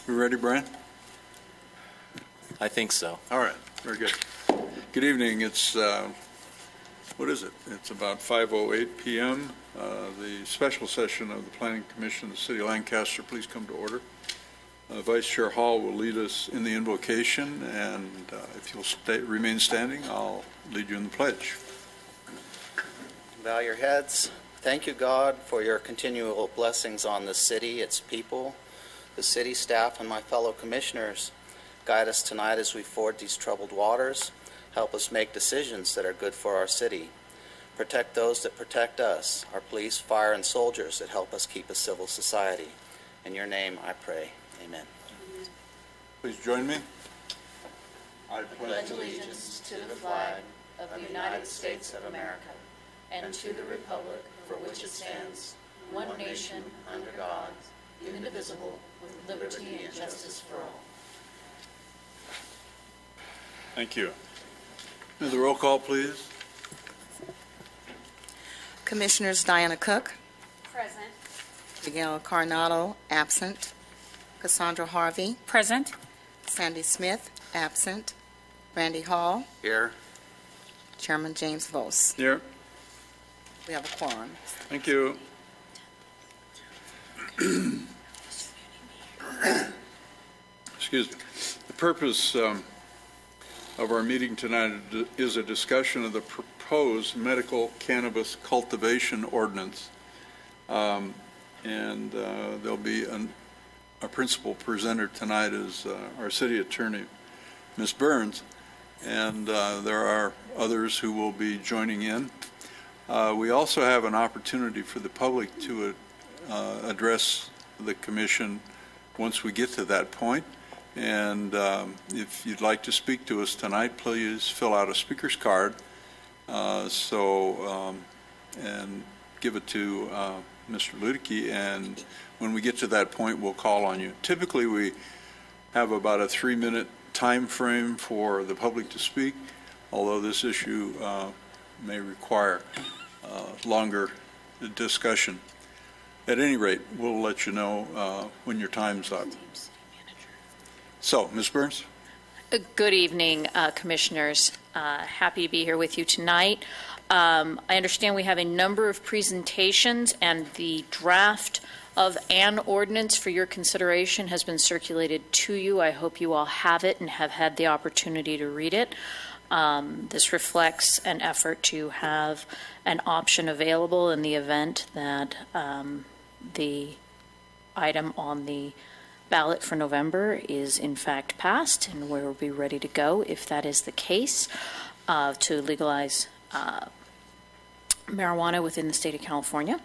You ready, Brian? I think so. All right, very good. Good evening. It's, what is it? It's about 5:08 p.m. The special session of the Planning Commission of the City of Lancaster, please come to order. Vice Chair Hall will lead us in the invocation, and if you'll remain standing, I'll lead you in the pledge. Bow your heads. Thank you, God, for your continual blessings on the city, its people, the city staff, and my fellow commissioners. Guide us tonight as we ford these troubled waters. Help us make decisions that are good for our city. Protect those that protect us, our police, fire, and soldiers that help us keep a civil society. In your name I pray. Amen. Please join me. I pledge allegiance to the flag of the United States of America and to the republic for which it stands, one nation, under God, indivisible, with liberty and justice for all. Thank you. The roll call, please. Commissioners Diana Cook. Present. Miguel Coronado, absent. Cassandra Harvey. Present. Sandy Smith, absent. Randy Hall. Here. Chairman James Vos. Here. We have a quorum. Thank you. Excuse me. The purpose of our meeting tonight is a discussion of the proposed medical cannabis cultivation ordinance. There'll be our principal presenter tonight is our city attorney, Ms. Burns, and there are others who will be joining in. We also have an opportunity for the public to address the commission once we get to that point. And if you'd like to speak to us tonight, please fill out a speaker's card and give it to Mr. Luedeke, and when we get to that point, we'll call on you. Typically, we have about a 3-minute time frame for the public to speak, although this issue may require longer discussion. At any rate, we'll let you know when your time's up. So, Ms. Burns? Good evening, Commissioners. Happy to be here with you tonight. I understand we have a number of presentations, and the draft of an ordinance for your consideration has been circulated to you. I hope you all have it and have had the opportunity to read it. This reflects an effort to have an option available in the event that the item on the ballot for November is in fact passed, and we'll be ready to go if that is the case, to legalize marijuana within the state of California.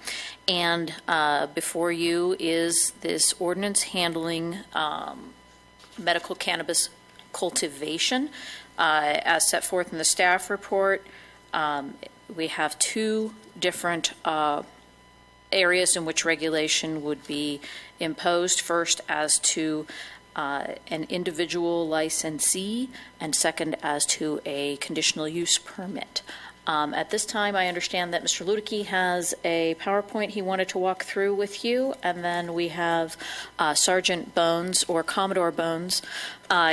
And before you is this ordinance handling medical cannabis cultivation. As set forth in the staff report, we have two different areas in which regulation would be imposed. First, as to an individual licensee, and second, as to a conditional use permit. At this time, I understand that Mr. Luedeke has a PowerPoint he wanted to walk through with you, and then we have Sergeant Bones, or Commodore Bones,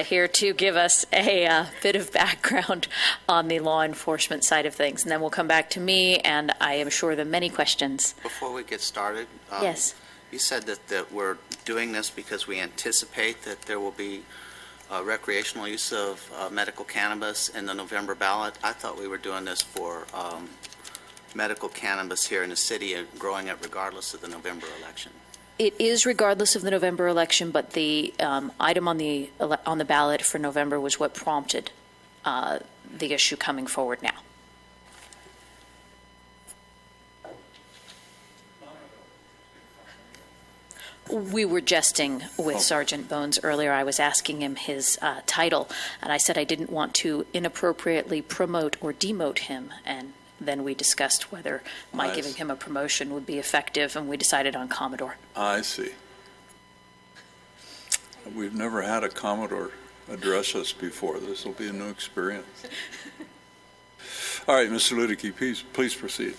here to give us a bit of background on the law enforcement side of things. And then we'll come back to me, and I am sure there are many questions. Before we get started, yes. You said that we're doing this because we anticipate that there will be recreational use of medical cannabis in the November ballot. I thought we were doing this for medical cannabis here in the city and growing it regardless of the November election. It is regardless of the November election, but the item on the ballot for November was what prompted the issue coming forward now. We were jesting with Sergeant Bones earlier. I was asking him his title, and I said I didn't want to inappropriately promote or demote him, and then we discussed whether my giving him a promotion would be effective, and we decided on Commodore. I see. We've never had a Commodore address us before. This will be a new experience. All right, Mr. Luedeke, please proceed.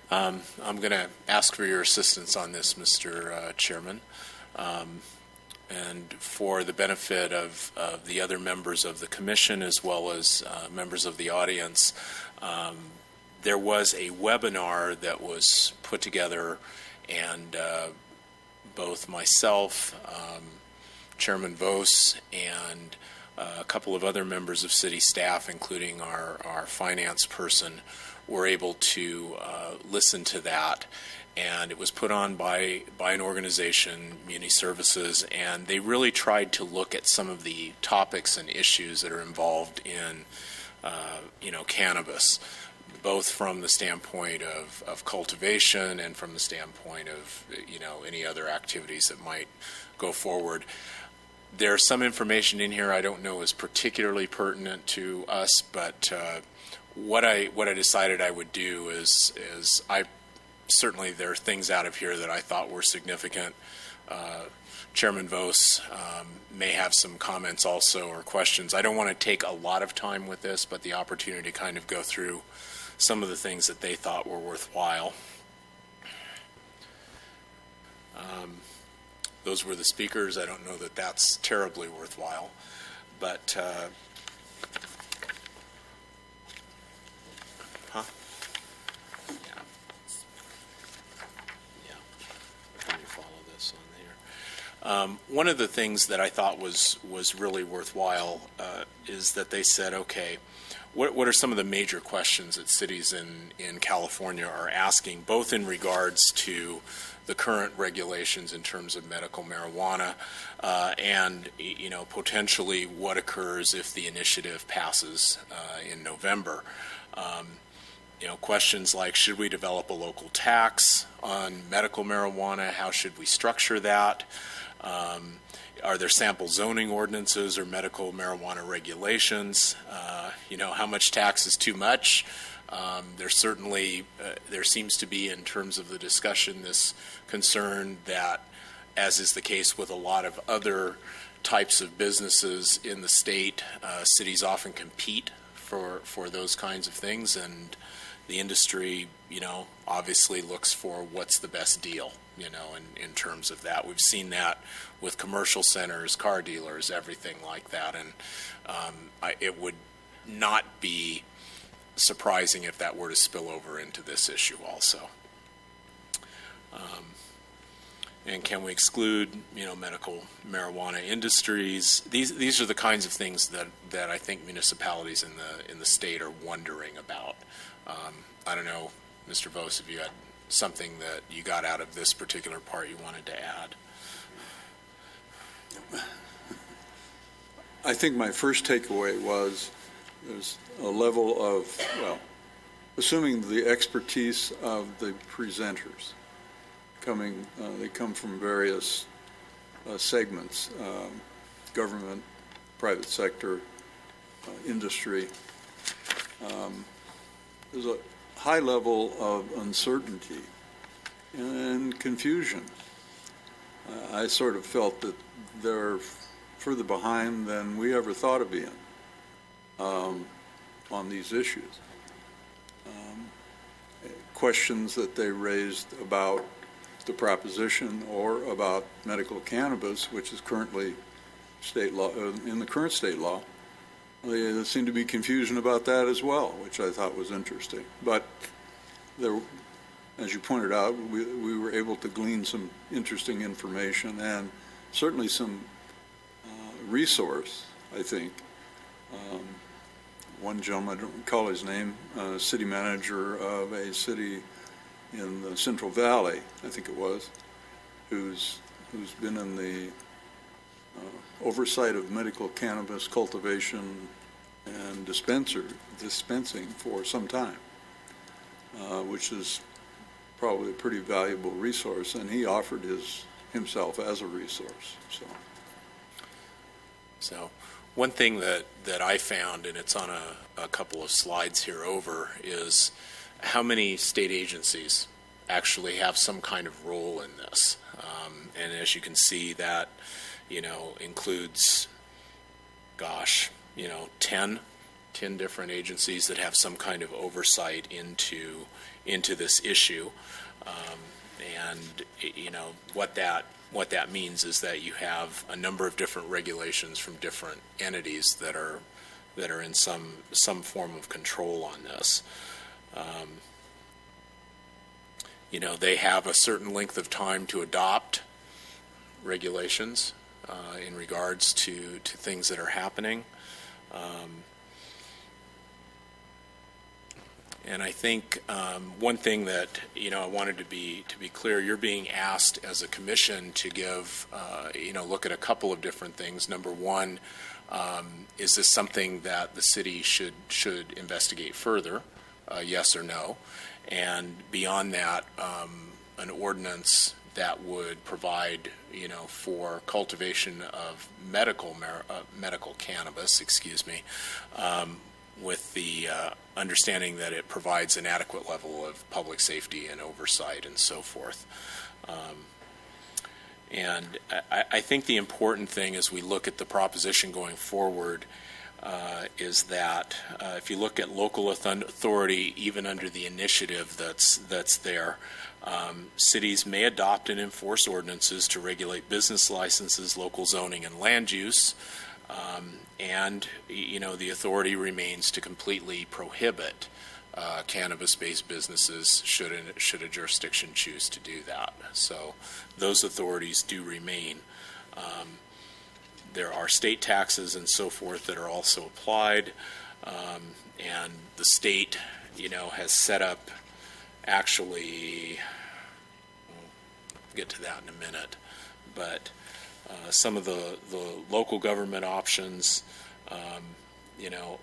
I'm going to ask for your assistance on this, Mr. Chairman. and for the benefit of the other members of the commission as well as members of the audience, there was a webinar that was put together, and both myself, Chairman Vos, and a couple of other members of city staff, including our finance person, were able to listen to that. And it was put on by an organization, Muni Services, and they really tried to look at some of the topics and issues that are involved in, cannabis, both from the standpoint of cultivation and from the standpoint of, any other activities that might go forward. There's some information in here I don't know is particularly pertinent to us, but what I decided I would do is certainly there are things out of here that I thought were significant. Chairman Vos may have some comments also or questions. I don't want to take a lot of time with this, but the opportunity to kind of go through some of the things that they thought were worthwhile. Those were the speakers. I don't know that that's terribly worthwhile, but one of the things that I thought was really worthwhile is that they said, okay, what are some of the major questions that cities in California are asking, both in regards to the current regulations in terms of medical marijuana and, potentially what occurs if the initiative passes in November. Questions like, should we develop a local tax on medical marijuana? How should we structure that? Are there sample zoning ordinances or medical marijuana regulations? How much tax is too much? There seems to be, in terms of the discussion, this concern that, as is the case with a lot of other types of businesses in the state, cities often compete for those kinds of things, and the industry, obviously looks for what's the best deal, in terms of that. We've seen that with commercial centers, car dealers, everything like that, and it would not be surprising if that were to spill over into this issue also. And can we exclude, medical marijuana industries? These are the kinds of things that I think municipalities in the state are wondering about. I don't know, Mr. Vos, if you had something that you got out of this particular part you wanted to add. I think my first takeaway was there's a level of, assuming the expertise of the presenters they come from various segments, government, private sector, industry. There's a high level of uncertainty and confusion. I sort of felt that they're further behind than we ever thought of being on these issues. Questions that they raised about the proposition or about medical cannabis, which is currently state law, in the current state law, there seemed to be confusion about that as well, which I thought was interesting. But there, as you pointed out, we were able to glean some interesting information and certainly some resource, I think. One gentleman, I don't recall his name, city manager of a city in the Central Valley, I think it was, who's been in the oversight of medical cannabis cultivation and dispensing for some time, which is probably a pretty valuable resource, and he offered himself as a resource. So one thing that I found, and it's on a couple of slides here over, is how many state agencies actually have some kind of role in this. And as you can see, that, includes, 10 different agencies that have some kind of oversight into this issue. And, what that what that means is that you have a number of different regulations from different entities that are in some form of control on this. They have a certain length of time to adopt regulations in regards to things that are happening. And I think one thing that I wanted to be clear, you're being asked as a commission to give look at a couple of different things. Number one, is this something that the city should investigate further? Yes or no? And beyond that, an ordinance that would provide for cultivation of medical cannabis, with the understanding that it provides an adequate level of public safety and oversight and so forth. And I think the important thing as we look at the proposition going forward is that if you look at local authority, even under the initiative that's there, cities may adopt and enforce ordinances to regulate business licenses, local zoning, and land use. And the authority remains to completely prohibit cannabis-based businesses should a jurisdiction choose to do that. So those authorities do remain. There are state taxes and so forth that are also applied, and the state, has set up. Actually, we'll get to that in a minute, but. Some of the local government options,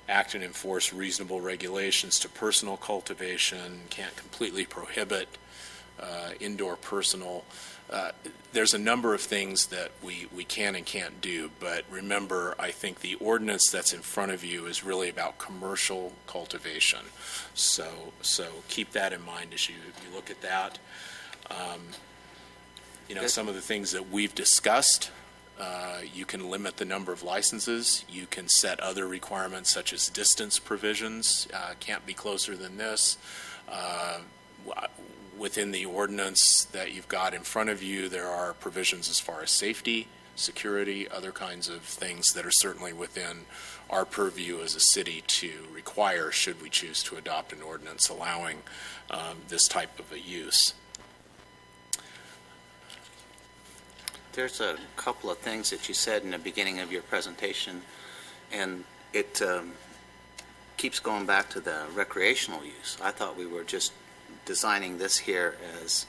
act and enforce reasonable regulations to personal cultivation, can't completely prohibit indoor personal. There's a number of things that we can and can't do, but remember, I think the ordinance that's in front of you is really about commercial cultivation. So keep that in mind as you look at that. Some of the things that we've discussed, you can limit the number of licenses. You can set other requirements such as distance provisions. Can't be closer than this. Within the ordinance that you've got in front of you, there are provisions as far as safety, security, other kinds of things that are certainly within our purview as a city to require should we choose to adopt an ordinance allowing this type of a use. There's a couple of things that you said in the beginning of your presentation, and it keeps going back to the recreational use. I thought we were just designing this here as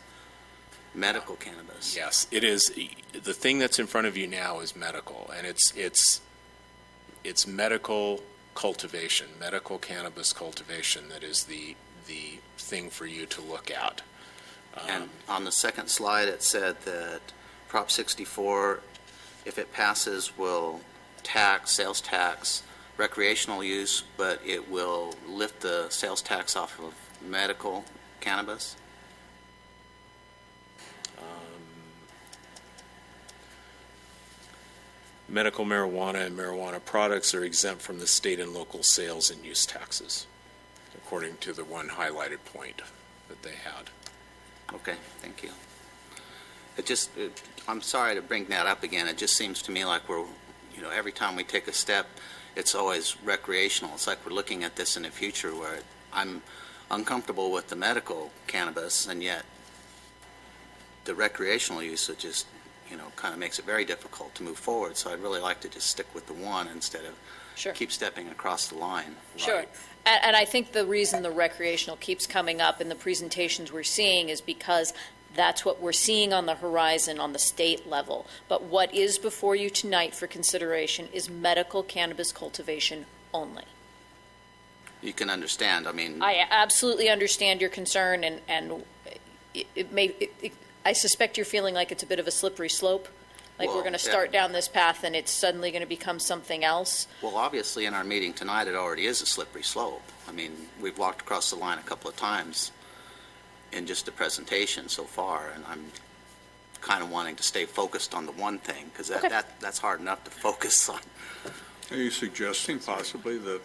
medical cannabis. Yes, it is. The thing that's in front of you now is medical, and it's medical cultivation, medical cannabis cultivation that is the thing for you to look at. And on the second slide, it said that Prop 64, if it passes, will sales tax recreational use, but it will lift the sales tax off of medical cannabis. Medical marijuana and marijuana products are exempt from the state and local sales and use taxes, according to the one highlighted point that they had. Okay, thank you. I'm sorry to bring that up again. It just seems to me like we're, every time we take a step, it's always recreational. It's like we're looking at this in the future where I'm uncomfortable with the medical cannabis, and yet the recreational use, it just, kind of makes it very difficult to move forward. So I'd really like to just stick with the one instead of keep stepping across the line. Sure. Right. And I think the reason the recreational keeps coming up in the presentations we're seeing is because that's what we're seeing on the horizon on the state level. But what is before you tonight for consideration is medical cannabis cultivation only. You can understand, I absolutely understand your concern, and I suspect you're feeling like it's a bit of a slippery slope, like we're going to start down this path and it's suddenly going to become something else. Well, obviously in our meeting tonight, it already is a slippery slope. We've walked across the line a couple of times in just the presentation so far, and I'm kind of wanting to stay focused on the one thing, because that's hard enough to focus on. Are you suggesting possibly that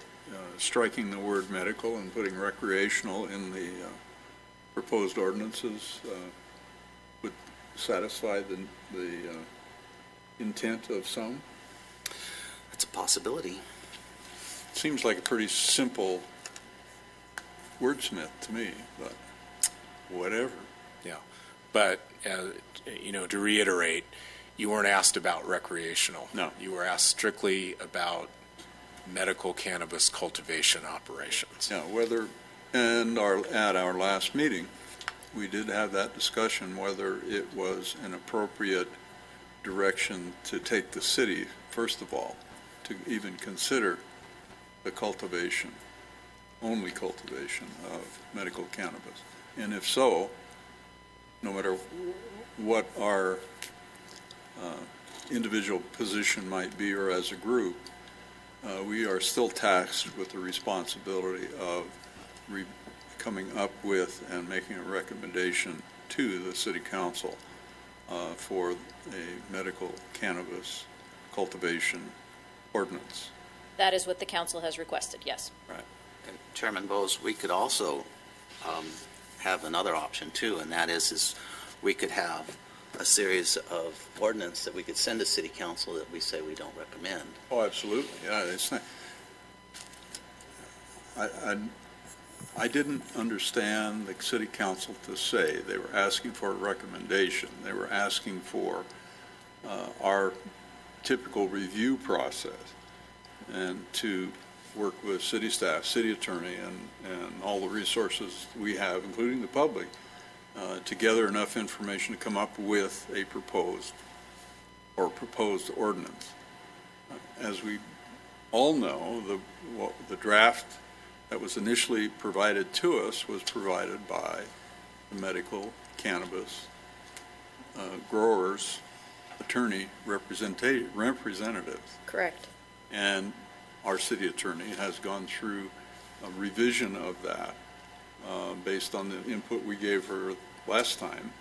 striking the word medical and putting recreational in the proposed ordinances would satisfy the intent of some? It's a possibility. Seems like a pretty simple wordsmith to me, but whatever. Yeah. But, to reiterate, you weren't asked about recreational. No. You were asked strictly about medical cannabis cultivation operations. Yeah, at our last meeting, we did have that discussion, whether it was an appropriate direction to take the city, first of all, to even consider the only cultivation of medical cannabis. And if so, no matter what our individual position might be or as a group, we are still tasked with the responsibility of coming up with and making a recommendation to the city council for a medical cannabis cultivation ordinance. That is what the council has requested, yes. Right. And Chairman Bowes, we could also have another option too, and that is we could have a series of ordinance that we could send to city council that we say we don't recommend. Oh, absolutely. Yeah, it's not. I didn't understand the city council to say they were asking for a recommendation. They were asking for our typical review process and to work with city staff, city attorney, and all the resources we have, including the public, to gather enough information to come up with a proposed ordinance. As we all know, the draft that was initially provided to us was provided by the medical cannabis growers' attorney representatives. Correct. And our city attorney has gone through a revision of that based on the input we gave her last time.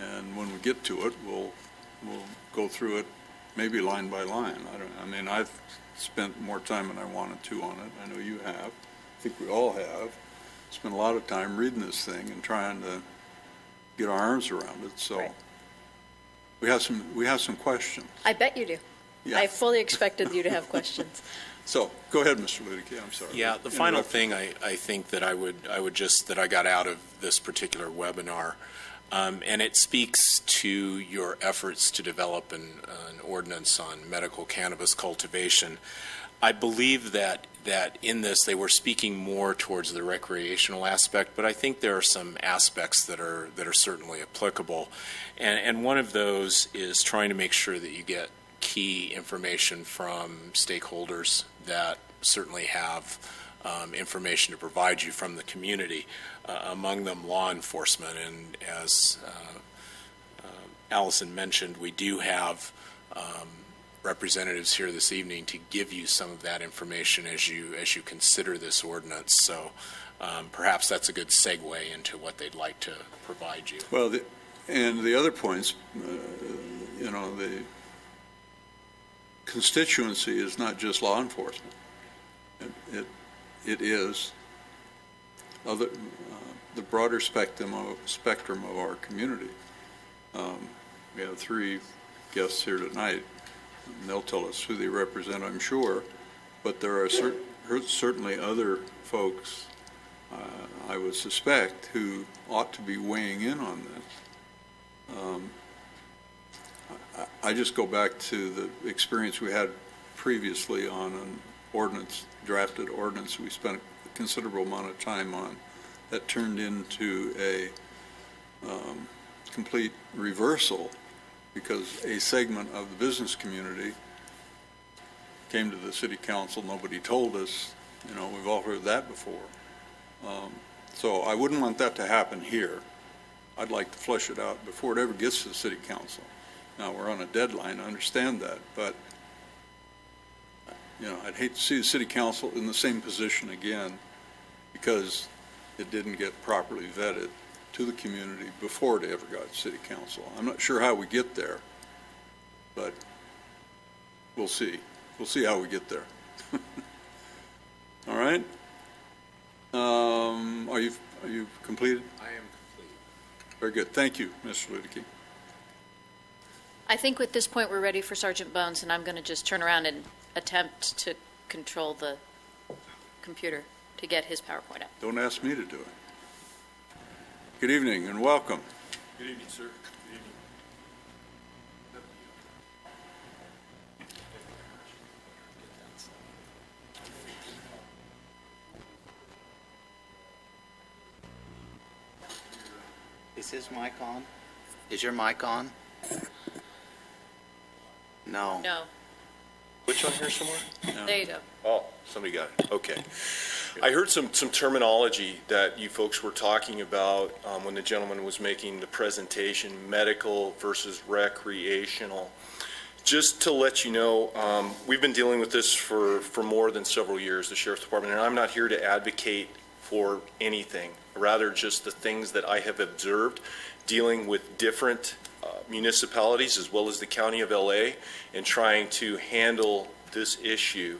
And when we get to it, we'll go through it maybe line by line. I've spent more time than I wanted to on it. I know you have. I think we all have. Spent a lot of time reading this thing and trying to get our arms around it. So Right. we have some questions. I bet you do. Yeah. I fully expected you to have questions. So go ahead, Mr. Ludicky. I'm sorry. Yeah, the final thing I think that I got out of this particular webinar, and it speaks to your efforts to develop an ordinance on medical cannabis cultivation. I believe that in this they were speaking more towards the recreational aspect, but I think there are some aspects that are certainly applicable, and one of those is trying to make sure that you get key information from stakeholders that certainly have information to provide you from the community, among them law enforcement. And as Allison mentioned, we do have representatives here this evening to give you some of that information as you consider this ordinance. So perhaps that's a good segue into what they'd like to provide you. Well, the other points, the constituency is not just law enforcement. It is the broader spectrum of our community. We have three guests here tonight, and they'll tell us who they represent, I'm sure, but there are certainly other folks, I would suspect, who ought to be weighing in on this. I just go back to the experience we had previously on an drafted ordinance we spent a considerable amount of time on that turned into a complete reversal because a segment of the business community came to the city council. Nobody told us. We've all heard that before. So I wouldn't want that to happen here. I'd like to flesh it out before it ever gets to the city council. Now, we're on a deadline, I understand that, but I'd hate to see the city council in the same position again because it didn't get properly vetted to the community before it ever got to city council. I'm not sure how we get there, but we'll see. We'll see how we get there. All right? Are you completed? I am complete. Very good. Thank you, Mr. Ludicky. I think at this point, we're ready for Sergeant Bones, and I'm going to just turn around and attempt to control the computer to get his PowerPoint up. Don't ask me to do it. Good evening and welcome. Good evening, sir. Good evening. Is his mic on? Is your mic on? No. No, Which one here somewhere? there you go. Oh, somebody got it. Okay. I heard some terminology that you folks were talking about when the gentleman was making the presentation, medical versus recreational. Just to let you know, we've been dealing with this for more than several years, the Sheriff's Department, and I'm not here to advocate for anything, rather just the things that I have observed dealing with different municipalities as well as the County of LA and trying to handle this issue.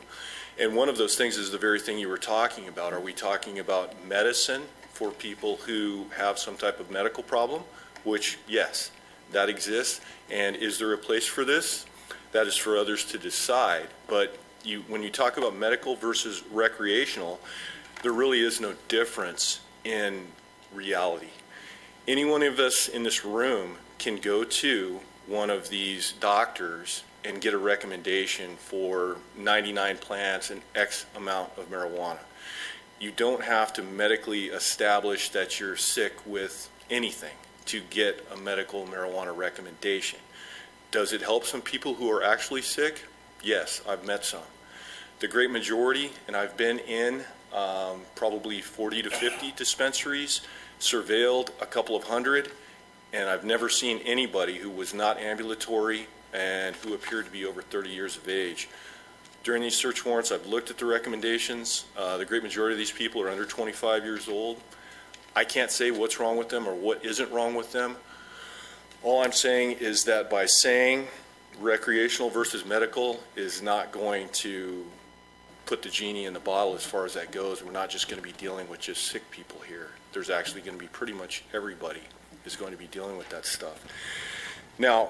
And one of those things is the very thing you were talking about. Are we talking about medicine for people who have some type of medical problem? Which, yes, that exists. And is there a place for this? That is for others to decide. But when you talk about medical versus recreational, there really is no difference in reality. Any one of us in this room can go to one of these doctors and get a recommendation for 99 plants and X amount of marijuana. You don't have to medically establish that you're sick with anything to get a medical marijuana recommendation. Does it help some people who are actually sick? Yes, I've met some. The great majority, and I've been in probably 40 to 50 dispensaries, surveilled a couple of hundred, and I've never seen anybody who was not ambulatory and who appeared to be over 30 years of age. During these search warrants, I've looked at the recommendations. The great majority of these people are under 25 years old. I can't say what's wrong with them or what isn't wrong with them. All I'm saying is that by saying recreational versus medical is not going to put the genie in the bottle as far as that goes. We're not just going to be dealing with just sick people here. There's actually going to be pretty much everybody is going to be dealing with that stuff. Now,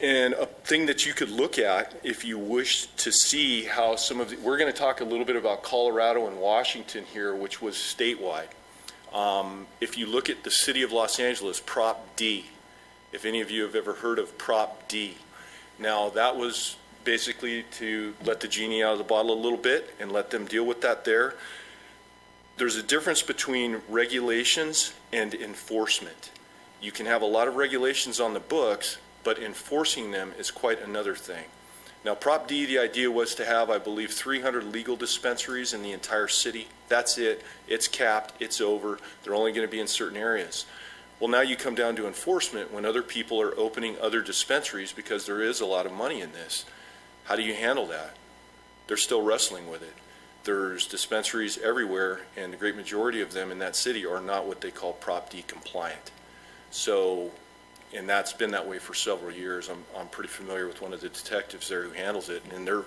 and a thing that you could look at if you wish to see how some of the, we're going to talk a little bit about Colorado and Washington here, which was statewide. If you look at the city of Los Angeles, Prop D, if any of you have ever heard of Prop D. Now, that was basically to let the genie out of the bottle a little bit and let them deal with that there. There's a difference between regulations and enforcement. You can have a lot of regulations on the books, but enforcing them is quite another thing. Now, Prop D, the idea was to have, I believe, 300 legal dispensaries in the entire city. That's it. It's capped. It's over. They're only going to be in certain areas. Well, now you come down to enforcement when other people are opening other dispensaries because there is a lot of money in this. How do you handle that? They're still wrestling with it. There's dispensaries everywhere, and the great majority of them in that city are not what they call Prop D compliant. So, and that's been that way for several years. I'm pretty familiar with one of the detectives there who handles it, and they're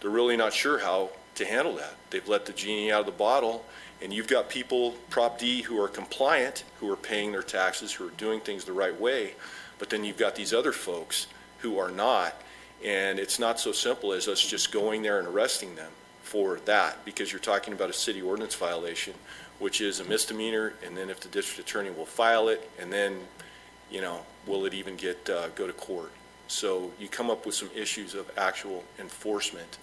really not sure how to handle that. They've let the genie out of the bottle, and you've got people, Prop D, who are compliant, who are paying their taxes, who are doing things the right way, but then you've got these other folks who are not, and it's not so simple as us just going there and arresting them for that, because you're talking about a city ordinance violation, which is a misdemeanor, and then if the district attorney will file it, and then, you know, will it even get go to court? So you come up with some issues of actual enforcement.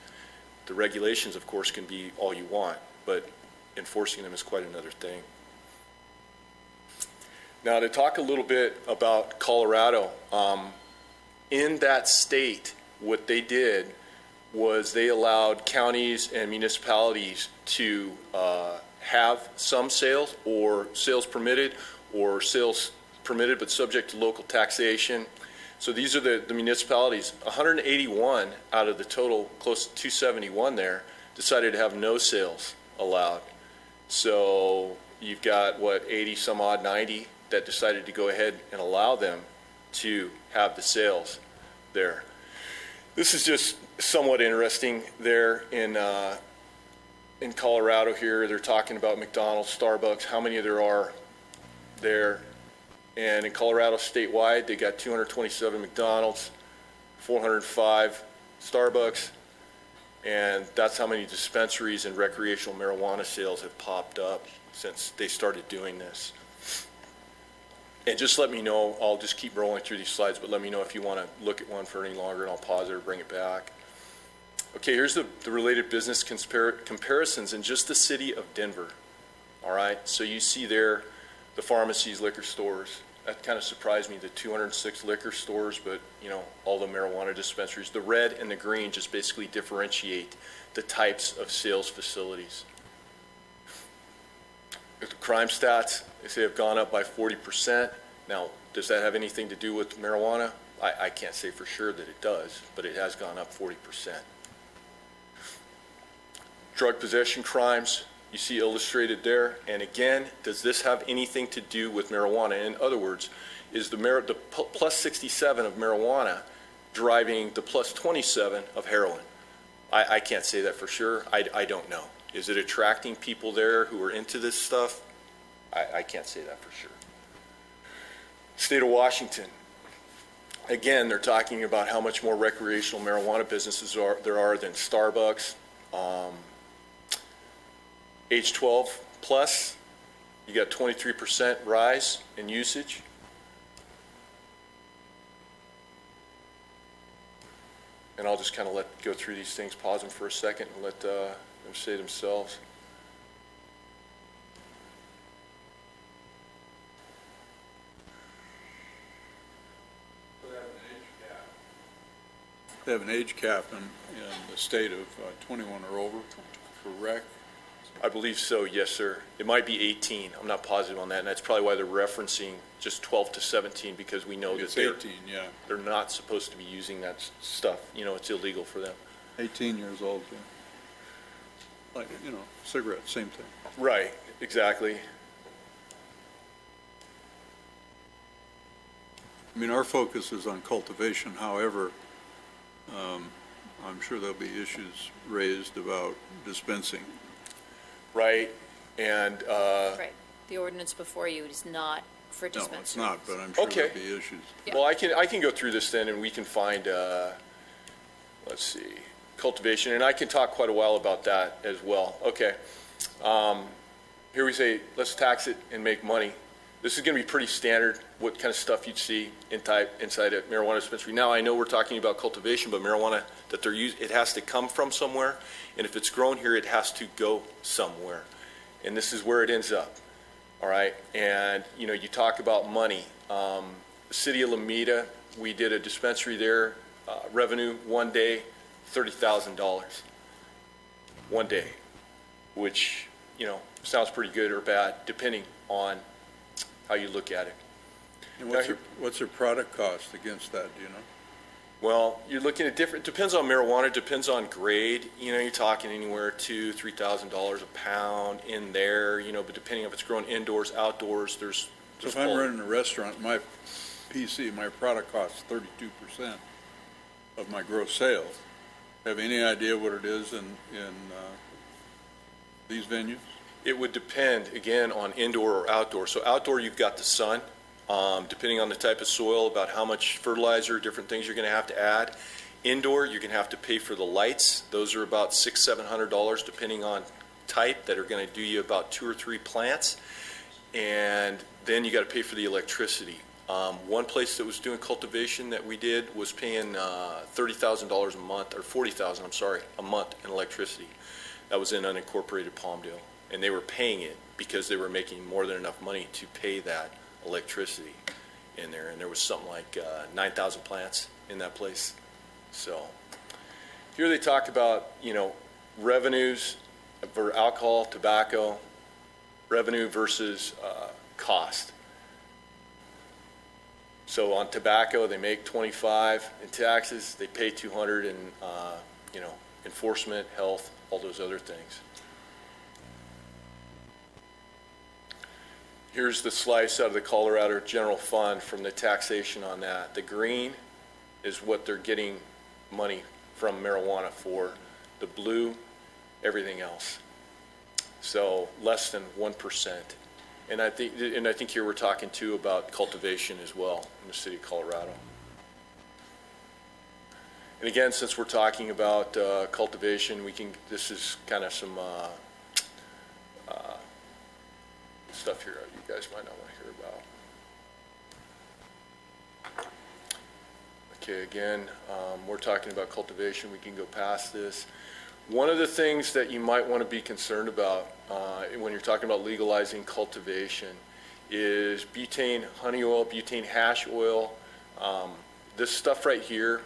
The regulations, of course, can be all you want, but enforcing them is quite another thing. Now, to talk a little bit about Colorado, in that state, what they did was they allowed counties and municipalities to have some sales or sales permitted but subject to local taxation. So these are the municipalities. 181 out of the total, close to 271 there, decided to have no sales allowed. So you've got, 80 some odd, 90 that decided to go ahead and allow them to have the sales there. This is just somewhat interesting there in Colorado here. They're talking about McDonald's, Starbucks, how many there are there. And in Colorado statewide, they got 227 McDonald's, 405 Starbucks, and that's how many dispensaries and recreational marijuana sales have popped up since they started doing this. And just let me know, I'll just keep rolling through these slides, but let me know if you want to look at one for any longer, and I'll pause it or bring it back. Okay, here's the related business comparisons in just the city of Denver. All right, so you see there the pharmacies, liquor stores. That kind of surprised me, the 206 liquor stores, but, you know, all the marijuana dispensaries. The red and the green just basically differentiate the types of sales facilities. The crime stats, they say have gone up by 40%. Now, does that have anything to do with marijuana? I can't say for sure that it does, but it has gone up 40%. Drug possession crimes, you see illustrated there. And again, does this have anything to do with marijuana? In other words, is the plus 67 of marijuana driving the plus 27 of heroin? I can't say that for sure. I don't know. Is it attracting people there who are into this stuff? I can't say that for sure. State of Washington. Again, they're talking about how much more recreational marijuana businesses there are than Starbucks. Age 12 plus, you got 23% rise in usage. And I'll just kind of go through these things, pause them for a second, and let them say themselves. They have an age cap in the state of 21 or over for rec. I believe so, yes, sir. It might be 18. I'm not positive on that, and that's probably why they're referencing just 12 to 17, because we know that It's 18, yeah. they're not supposed to be using that stuff. You know, it's illegal for them. 18 years old, yeah. Like, you know, cigarettes, same thing. Right, exactly. I mean, our focus is on cultivation. However, I'm sure there'll be issues raised about dispensing. Right, and Right. The ordinance before you is not for No, dispensaries. it's not, but I'm sure Okay. there'll be issues. Yeah. well, I can go through this then, and we can find, let's see, cultivation, and I can talk quite a while about that as well. Okay, here we say, let's tax it and make money. This is going to be pretty standard, what kind of stuff you'd see inside a marijuana dispensary. Now, I know we're talking about cultivation, but marijuana that they're using, it has to come from somewhere, and if it's grown here, it has to go somewhere. And this is where it ends up, all right? And, you know, you talk about money. The city of Lomita, we did a dispensary there, revenue one day, $30,000. One day, which, you know, sounds pretty good or bad, depending on how you look at it. And what's their product cost against that, do you know? Well, you're looking at different, depends on marijuana, depends on grade. You know, you're talking anywhere to $3,000 a pound in there, you know, but depending if it's grown indoors, outdoors, there's So if I'm running a restaurant, my product costs 32% of my gross sales. Have any idea what it is in these venues? It would depend, again, on indoor or outdoor. So outdoor, you've got the sun, depending on the type of soil, about how much fertilizer, different things you're going to have to add. Indoor, you're going to have to pay for the lights. Those are about $600-700, depending on type, that are going to do you about 2 or 3 plants. And then you got to pay for the electricity. One place that was doing cultivation that we did was paying $30,000 a month, or $40,000, I'm sorry, a month in electricity. That was in unincorporated Palmdale. And they were paying it because they were making more than enough money to pay that electricity in there. And there was something like 9,000 plants in that place. So here they talk about, you know, revenues for alcohol, tobacco, revenue versus cost. So on tobacco, they make 25 in taxes, they pay 200 in, you know, enforcement, health, all those other things. Here's the slice out of the Colorado General Fund from the taxation on that. The green is what they're getting money from marijuana for. The blue, everything else. So less than 1%. And I think here we're talking too about cultivation as well in the city of Colorado. And again, since we're talking about cultivation, this is kind of some stuff here you guys might not want to hear about. Okay, again, we're talking about cultivation. We can go past this. One of the things that you might want to be concerned about when you're talking about legalizing cultivation is butane honey oil, butane hash oil. This stuff right here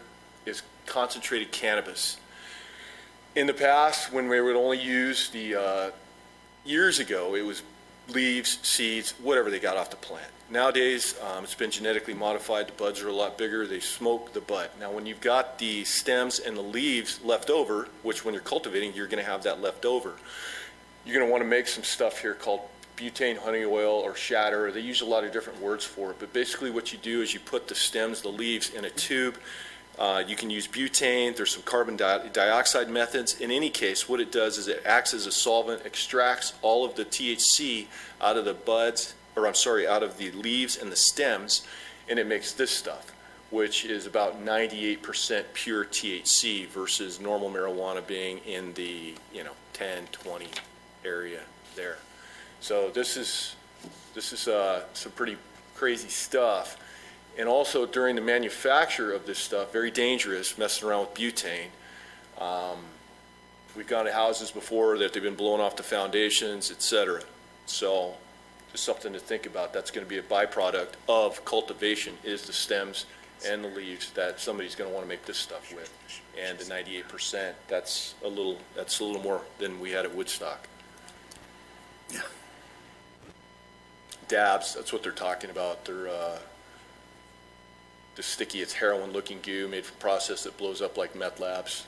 is concentrated cannabis. In the past, when we would only use the, years ago, it was leaves, seeds, whatever they got off the plant. Nowadays, it's been genetically modified. The buds are a lot bigger. They smoke the bud. Now, when you've got the stems and the leaves left over, which when you're cultivating, you're going to have that left over, you're going to want to make some stuff here called butane honey oil or shatter. They use a lot of different words for it, but basically what you do is you put the stems, the leaves in a tube. You can use butane. There's some carbon dioxide methods. In any case, what it does is it acts as a solvent, extracts all of the THC out of the buds, or I'm sorry, out of the leaves and the stems, and it makes this stuff, which is about 98% pure THC versus normal marijuana being in the 10, 20 area there. So this is some pretty crazy stuff. And also during the manufacture of this stuff, very dangerous, messing around with butane. We've gone to houses before that they've been blowing off the foundations, etc. So just something to think about. That's going to be a byproduct of cultivation is the stems and the leaves that somebody's going to want to make this stuff with. And the 98%, that's a little more than we had at Woodstock. Yeah. Dabs, that's what they're talking about. They're the sticky, it's heroin-looking goo made from process that blows up like meth labs.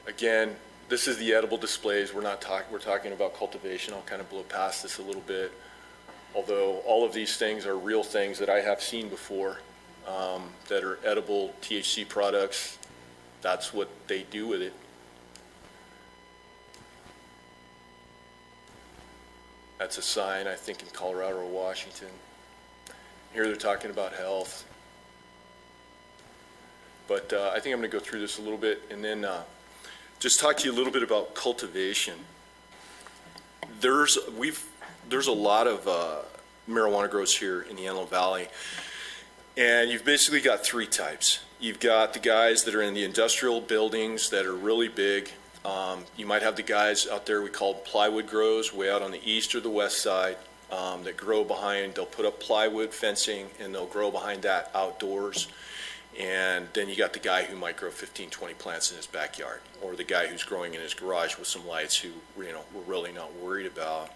Again, this is the edible displays. We're talking about cultivation. I'll kind of blow past this a little bit. Although all of these things are real things that I have seen before that are edible THC products. That's what they do with it. That's a sign, I think, in Colorado or Washington. Here they're talking about health. But I think I'm going to go through this a little bit and then just talk to you a little bit about cultivation. There's a lot of marijuana grows here in the Antelope Valley, and you've basically got three types. You've got the guys that are in the industrial buildings that are really big. You might have the guys out there we call plywood grows way out on the east or the west side that grow behind, they'll put up plywood fencing and they'll grow behind that outdoors. And then you got the guy who might grow 15, 20 plants in his backyard, or the guy who's growing in his garage with some lights who, we're really not worried about.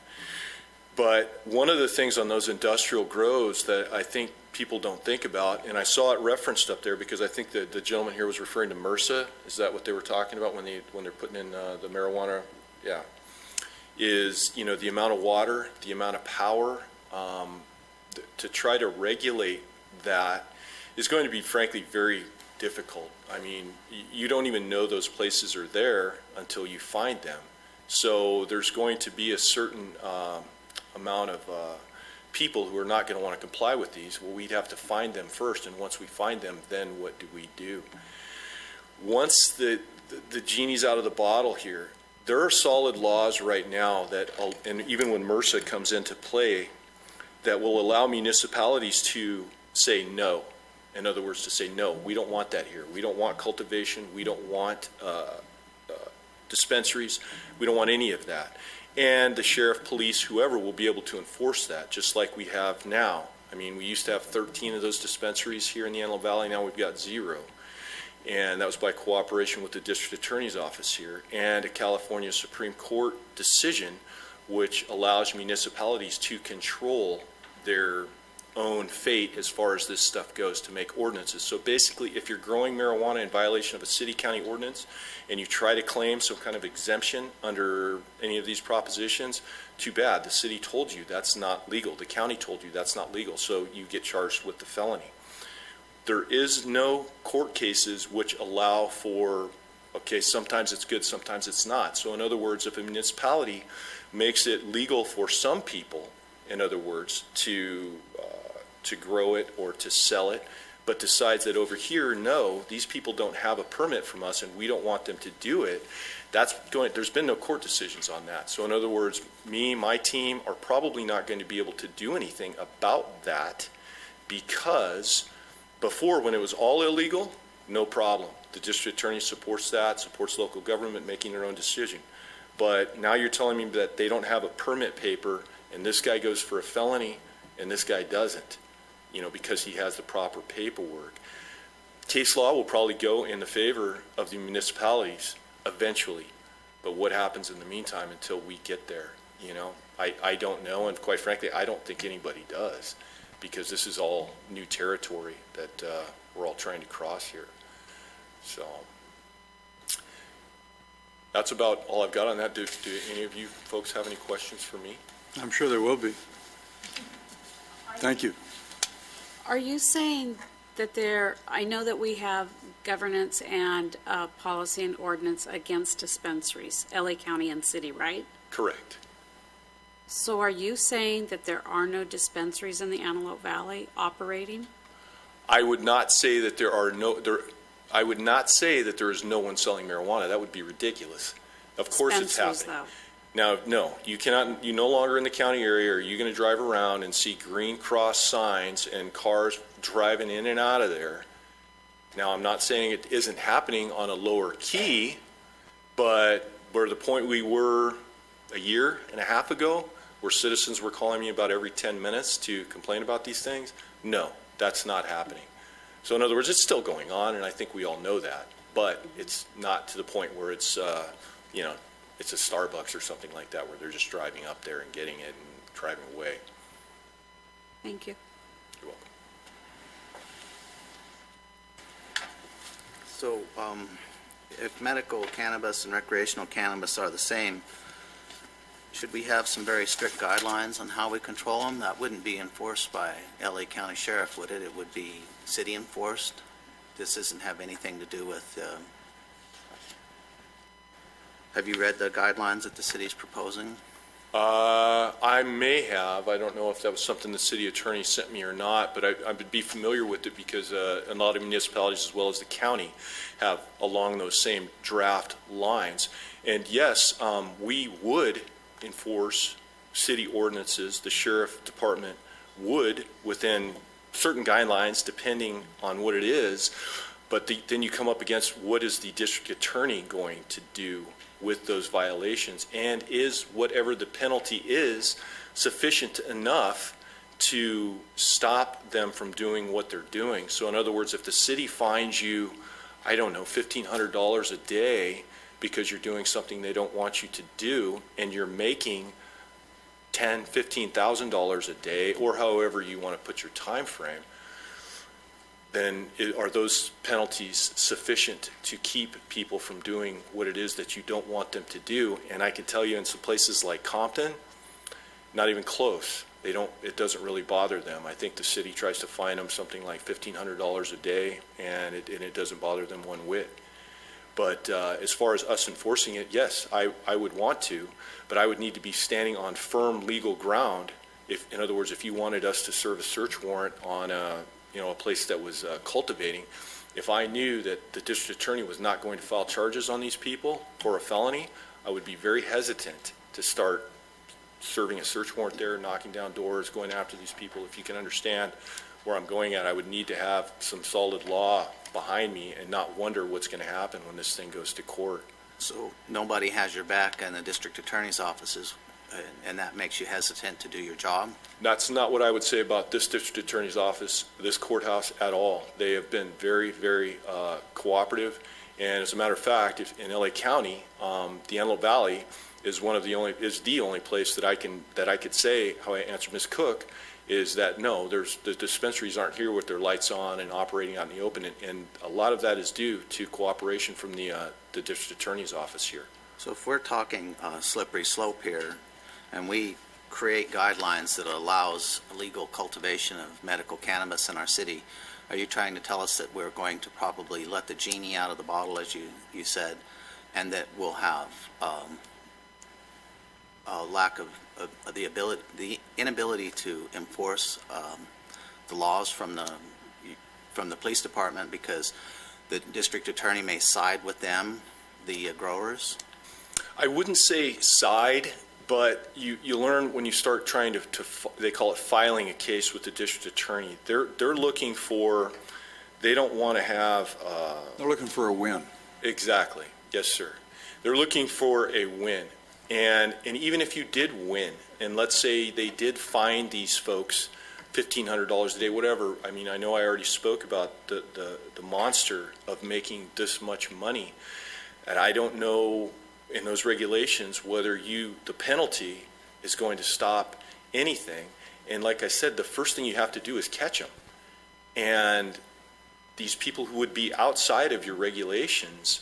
But one of the things on those industrial grows that I think people don't think about, and I saw it referenced up there because I think that the gentleman here was referring to MRSA. Is that what they were talking about when they're putting in the marijuana? Yeah. Is, the amount of water, the amount of power, to try to regulate that is going to be, frankly, very difficult. I mean, you don't even know those places are there until you find them. So there's going to be a certain amount of people who are not going to want to comply with these. Well, we'd have to find them first, and once we find them, then what do we do? Once the genie's out of the bottle here, there are solid laws right now that, and even when MRSA comes into play, that will allow municipalities to say no. In other words, to say, no, we don't want that here. We don't want cultivation. We don't want dispensaries. We don't want any of that. And the sheriff, police, whoever will be able to enforce that, just like we have now. I mean, we used to have 13 of those dispensaries here in the Antelope Valley. Now we've got 0. And that was by cooperation with the district attorney's office here and a California Supreme Court decision which allows municipalities to control their own fate as far as this stuff goes to make ordinances. So basically, if you're growing marijuana in violation of a city county ordinance and you try to claim some kind of exemption under any of these propositions, too bad. The city told you that's not legal. The county told you that's not legal, so you get charged with the felony. There is no court cases which allow for, okay, sometimes it's good, sometimes it's not. So in other words, if a municipality makes it legal for some people, in other words, to grow it or to sell it, but decides that over here, no, these people don't have a permit from us and we don't want them to do it, there's been no court decisions on that. So in other words, my team are probably not going to be able to do anything about that, because before, when it was all illegal, no problem. The district attorney supports that, supports local government making their own decision. But now you're telling me that they don't have a permit paper, and this guy goes for a felony and this guy doesn't, because he has the proper paperwork. Case law will probably go in the favor of the municipalities eventually. But what happens in the meantime until we get there? I don't know, and quite frankly, I don't think anybody does, because this is all new territory that we're all trying to cross here. So that's about all I've got on that. Do any of you folks have any questions for me? I'm sure there will be. Thank you. Are you saying that I know that we have governance and policy and ordinance against dispensaries, LA County and city, right? Correct. So are you saying that there are no dispensaries in the Antelope Valley operating? I would not say that I would not say that there is no one selling marijuana. That would be ridiculous. Of course it's happening. Though. Now, no, you cannot. You no longer in the county area are you going to drive around and see green cross signs and cars driving in and out of there. Now, I'm not saying it isn't happening on a lower key, but where the point we were a year and a half ago, where citizens were calling me about every 10 minutes to complain about these things, no, that's not happening. So in other words, it's still going on, and I think we all know that, but it's not to the point where it's, it's a Starbucks or something like that where they're just driving up there and getting it and driving away. Thank you. You're welcome. So if medical cannabis and recreational cannabis are the same, should we have some very strict guidelines on how we control them? That wouldn't be enforced by LA County Sheriff, would it? It would be city enforced? This doesn't have anything to do with... Have you read the guidelines that the city's proposing? I may have. I don't know if that was something the city attorney sent me or not, but I would be familiar with it because a lot of municipalities as well as the county have along those same draft lines. And yes, we would enforce city ordinances. The sheriff department would within certain guidelines depending on what it is, but then you come up against what is the district attorney going to do with those violations, and is whatever the penalty is sufficient enough to stop them from doing what they're doing. So in other words, if the city fines you, I don't know, $1,500 a day because you're doing something they don't want you to do, and you're making $10,000, $15,000 a day, or however you want to put your time frame, then are those penalties sufficient to keep people from doing what it is that you don't want them to do? And I can tell you in some places like Compton, not even close. It doesn't really bother them. I think the city tries to fine them something like $1,500 a day, and it doesn't bother them one whit. But as far as us enforcing it, yes, I would want to, but I would need to be standing on firm legal ground. In other words, if you wanted us to serve a search warrant on a place that was cultivating, if I knew that the district attorney was not going to file charges on these people for a felony, I would be very hesitant to start serving a search warrant there, knocking down doors, going after these people. If you can understand where I'm going at, I would need to have some solid law behind me and not wonder what's going to happen when this thing goes to court. So nobody has your back in the district attorney's offices, and that makes you hesitant to do your job? That's not what I would say about this district attorney's office, this courthouse at all. They have been very, very cooperative. And as a matter of fact, in LA County, the Antelope Valley is the only place that I could say, how I answered Ms. Cook, is that no, the dispensaries aren't here with their lights on and operating out in the open, and a lot of that is due to cooperation from the district attorney's office here. So if we're talking slippery slope here, and we create guidelines that allows illegal cultivation of medical cannabis in our city, are you trying to tell us that we're going to probably let the genie out of the bottle, as you said, and that we'll have a lack of the inability to enforce the laws from from the police department because the district attorney may side with them, the growers? I wouldn't say side, but you learn when you start trying to they call it filing a case with the district attorney. They're looking for, they don't want to have. They're looking for a win. Exactly. Yes, sir. They're looking for a win. And even if you did win, and let's say they did fine these folks $1,500 a day, whatever, I mean, I know I already spoke about the monster of making this much money. And I don't know in those regulations whether the penalty is going to stop anything. And like I said, the first thing you have to do is catch them. And these people who would be outside of your regulations,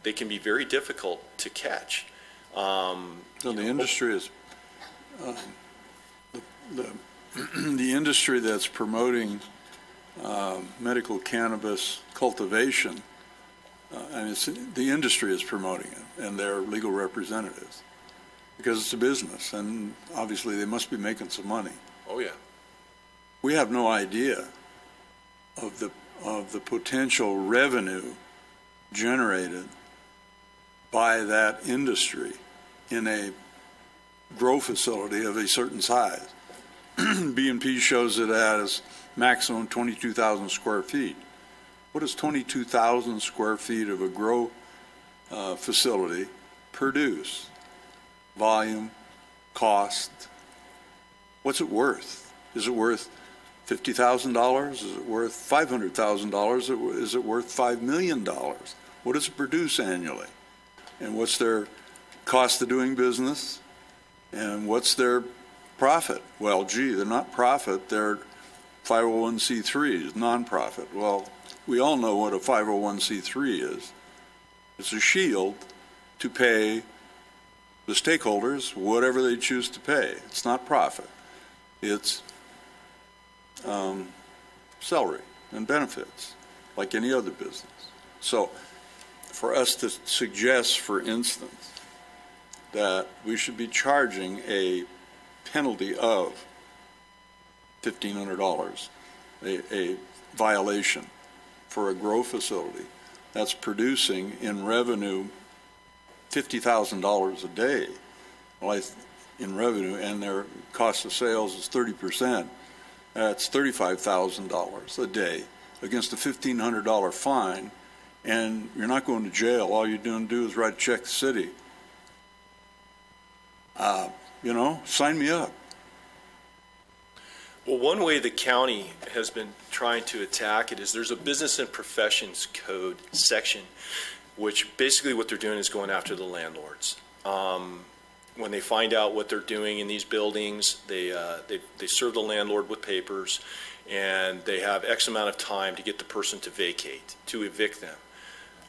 they can be very difficult to catch. So the industry is, the industry that's promoting medical cannabis cultivation, and the industry is promoting it, and their legal representatives, because it's a business, and obviously they must be making some money. Oh, yeah. We have no idea of the potential revenue generated by that industry in a grow facility of a certain size. B&P shows it as maximum 22,000 square feet. What does 22,000 square feet of a grow facility produce? Volume, cost. What's it worth? Is it worth $50,000? Is it worth $500,000? Is it worth $5 million? What does it produce annually? And what's their cost of doing business? And what's their profit? Well, gee, they're not profit, they're 501c3s, nonprofit. Well, we all know what a 501c3 is. It's a shield to pay the stakeholders whatever they choose to pay. It's not profit. It's salary and benefits, like any other business. So for us to suggest, for instance, that we should be charging a penalty of $1,500, a violation for a grow facility that's producing in revenue $50,000 a day in revenue, and their cost of sales is 30%, that's $35,000 a day against a $1,500 fine, and you're not going to jail. All you're doing to do is write a check to the city. Sign me up. Well, one way the county has been trying to attack it is there's a business and professions code section, which basically what they're doing is going after the landlords. When they find out what they're doing in these buildings, they serve the landlord with papers, and they have X amount of time to get the person to vacate, to evict them.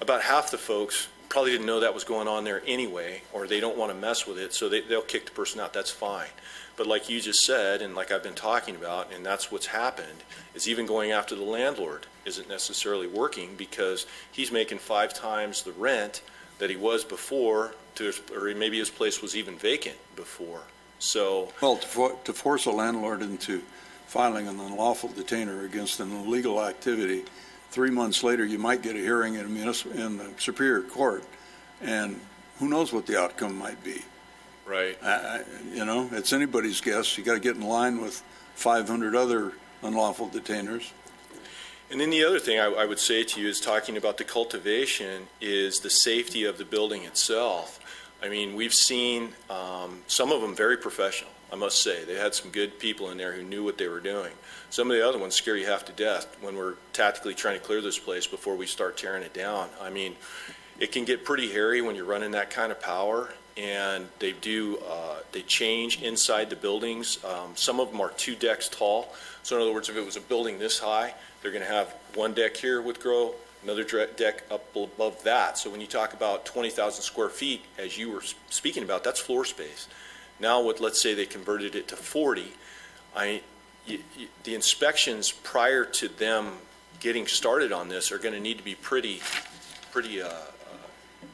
About half the folks probably didn't know that was going on there anyway, or they don't want to mess with it, so they'll kick the person out. That's fine. But like you just said, and like I've been talking about, and that's what's happened, is even going after the landlord isn't necessarily working because he's making 5 times the rent that he was before, or maybe his place was even vacant before. So, well, to force a landlord into filing an unlawful detainer against an illegal activity, 3 months later you might get a hearing in the Superior Court, and who knows what the outcome might be. right. It's anybody's guess. You got to get in line with 500 other unlawful detainers. And then the other thing I would say to you is talking about the cultivation is the safety of the building itself. I mean, we've seen some of them very professional, I must say. They had some good people in there who knew what they were doing. Some of the other ones scare you half to death when we're tactically trying to clear this place before we start tearing it down. I mean, it can get pretty hairy when you're running that kind of power, and they change inside the buildings. Some of them are 2 decks tall. So in other words, if it was a building this high, they're going to have 1 deck here with grow, another deck up above that. So when you talk about 20,000 square feet, as you were speaking about, that's floor space. Now, let's say they converted it to 40, the inspections prior to them getting started on this are going to need to be pretty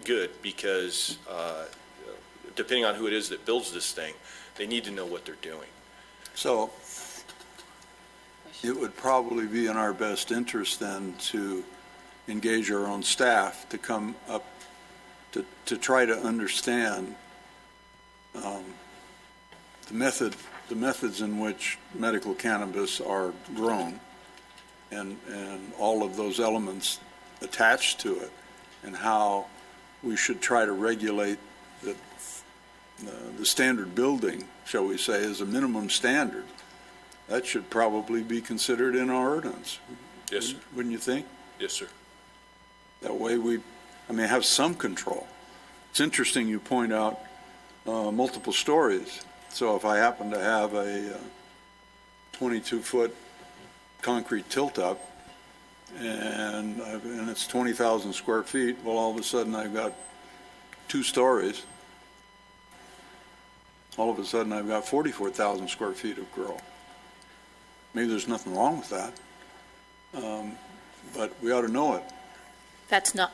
good, because depending on who it is that builds this thing, they need to know what they're doing. So it would probably be in our best interest then to engage our own staff to come up, to try to understand the methods in which medical cannabis are grown and all of those elements attached to it, and how we should try to regulate the standard building, shall we say, as a minimum standard. That should probably be considered in our ordinance. Yes, sir. Wouldn't you think? Yes, sir. That way have some control. It's interesting you point out multiple stories. So if I happen to have a 22-foot concrete tilt-up and it's 20,000 square feet, well, all of a sudden I've got 2 stories. All of a sudden I've got 44,000 square feet of grow. Maybe there's nothing wrong with that, but we ought to know it. That's not,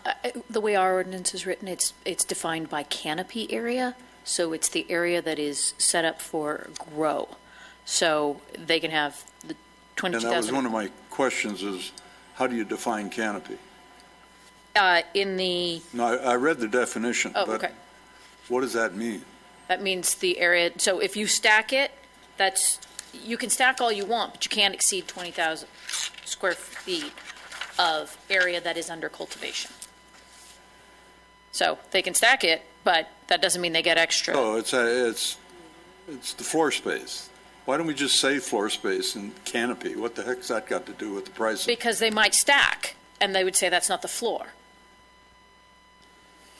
the way our ordinance is written, it's defined by canopy area, so it's the area that is set up for grow. So they can have the And that was 22,000. one of my questions is, how do you define canopy? In the, No, I read the definition, oh, but okay. what does that mean? That means the area, so if you stack it, you can stack all you want, but you can't exceed 20,000 square feet of area that is under cultivation. So they can stack it, but that doesn't mean they get extra. Oh, it's the floor space. Why don't we just say floor space and canopy? What the heck's that got to do with the price? Because they might stack, and they would say that's not the floor.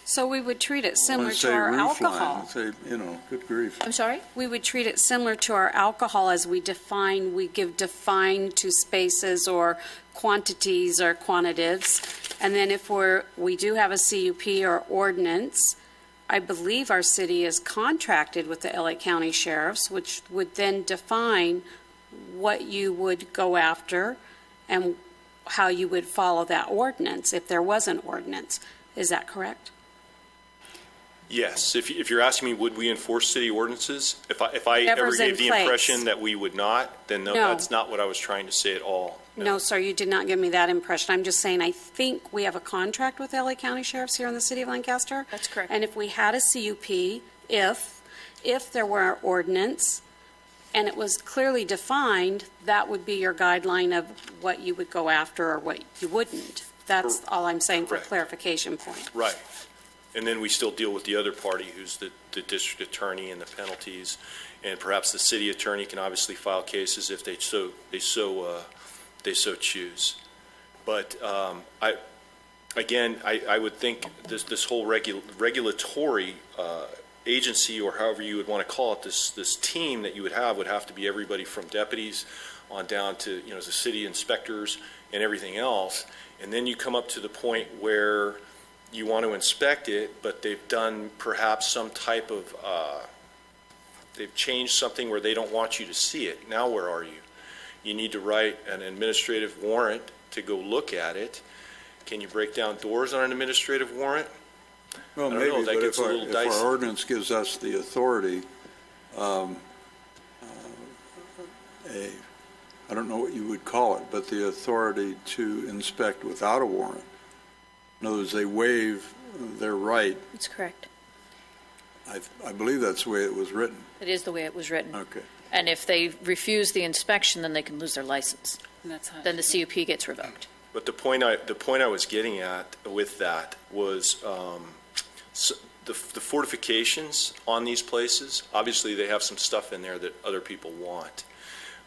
So we would treat it I similar wanna to say our roof line, alcohol. say, good grief. I'm sorry? We would treat it similar to our alcohol as we give define to spaces or quantities or quantitatives. And then if we do have a CUP or ordinance, I believe our city is contracted with the LA County Sheriffs, which would then define what you would go after and how you would follow that ordinance if there was an ordinance. Is that correct? Yes, if you're asking me, would we enforce city ordinances? If I ever Whatever's in gave the place. impression that we would not, then no, No. that's not what I was trying to say at all. No, sir, you did not give me that impression. I'm just saying, I think we have a contract with LA County Sheriffs here in the city of Lancaster. That's correct. And if we had a CUP, if there were an ordinance, and it was clearly defined, that would be your guideline of what you would go after or what you wouldn't. That's all I'm saying for Correct. clarification point. Right. And then we still deal with the other party, who's the district attorney and the penalties. And perhaps the city attorney can obviously file cases if they so choose. But I would think this whole regulatory agency, or however you would want to call it, this team that you would have to be everybody from deputies on down to, the city inspectors and everything else. And then you come up to the point where you want to inspect it, but they've done perhaps some type of, they've changed something where they don't want you to see it. Now where are you? You need to write an administrative warrant to go look at it. Can you break down doors on an administrative warrant? Well, I don't maybe, know, that but gets if a our, little if dicey. our ordinance gives us the authority, I don't know what you would call it, but the authority to inspect without a warrant. In other words, they waive their right. That's correct. I believe that's the way it was written. It is the way it was written. Okay. And if they refuse the inspection, then they can lose their license. And that's how. Then the CUP gets revoked. But the point I was getting at with that was the fortifications on these places. Obviously, they have some stuff in there that other people want.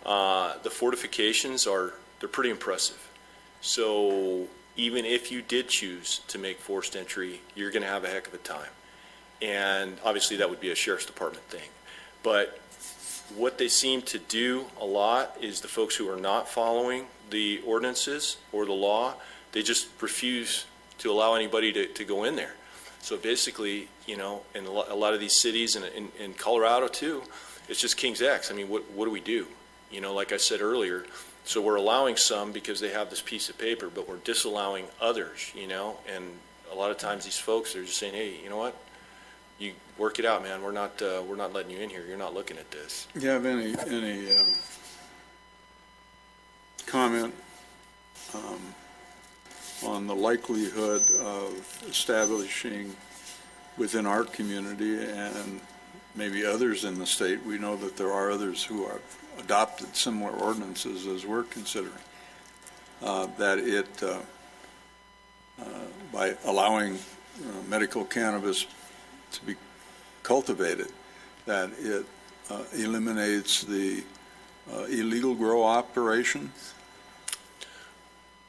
The fortifications they're pretty impressive. So even if you did choose to make forced entry, you're going to have a heck of a time. And obviously, that would be a sheriff's department thing. But what they seem to do a lot is the folks who are not following the ordinances or the law, they just refuse to allow anybody to go in there. So basically, in a lot of these cities and in Colorado too, it's just King's X. I mean, what do we do? Like I said earlier, so we're allowing some because they have this piece of paper, but we're disallowing others, and a lot of times these folks are just saying, hey, you know what? You work it out, man. We're not letting you in here. You're not looking at this. Do you have any comment on the likelihood of establishing within our community and maybe others in the state. We know that there are others who have adopted similar ordinances as we're considering, that it, by allowing medical cannabis to be cultivated, that it eliminates the illegal grow operation.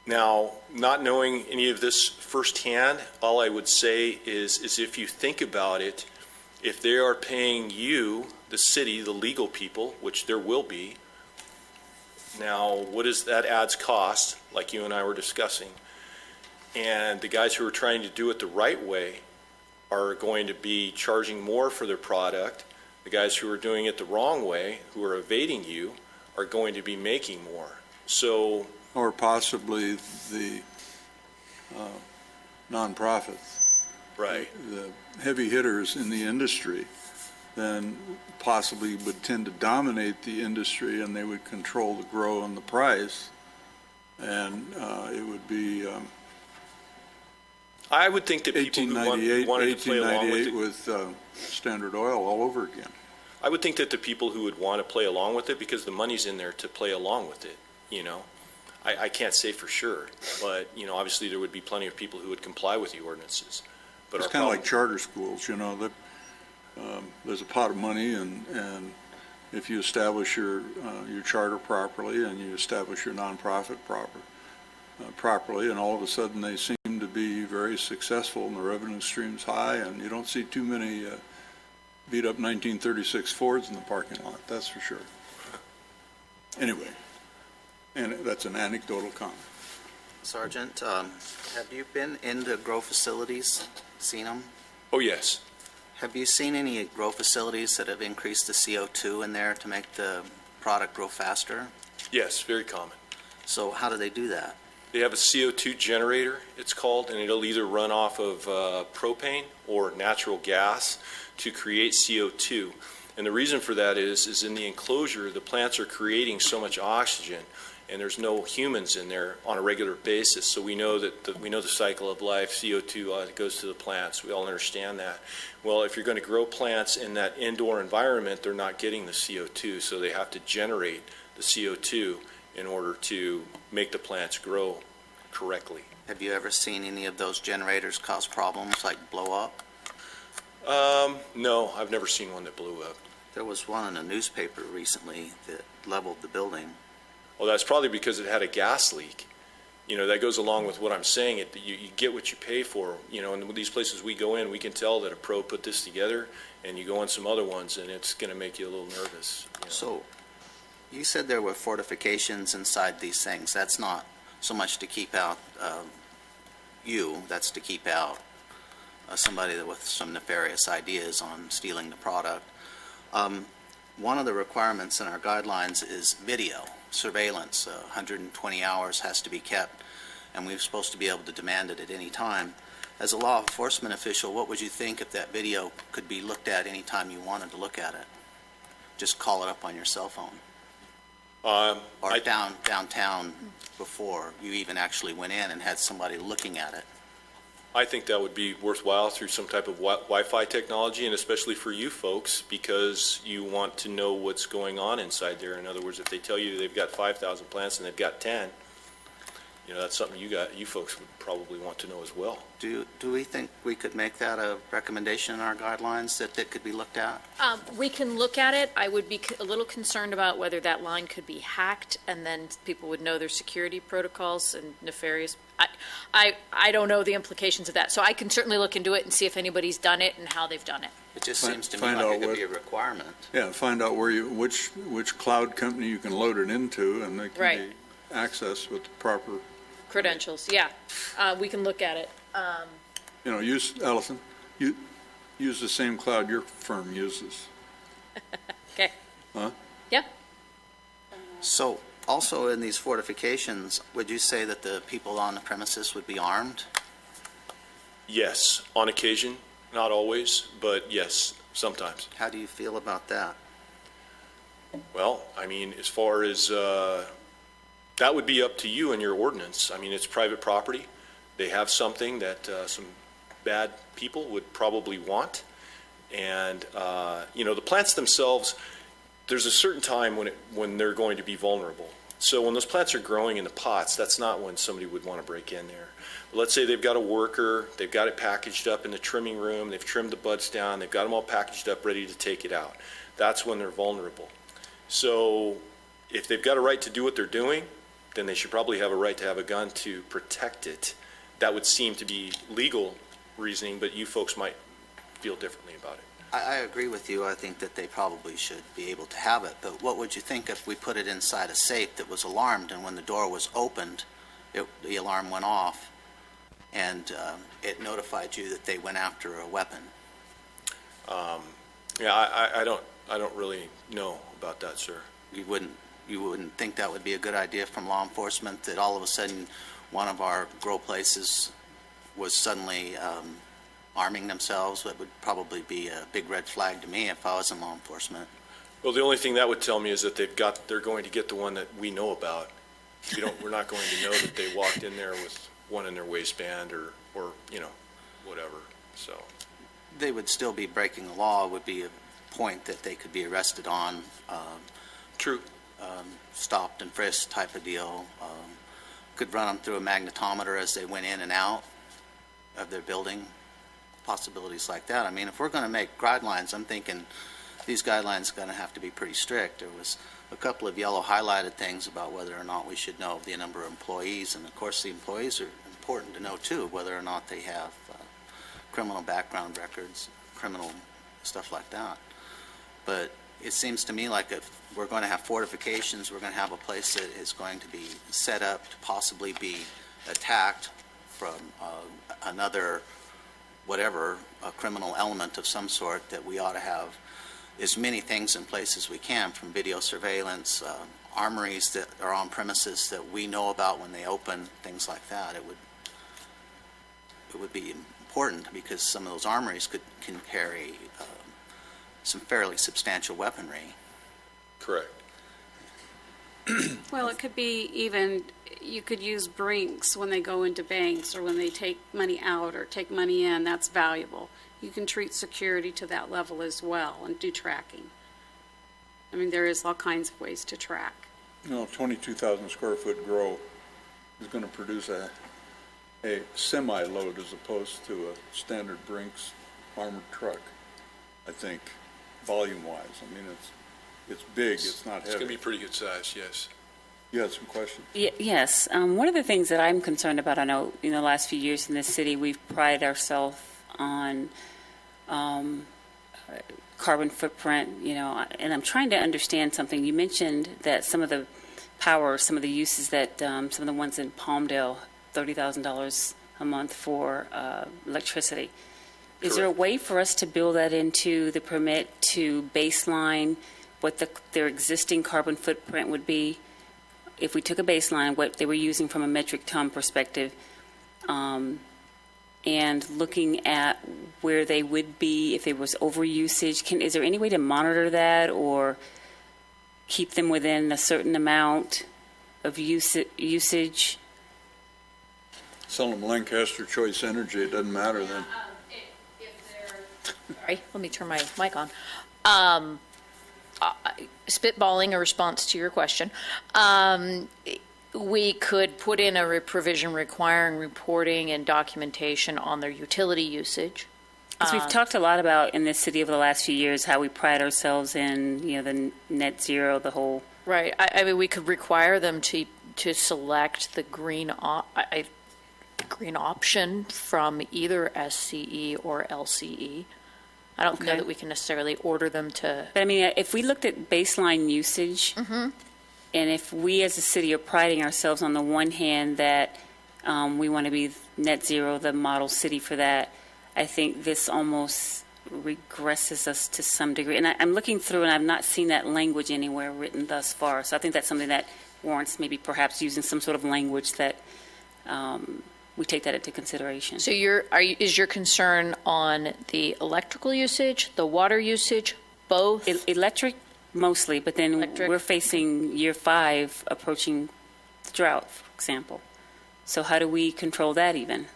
Now, not knowing any of this firsthand, all I would say is if you think about it, if they are paying you, the city, the legal people, which there will be, now what is that adds cost, like you and I were discussing, and the guys who are trying to do it the right way are going to be charging more for their product. The guys who are doing it the wrong way, who are evading you, are going to be making more. So, Or possibly the nonprofits, right. the heavy hitters in the industry, then possibly would tend to dominate the industry, and they would control the grow and the price, and it would be I would think that people who wanted to play along with it, with Standard Oil all over again. I would think that the people who would want to play along with it, because the money's in there to play along with it, you know. I can't say for sure, but, you know, obviously there would be plenty of people who would comply with the ordinances. But It's our kind of problem- like charter schools, you know, that there's a pot of money, and if you establish your charter properly and you establish your nonprofit properly, and all of a sudden they seem to be very successful and the revenue stream's high, and you don't see too many beat-up 1936 Fords in the parking lot, that's for sure. Anyway, and that's an anecdotal comment. Sergeant, have you been into grow facilities, seen them? Oh, yes. Have you seen any grow facilities that have increased the CO2 in there to make the product grow faster? Yes, very common. So how do they do that? They have a CO2 generator, it's called, and it'll either run off of propane or natural gas to create CO2. And the reason for that is in the enclosure, the plants are creating so much oxygen, and there's no humans in there on a regular basis. So we know that we know the cycle of life. CO2 goes to the plants. We all understand that. Well, if you're going to grow plants in that indoor environment, they're not getting the CO2, so they have to generate the CO2 in order to make the plants grow correctly. Have you ever seen any of those generators cause problems like blow up? No, I've never seen one that blew up. There was one in a newspaper recently that leveled the building. Well, that's probably because it had a gas leak. You know, that goes along with what I'm saying. You get what you pay for. You know, and these places we go in, we can tell that a pro put this together, and you go on some other ones, and it's going to make you a little nervous. You know? So you said there were fortifications inside these things. That's not so much to keep out that's to keep out somebody with some nefarious ideas on stealing the product. One of the requirements in our guidelines is video surveillance. 120 hours has to be kept, and we're supposed to be able to demand it at any time. As a law enforcement official, what would you think if that video could be looked at any time you wanted to look at it? Just call it up on your cell phone. Or downtown before you even actually went in and had somebody looking at it. I think that would be worthwhile through some type of Wi-Fi technology, and especially for you folks, because you want to know what's going on inside there. In other words, if they tell you they've got 5,000 plants and they've got 10, you know, that's something you folks would probably want to know as well. Do we think we could make that a recommendation in our guidelines that could be looked at? We can look at it. I would be a little concerned about whether that line could be hacked, and then people would know their security protocols and nefarious. I don't know the implications of that, so I can certainly look into it and see if anybody's done it and how they've done it. It just Find- seems to me find like out it could what- be a requirement. Yeah, find out which cloud company you can load it into, and they can Right. be accessed with the proper, Credentials, yeah. We can look at it. you know, Allison, use the same cloud your firm uses. Okay. Huh? Yeah. So also in these fortifications, would you say that the people on the premises would be armed? Yes, on occasion, not always, but yes, sometimes. How do you feel about that? Well, I mean, as far as that would be up to you and your ordinance. I mean, it's private property. They have something that some bad people would probably want. And, the plants themselves, there's a certain time when they're going to be vulnerable. So when those plants are growing in the pots, that's not when somebody would want to break in there. But let's say they've got a worker, they've got it packaged up in the trimming room, they've trimmed the buds down, they've got them all packaged up, ready to take it out. That's when they're vulnerable. So if they've got a right to do what they're doing, then they should probably have a right to have a gun to protect it. That would seem to be legal reasoning, but you folks might feel differently about it. I agree with you. I think that they probably should be able to have it. But what would you think if we put it inside a safe that was alarmed, and when the door was opened, the alarm went off, and it notified you that they went after a weapon? I don't really know about that, sir. You wouldn't think that would be a good idea from law enforcement, that all of a sudden one of our grow places was suddenly arming themselves? That would probably be a big red flag to me if I was in law enforcement. Well, the only thing that would tell me is that they're going to get the one that we know about. We're not going to know that they walked in there with one in their waistband or whatever. So They would still be breaking the law. Would be a point that they could be arrested on. true. Stopped and frisked type of deal. Could run them through a magnetometer as they went in and out of their building. Possibilities like that. I mean, if we're going to make guidelines, I'm thinking these guidelines are going to have to be pretty strict. There was a couple of yellow highlighted things about whether or not we should know the number of employees, and of course the employees are important to know too, whether or not they have criminal background records, criminal stuff like that. But it seems to me like if we're going to have fortifications, we're going to have a place that is going to be set up to possibly be attacked from another whatever, a criminal element of some sort, that we ought to have as many things in place as we can, from video surveillance, armories that are on premises that we know about when they open, things like that. It would be important because some of those armories can carry some fairly substantial weaponry. Correct. Well, it could be even, you could use Brinks when they go into banks or when they take money out or take money in. That's valuable. You can treat security to that level as well and do tracking. I mean, there is all kinds of ways to track. 22,000 square foot grow is going to produce a semi-load as opposed to a standard Brinks armored truck, I think, volume-wise. I mean, it's big, it's not heavy. It's going to be pretty good size, yes. You had some questions? Yes. One of the things that I'm concerned about, I know in the last few years in this city, we've prided ourselves on carbon footprint, and I'm trying to understand something. You mentioned that some of the power, some of the uses that some of the ones in Palmdale, $30,000 a month for electricity. Is there a way for us to build that into the permit to baseline what their existing carbon footprint would be? If we took a baseline, what they were using from a metric ton perspective, and looking at where they would be if there was overusage, is there any way to monitor that or keep them within a certain amount of usage? Sell them Lancaster Choice Energy, it doesn't matter then. Sorry, let me turn my mic on. Spitballing a response to your question. We could put in a provision requiring reporting and documentation on their utility usage. Because we've talked a lot about in this city over the last few years how we pride ourselves in, the net zero, the whole. Right. I mean, we could require them to select the green option from either SCE or LCE. I don't know that we can necessarily order them to. But I mean, if we looked at baseline usage, and if we as a city are priding ourselves on the one hand that we want to be net zero, the model city for that, I think this almost regresses us to some degree. And I'm looking through, and I've not seen that language anywhere written thus far. So I think that's something that warrants maybe perhaps using some sort of language that we take that into consideration. So is your concern on the electrical usage, the water usage, both? Electric mostly, but then we're facing year 5 approaching drought, for example. So how do we control that even?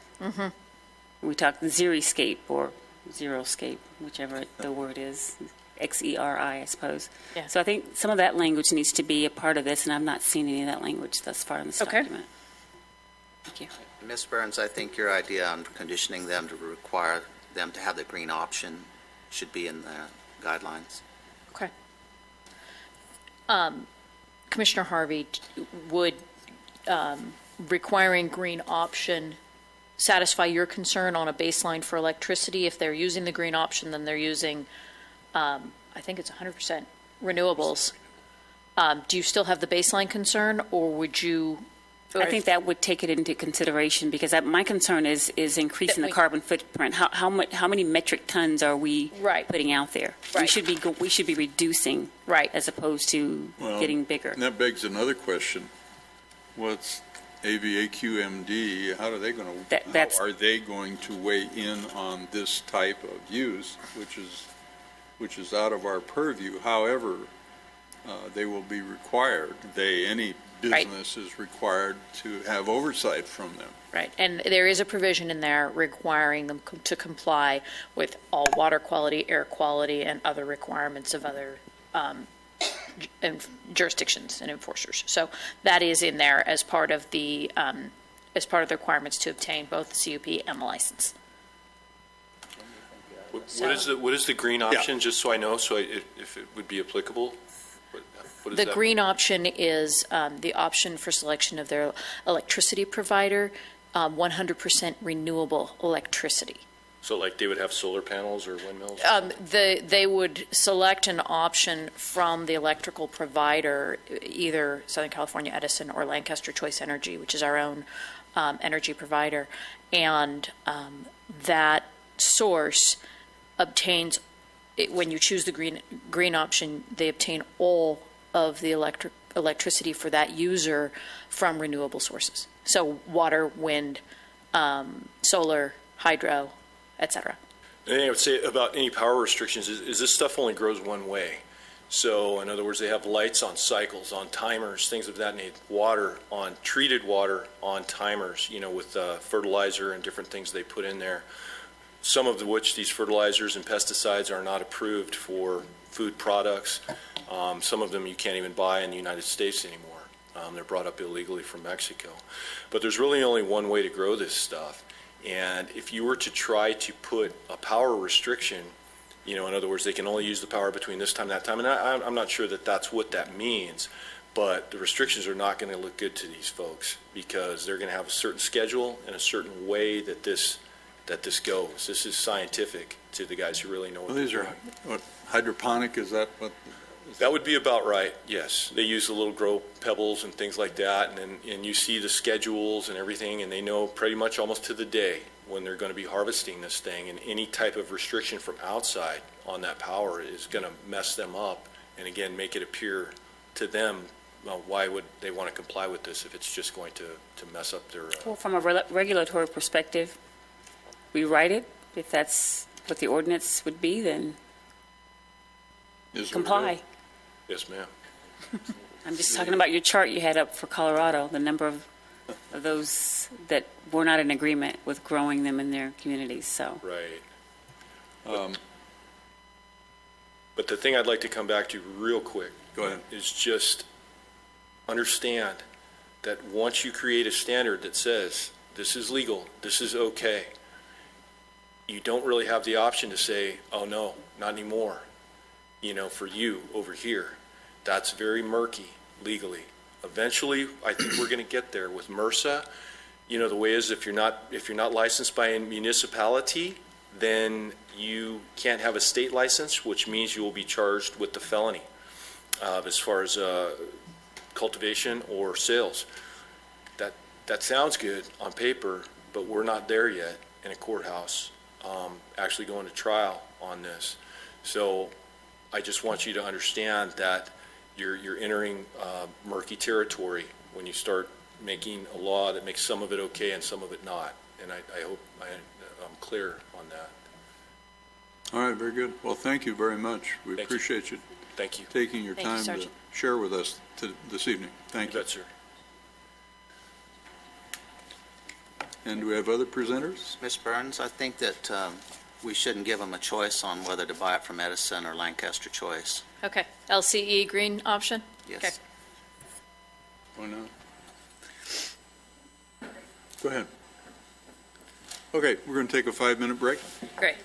We talk xeriscape or zeroscape, whichever the word is, XERI, I suppose. Yeah. So I think some of that language needs to be a part of this, and I've not seen any of that language thus far in this Okay. document. Thank you. Ms. Burns, I think your idea on conditioning them to require them to have the green option should be in the guidelines. Okay. Commissioner Harvey, would requiring green option satisfy your concern on a baseline for electricity? If they're using the green option, then they're using, I think it's 100% renewables. Do you still have the baseline concern, or would you? I think that would take it into consideration, because my concern is increasing That the we- carbon footprint. How many metric tons are we Right. putting out there? Right. We should be reducing, Right. as opposed to Well, getting bigger. And that begs another question. What's AVAQMD, how are they going to, That's- how are they going to weigh in on this type of use, which is out of our purview? However, they will be required, any Right. business is required to have oversight from them. Right, and there is a provision in there requiring them to comply with all water quality, air quality, and other requirements of other jurisdictions and enforcers. So that is in there as part of the requirements to obtain both the CUP and the license. What is the green option, just so I know, if it would be applicable? What is The that? green option is the option for selection of their electricity provider, 100% renewable electricity. So like they would have solar panels or windmills? They would select an option from the electrical provider, either Southern California Edison or Lancaster Choice Energy, which is our own energy provider. And that source obtains, when you choose the green option, they obtain all of the electricity for that user from renewable sources. So water, wind, solar, hydro, et cetera. And I would say about any power restrictions is this stuff only grows one way. So in other words, they have lights on cycles, on timers, things of that nature, water on treated water on timers, with fertilizer and different things they put in there. Some of which these fertilizers and pesticides are not approved for food products. Some of them you can't even buy in the United States anymore. They're brought up illegally from Mexico. But there's really only one way to grow this stuff. And if you were to try to put a power restriction, in other words, they can only use the power between this time and that time, and I'm not sure that that's what that means, but the restrictions are not going to look good to these folks, because they're going to have a certain schedule and a certain way that this goes. This is scientific to the guys who really know what Well, they're these are, doing. what, hydroponic, is that what? That would be about right, yes. They use the little grow pebbles and things like that, and you see the schedules and everything, and they know pretty much almost to the day when they're going to be harvesting this thing, and any type of restriction from outside on that power is going to mess them up, and again, make it appear to them, well, why would they want to comply with this if it's just going to mess up their... Well, from a regulatory perspective, we write it. If that's what the ordinance would be, then is comply. Yes, ma'am. I'm just talking about your chart you had up for Colorado, the number of those that were not in agreement with growing them in their communities, so. Right. But the thing I'd like to come back to real quick Go ahead. is just understand that once you create a standard that says this is legal, this is okay, you don't really have the option to say, oh no, not anymore, for you over here. That's very murky legally. Eventually, I think we're going to get there with MRSA. The way is if you're not licensed by a municipality, then you can't have a state license, which means you will be charged with the felony as far as cultivation or sales. That sounds good on paper, but we're not there yet in a courthouse actually going to trial on this. So I just want you to understand that you're entering murky territory when you start making a law that makes some of it okay and some of it not. And I hope I'm clear on that. All right, very good. Well, thank you very much. We Thank you. appreciate you Thank you. taking your Thank you, time to Sergeant. share with us this evening. Thank you. Bet, sir. And do we have other presenters? Ms. Burns, I think that we shouldn't give them a choice on whether to buy it from Edison or Lancaster Choice. Okay, LCE green option? Okay. Yes. Why not? Go ahead. Okay, we're going to take a 5-minute break. Great.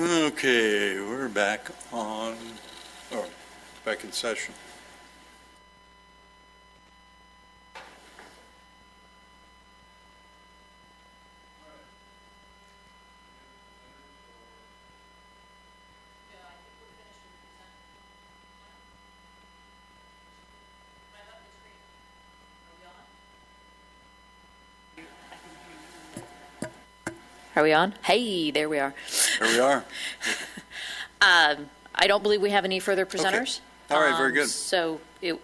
Okay, we're back on, back in session. Are we on? Hey, there we are. There we are. I don't believe we have any further presenters. All right, very good. So All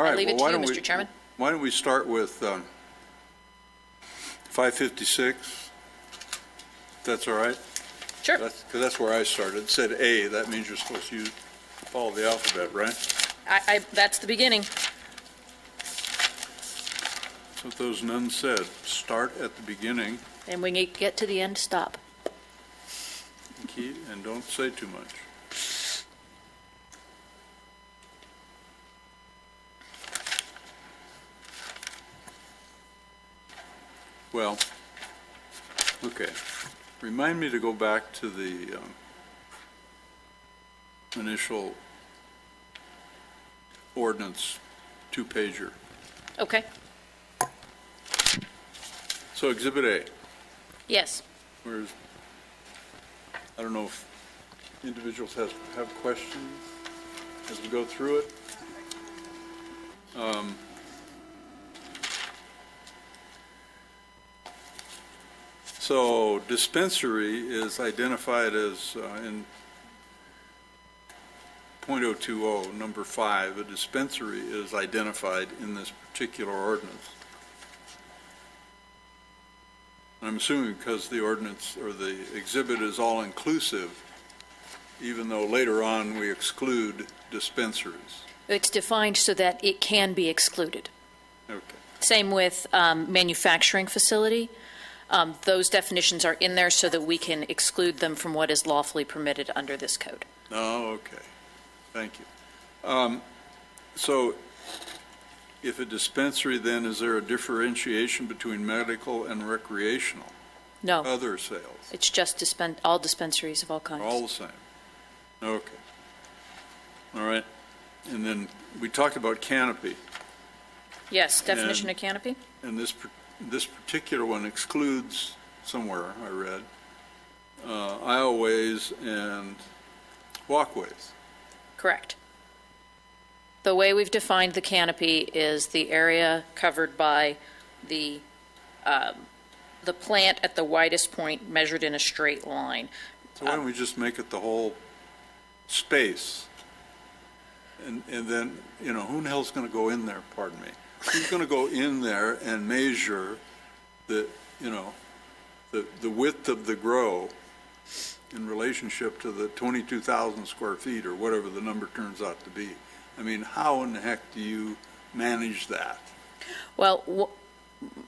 right. I'll leave it well, to why you, don't Mr. Chairman. Why don't we start with 556? If that's all right? Sure. Because that's where I started. It said A. That means you're supposed to follow the alphabet, right? That's the beginning. That's what those nuns said. Start at the beginning, And when you get to the end, stop. and don't say too much. Well, okay. Remind me to go back to the initial ordinance two-pager. Okay. So Exhibit A, Yes. where's, I don't know if individuals have questions as we go through it. So dispensary is identified as in .020, number 5, a dispensary is identified in this particular ordinance. I'm assuming because the ordinance or the exhibit is all-inclusive, even though later on we exclude dispensaries. It's defined so that it can be excluded. Okay. Same with manufacturing facility. Those definitions are in there so that we can exclude them from what is lawfully permitted under this code. Oh, okay. Thank you. So if a dispensary, then, is there a differentiation between medical and recreational? No, Other sales? it's just all dispensaries of all kinds. All the same? Okay. All right. And then we talked about canopy, Yes, definition And- of canopy? and this particular one excludes, somewhere I read, aisleways and walkways. Correct. The way we've defined the canopy is the area covered by the plant at the widest point measured in a straight line. So why don't we just make it the whole space? And then, who in the hell's going to go in there, pardon me? Who's going to go in there and measure the width of the grow in relationship to the 22,000 square feet or whatever the number turns out to be? I mean, how in the heck do you manage that? Well,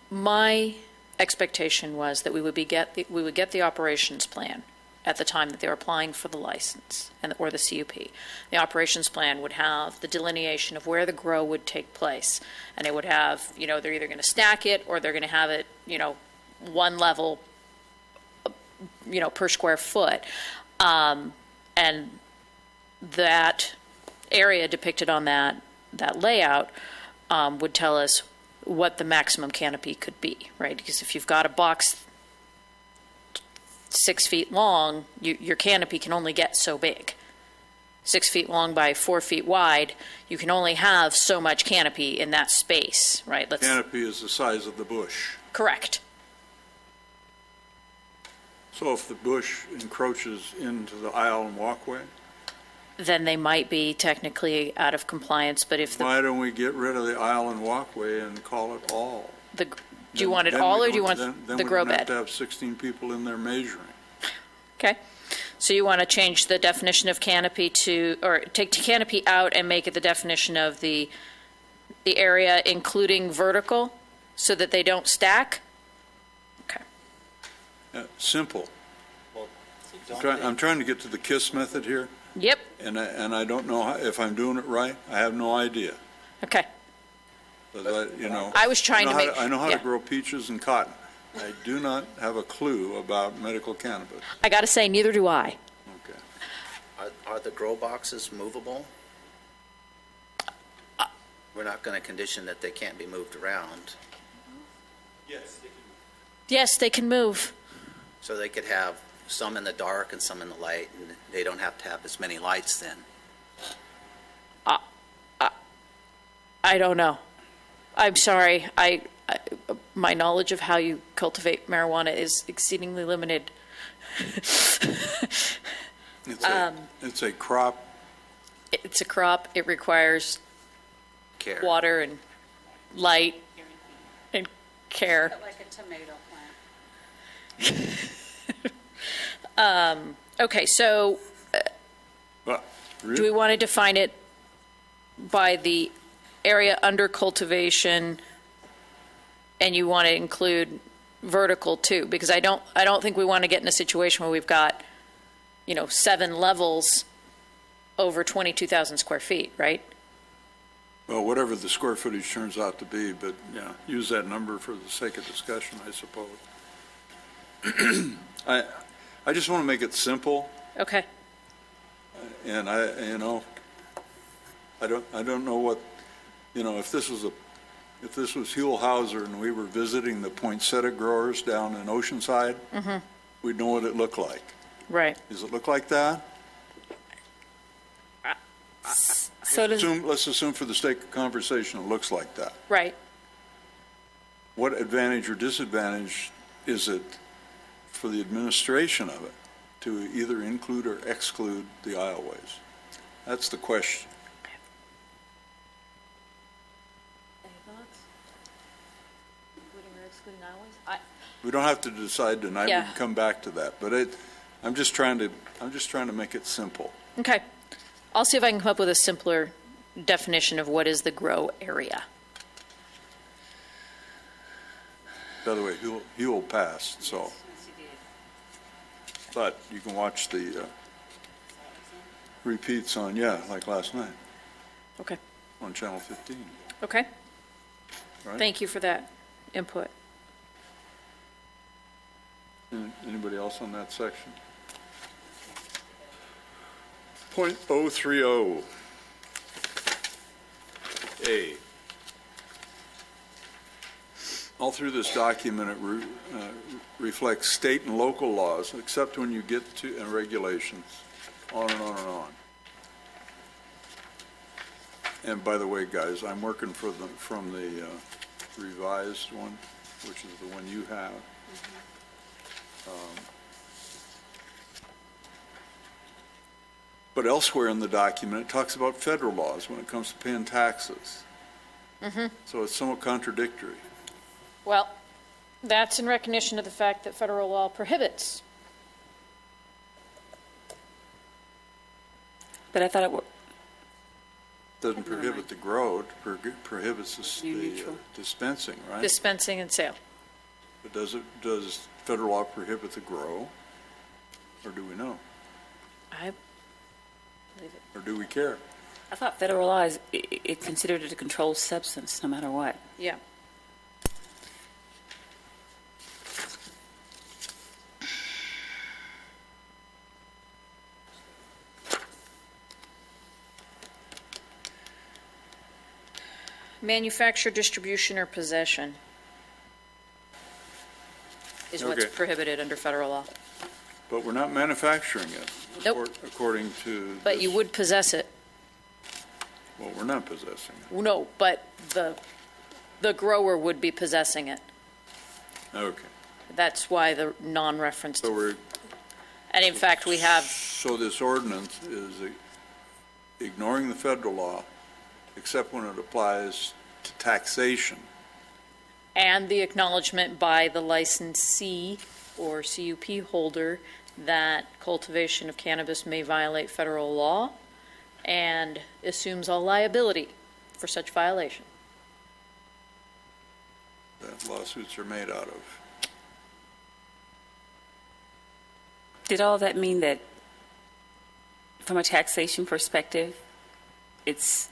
my expectation was that we would get the operations plan at the time that they were applying for the license or the CUP. The operations plan would have the delineation of where the grow would take place, and it would have, they're either going to stack it or they're going to have it, one level, per square foot, and that area depicted on that layout would tell us what the maximum canopy could be, right? Because if you've got a box 6 feet long, your canopy can only get so big. 6 feet long by 4 feet wide, you can only have so much canopy in that space, right? Canopy is the size of the bush. Correct. So if the bush encroaches into the aisle and walkway, Then they might be technically out of compliance, but if why don't we get rid of the aisle and walkway and call it all? do you want it all, or do you want the grow Then we don't have bed? to have 16 people in there measuring. Okay. So you want to change the definition of canopy or take canopy out and make it the definition of the area including vertical so that they don't stack? Okay. Simple. Well, I'm trying to get to the KISS method here, Yep. and I don't know if I'm doing it right. I have no idea. Okay. But I was trying to make. I know how to yeah. grow peaches and cotton. I do not have a clue about medical cannabis. I got to say, neither do I. Okay. Are the grow boxes movable? We're not going to condition that they can't be moved around. Yes, they can move. So they could have some in the dark and some in the light, and they don't have to have as many lights then. I don't know. I'm sorry. My knowledge of how you cultivate marijuana is exceedingly limited. It's a crop. It's a crop. It requires Care. water and light and care. Like a tomato plant. Okay, so Well, do we want to define it by the area under cultivation, and you want to include vertical too? Because I don't think we want to get in a situation where we've got, 7 levels over 22,000 square feet, right? Well, whatever the square footage turns out to be, but yeah, use that number for the sake of discussion, I suppose. I just want to make it simple, Okay. and I don't know what, if this was Huell Hauser and we were visiting the poinsettia growers down in Oceanside, we'd know what it looked like. Right. Does it look like that? So does, Let's assume for the sake of conversation, it looks like that. Right. What advantage or disadvantage is it for the administration of it to either include or exclude the aisleways? That's the question. Any thoughts? Including or excluding aisleways? We don't have to decide tonight. We Yeah. can come back to that. But I'm just trying to make it simple. Okay. I'll see if I can come up with a simpler definition of what is the grow area. By the way, Huell passed, so. But you can watch the repeats on, like last night Okay. on Channel 15. Okay. Right? Thank you for that input. Anybody else on that section? .030. A. All through this document, it reflects state and local laws, except when you get to regulations, on and on and on. And by the way, guys, I'm working from the revised one, which is the one you have. But elsewhere in the document, it talks about federal laws when it comes to paying taxes. So it's somewhat contradictory. Well, that's in recognition of the fact that federal law prohibits. but I thought it, Doesn't prohibit the grow, it prohibits You're the neutral. dispensing, right? Dispensing and sale. But does federal law prohibit the grow? Or do we know? I believe it. Or do we care? I thought federal law is, it considered it a controlled substance, no matter what. Yeah. Manufacture, distribution, or possession is what's Okay. prohibited under federal law. But we're not manufacturing it. Nope. According to. But you this- would possess it. Well, we're not possessing it. No, but the grower would be possessing it. Okay. That's why the non-reference. So we're, And in fact, we have, so this ordinance is ignoring the federal law, except when it applies to taxation. and the acknowledgement by the licensee or CUP holder that cultivation of cannabis may violate federal law and assumes all liability for such violation. That lawsuits are made out of. Did all that mean that, from a taxation perspective, it's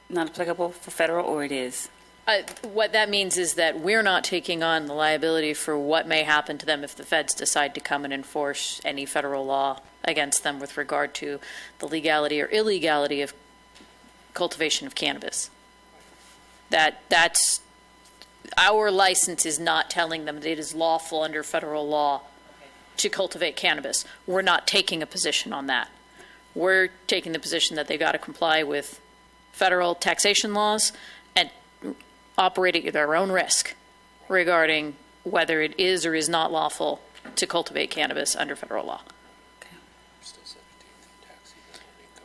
not applicable for federal, or it is? What that means is that we're not taking on the liability for what may happen to them if the feds decide to come and enforce any federal law against them with regard to the legality or illegality of cultivation of cannabis. That's our license is not telling them that it is lawful under federal law to cultivate cannabis. We're not taking a position on that. We're taking the position that they've got to comply with federal taxation laws and operate at their own risk regarding whether it is or is not lawful to cultivate cannabis under federal law.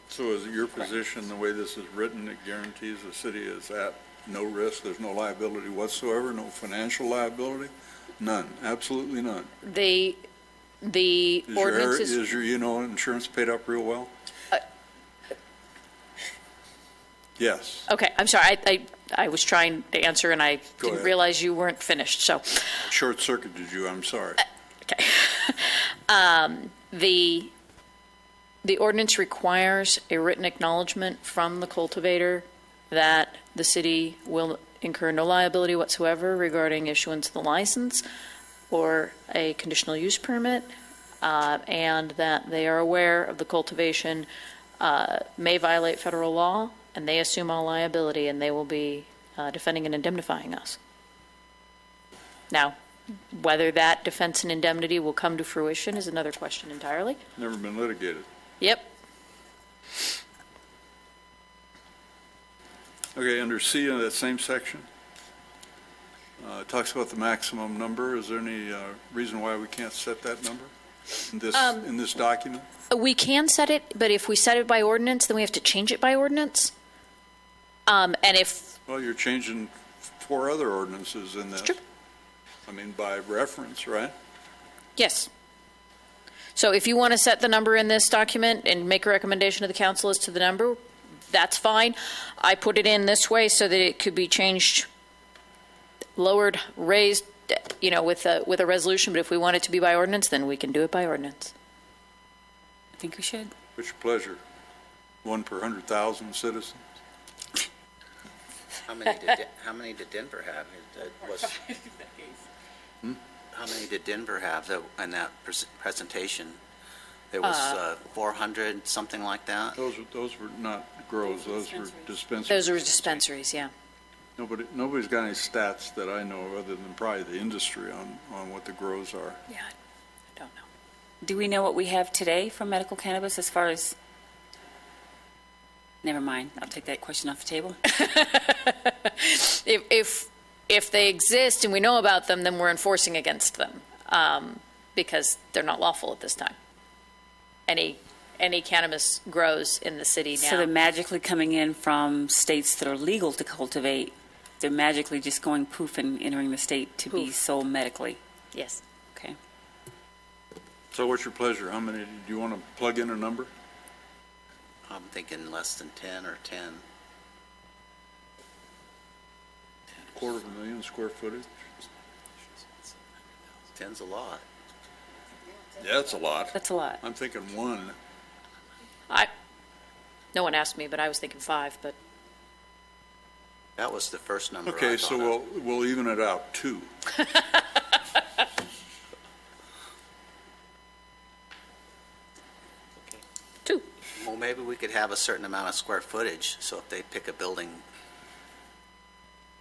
So is it your position, the way this is written, it guarantees the city is at no risk, there's no liability whatsoever, no financial liability? None, absolutely none. The ordinance is... Is your, insurance paid up real well? Yes. Okay, I'm sorry, I was trying to answer and I Go didn't ahead. realize you weren't finished, so... Short-circuited you, I'm sorry. Okay. The ordinance requires a written acknowledgement from the cultivator that the city will incur no liability whatsoever regarding issuance of the license or a conditional use permit, and that they are aware of the cultivation may violate federal law, and they assume all liability, and they will be defending and indemnifying us. Now, whether that defense and indemnity will come to fruition is another question entirely. Never been litigated. Yep. Okay, under C in that same section, it talks about the maximum number. Is there any reason why we can't set that number in this document? We can set it, but if we set it by ordinance, then we have to change it by ordinance. And if... Well, you're changing 4 other ordinances in this. True. I mean, by reference, right? Yes. So if you want to set the number in this document and make a recommendation to the council as to the number, that's fine. I put it in this way so that it could be changed, lowered, raised, with a resolution. But if we want it to be by ordinance, then we can do it by ordinance. I think we should. What's your pleasure? 1 per 100,000 citizens? How many did Denver have? How many did Denver have in that presentation? There was 400, something like that? Those were not grows. Those were dispensaries. Those are dispensaries, yeah. Nobody's got any stats that I know of other than probably the industry on what the grows are. Yeah, I don't know. Do we know what we have today for medical cannabis as far as? Never mind. I'll take that question off the table. If they exist and we know about them, then we're enforcing against them because they're not lawful at this time. Any cannabis grows in the city now. So they're magically coming in from states that are legal to cultivate. They're magically just going poof and entering the state to be sold medically. Yes. Okay. So what's your pleasure? How many, do you want to plug in a number? I'm thinking less than 10 or 10. 250,000 square footage? 10's a lot. Yeah, that's a lot. That's a lot. I'm thinking 1. No one asked me, but I was thinking 5, but That was the first number I Okay, thought so of. we'll even it out, 2. two. Well, maybe we could have a certain amount of square footage, so if they pick a building,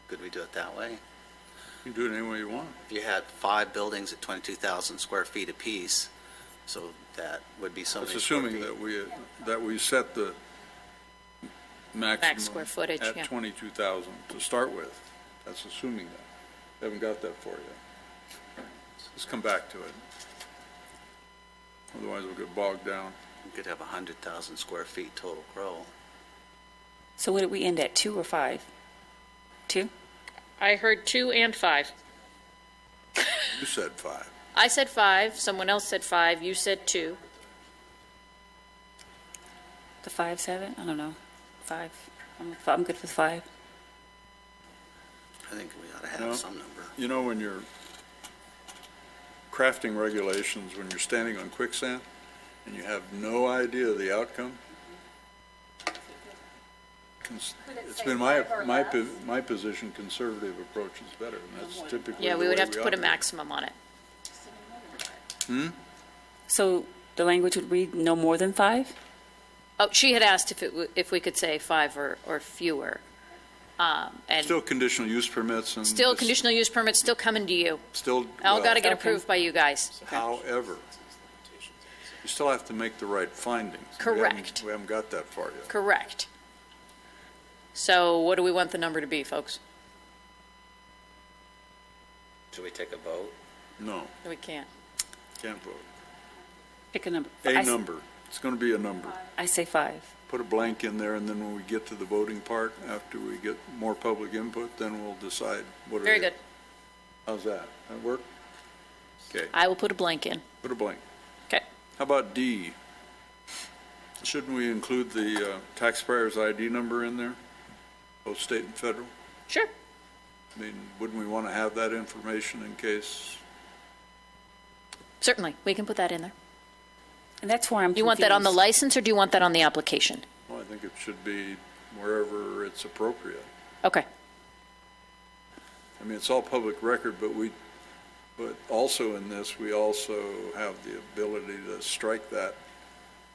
could we do it that way? You can do it any way you want. If you had 5 buildings at 22,000 square feet apiece, so that would be so It's many square assuming feet. that we set the maximum square footage, yeah. at 22,000 to start with. That's assuming that. Haven't got that for you. Let's come back to it. Otherwise, we'll get bogged down. We could have 100,000 square feet total grow. So what did we end at, 2 or 5? 2? I heard 2 and 5. You said 5. I said 5, someone else said 5, you said 2. The 5, 7? I don't know. 5. I'm good with 5. I think we ought to have No. some number. You know, when you're crafting regulations, when you're standing on quicksand and you have no idea of the outcome, it's been my position, conservative approach is better, and that's typically Yeah, the we would way have to put a operate. maximum on it. So the language would read no more than 5? Oh, she had asked if we could say 5 or fewer. And Still conditional use permits and. still this- conditional use permits still coming to you. Still. All well, got to get Okay. approved by you guys. However, you still have to make the right findings. Correct. We haven't got that far yet. Correct. So what do we want the number to be, folks? Should we take a vote? No, We can't. can't vote. Pick a number. A number. It's going to be a number. I say 5. Put a blank in there, and then when we get to the voting part, after we get more public input, then we'll decide what it is. Very good. How's that? That work? Okay, I will put a blank in. put a blank. Okay. How about D? Shouldn't we include the taxpayer's ID number in there, both state and federal? Sure. I mean, wouldn't we want to have that information in case? Certainly. We can put that in there. And that's why I'm You want that on the confused. license, or do you want that on the application? Well, I think it should be wherever it's appropriate. Okay. I mean, it's all public record, but also in this, we also have the ability to strike that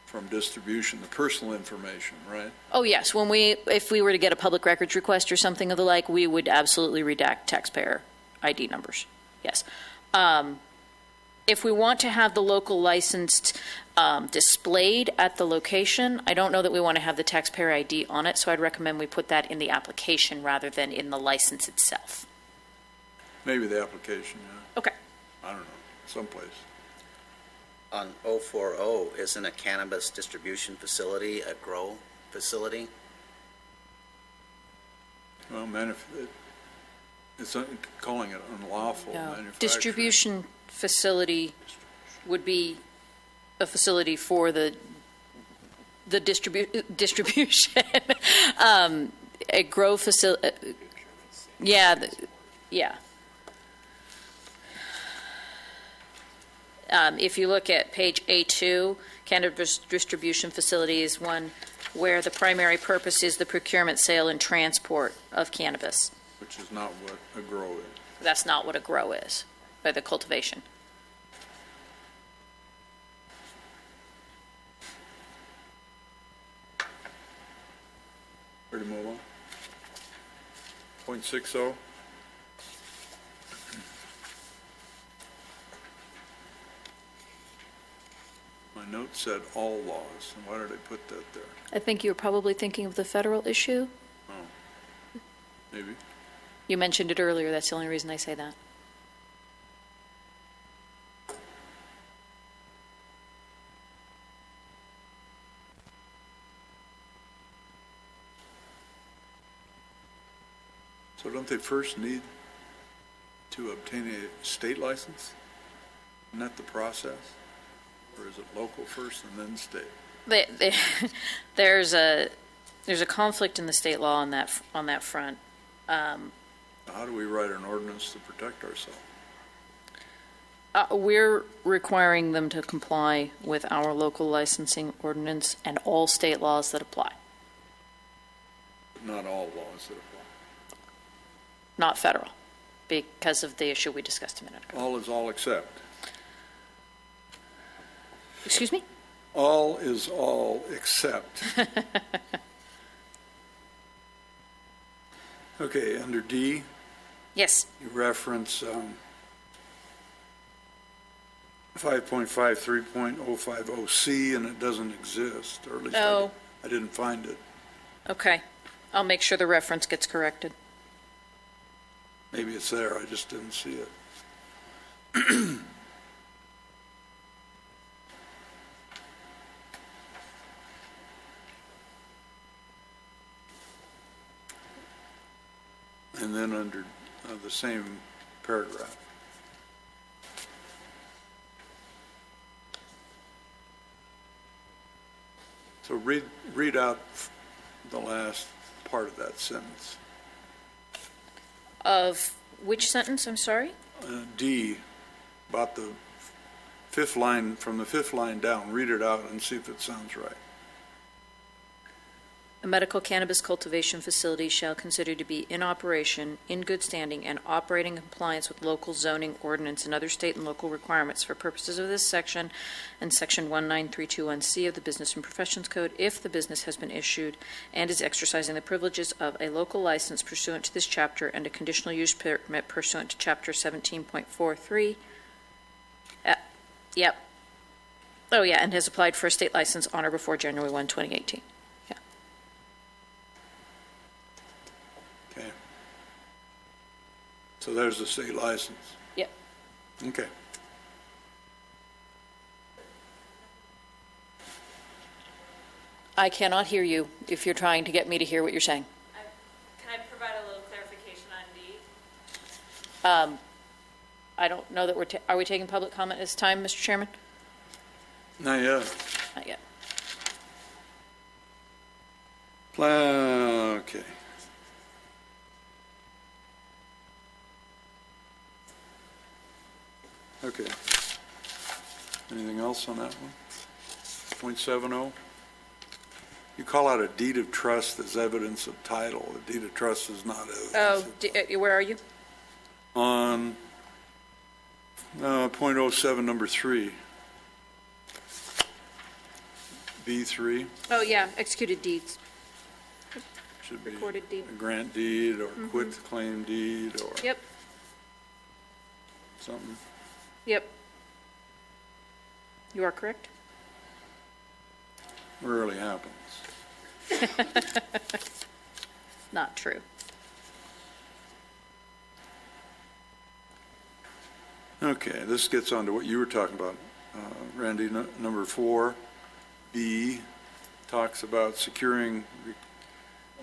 from distribution, the personal information, right? Oh, yes. If we were to get a public records request or something of the like, we would absolutely redact taxpayer ID numbers. Yes. If we want to have the local licensed displayed at the location, I don't know that we want to have the taxpayer ID on it, so I'd recommend we put that in the application rather than in the license itself. Maybe the application, yeah. Okay. I don't know, someplace. On 040, isn't a cannabis distribution facility a grow facility? Well, it's calling it unlawful No. manufacturing. Distribution facility would be a facility for the distribution. A grow facility, yeah, yeah. If you look at page A2, cannabis distribution facility is one where the primary purpose is the procurement, sale, and transport of cannabis. Which is not what a grow is. That's not what a grow is, by the cultivation. Ready to move on? 0.60. My note said all laws, and why did I put that there? I think you're probably thinking of the federal issue. Maybe. You mentioned it earlier, that's the only reason I say that. So don't they first need to obtain a state license? Isn't that the process? Or is it local first and then state? There's a conflict in the state law on that front. How do we write an ordinance to protect ourselves? We're requiring them to comply with our local licensing ordinance and all state laws that apply, Not all laws that apply. not federal, because of the issue we discussed a minute ago. All is all except. Excuse me? All is all except. Okay, under D, Yes. you reference 5.53.050C, and it doesn't exist, or at least Oh. I didn't find it. Okay. I'll make sure the reference gets corrected. Maybe it's there, I just didn't see it. And then under the same paragraph. So read out the last part of that sentence. Of which sentence, I'm sorry? D, about the fifth line, from the fifth line down, read it out and see if it sounds right. A medical cannabis cultivation facility shall consider to be in operation, in good standing, and operating in compliance with local zoning ordinance and other state and local requirements for purposes of this section and Section 19321C of the Business and Professions Code if the business has been issued and is exercising the privileges of a local license pursuant to this chapter and a conditional use permit pursuant to Chapter 17.43. Yep. Oh, yeah, and has applied for a state license on or before January 1, 2018. Okay. So there's the state license. Yep. Okay. I cannot hear you if you're trying to get me to hear what you're saying. Can I provide a little clarification on D? I don't know that are we taking public comment this time, Mr. Chairman? Not yet. Not yet. Okay. Okay. Anything else on that one? 0.70? You call out a deed of trust as evidence of title. A deed of trust is not evidence. Oh, where are you? On 0.07, number 3. B3 Oh, yeah, executed deeds. should be Recorded deed. a grant deed or quit claim deed or Yep, something. yep. You are correct. Rarely happens. Not true. Okay, this gets on to what you were talking about, Randy. Number 4B talks about securing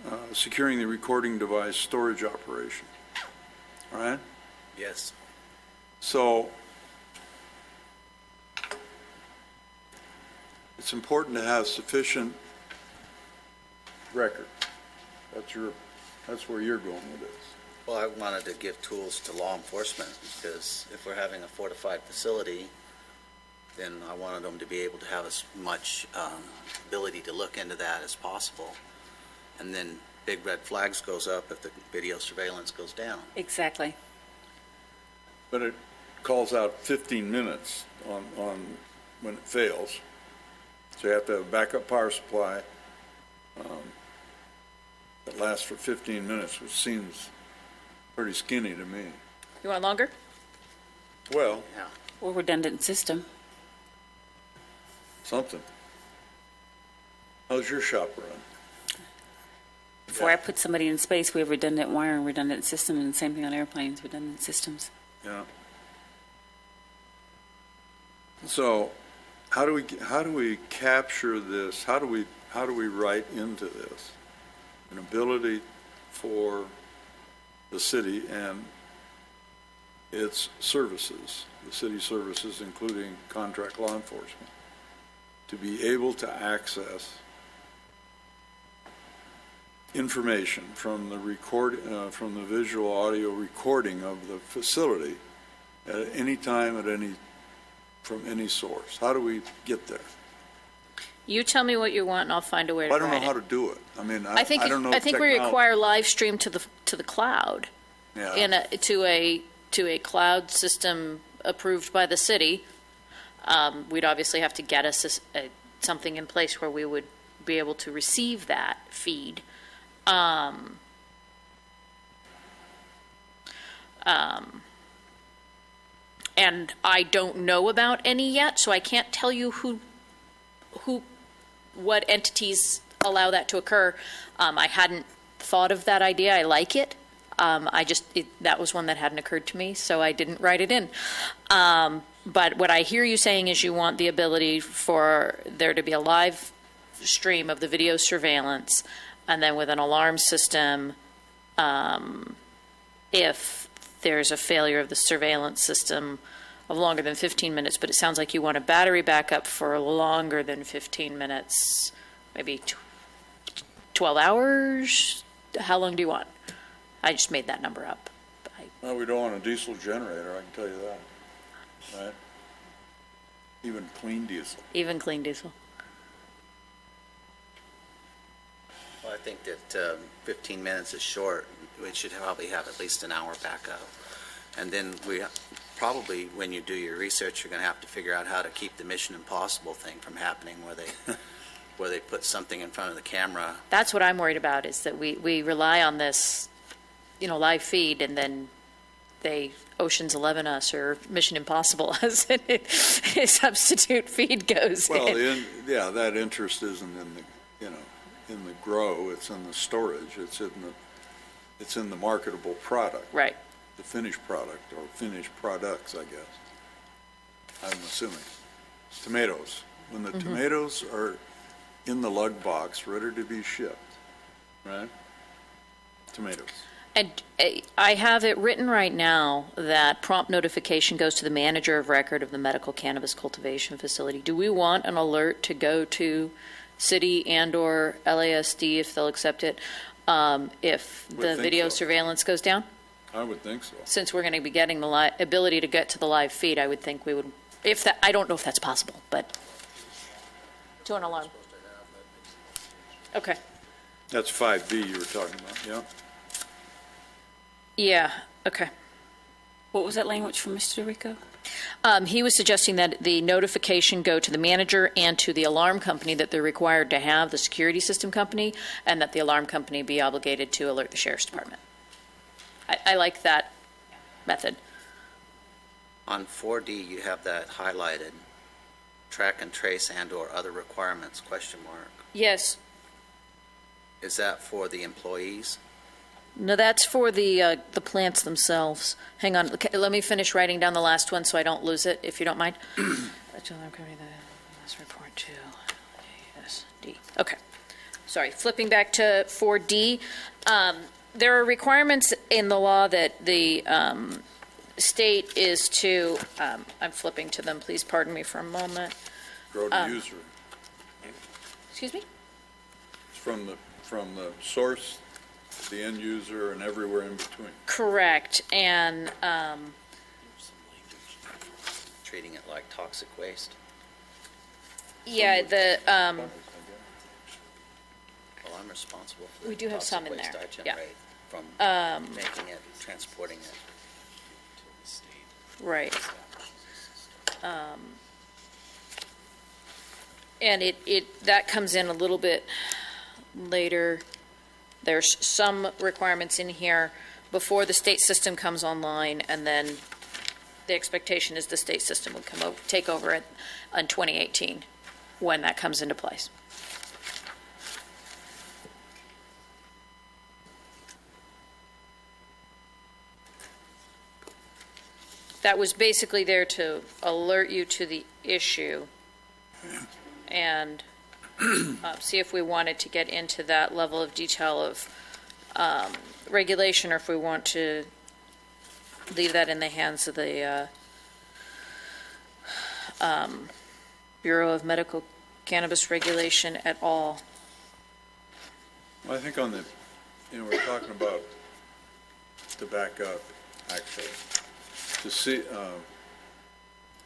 the recording device storage operation. All right? Yes. So it's important to have sufficient record. That's where you're going with this. Well, I wanted to give tools to law enforcement because if we're having a fortified facility, then I wanted them to be able to have as much ability to look into that as possible. And then big red flags goes up if the video surveillance goes down. Exactly. But it calls out 15 minutes on when it fails. So you have to have a backup power supply that lasts for 15 minutes, which seems pretty skinny to me. You want longer? Well, Yeah. Or redundant system. something. How's your shop run? Before I put somebody in space, we have redundant wire and redundant system, and the same thing on airplanes, redundant systems. Yeah. So, how do we capture this? How do we write into this an ability for the city and its services, the city services, including contract law enforcement, to be able to access information from the visual audio recording of the facility at any time, from any source? How do we get there? You tell me what you want, and I'll find a way to I write don't know how it. to do it. I mean, I think don't know. I think we technology. require live stream to the cloud, Yeah. to a cloud system approved by the city. We'd obviously have to get us something in place where we would be able to receive that feed. And I don't know about any yet, so I can't tell you what entities allow that to occur. I hadn't thought of that idea. I like it. That was one that hadn't occurred to me, so I didn't write it in. But what I hear you saying is you want the ability for there to be a live stream of the video surveillance, and then with an alarm system, if there's a failure of the surveillance system of longer than 15 minutes, but it sounds like you want a battery backup for longer than 15 minutes, maybe 12 hours? How long do you want? I just made that number up. Well, we don't want a diesel generator, I can tell you that. Right? Even clean diesel. Even clean diesel. Well, think that 15 minutes is short. We should probably have at least an hour backup. And then probably, when you do your research, you're going to have to figure out how to keep the Mission Impossible thing from happening, where they put something in front of the camera. That's what I'm worried about, is that we rely on this, live feed, and then they Ocean's 11 us or Mission Impossible us, and a substitute feed goes Well, in. that interest isn't in the, in the grow, it's in the storage, it's in the marketable product. Right. The finished product, or finished products, I guess. I'm assuming. Tomatoes. When the tomatoes are in the lug box, ready to be shipped, right? Tomatoes. And I have it written right now that prompt notification goes to the manager of record of the medical cannabis cultivation facility. Do we want an alert to go to city and/or LASD, if they'll accept it, if the think video so. surveillance goes down? I would think so. Since we're going to be getting the ability to get to the live feed, I would think we would, I don't know if that's possible, but to an alarm. Okay. That's 5B you were talking about, yeah? Yeah, okay. What was that language from Mr. Rico? He was suggesting that the notification go to the manager and to the alarm company that they're required to have, the security system company, and that the alarm company be obligated to alert the sheriff's department. I like that method. On 4D, you have that highlighted, track and trace and/or other requirements, question mark. Yes. Is that for the employees? No, that's for the plants themselves. Hang on, okay, let me finish writing down the last one so I don't lose it, if you don't mind. Let's report to ASD. Okay. Sorry, flipping back to 4D. There are requirements in the law that the state is to, I'm flipping to them, please pardon me for a moment. Grow to user. Excuse me? It's from the source, the end user, and everywhere in between. Correct, and Treating it like toxic waste? yeah, Well, I'm responsible for the We do have toxic some in waste there, I yeah. generate from making it, transporting it. right. And that comes in a little bit later. There's some requirements in here before the state system comes online, and then the expectation is the state system would take over it in 2018 when that comes into place. That was basically there to alert you to the issue and see if we wanted to get into that level of detail of regulation, or if we want to leave that in the hands of the Bureau of Medical Cannabis Regulation at all. Well, I think we're talking about, to back up, actually, to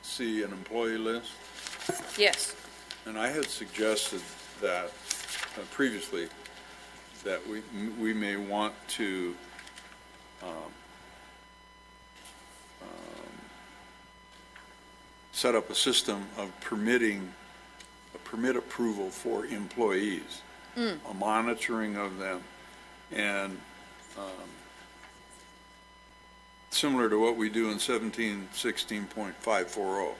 see an employee list. Yes. And I had suggested that previously, that we may want to set up a system of permit approval for employees, a monitoring of them, and similar to what we do in 1716.540,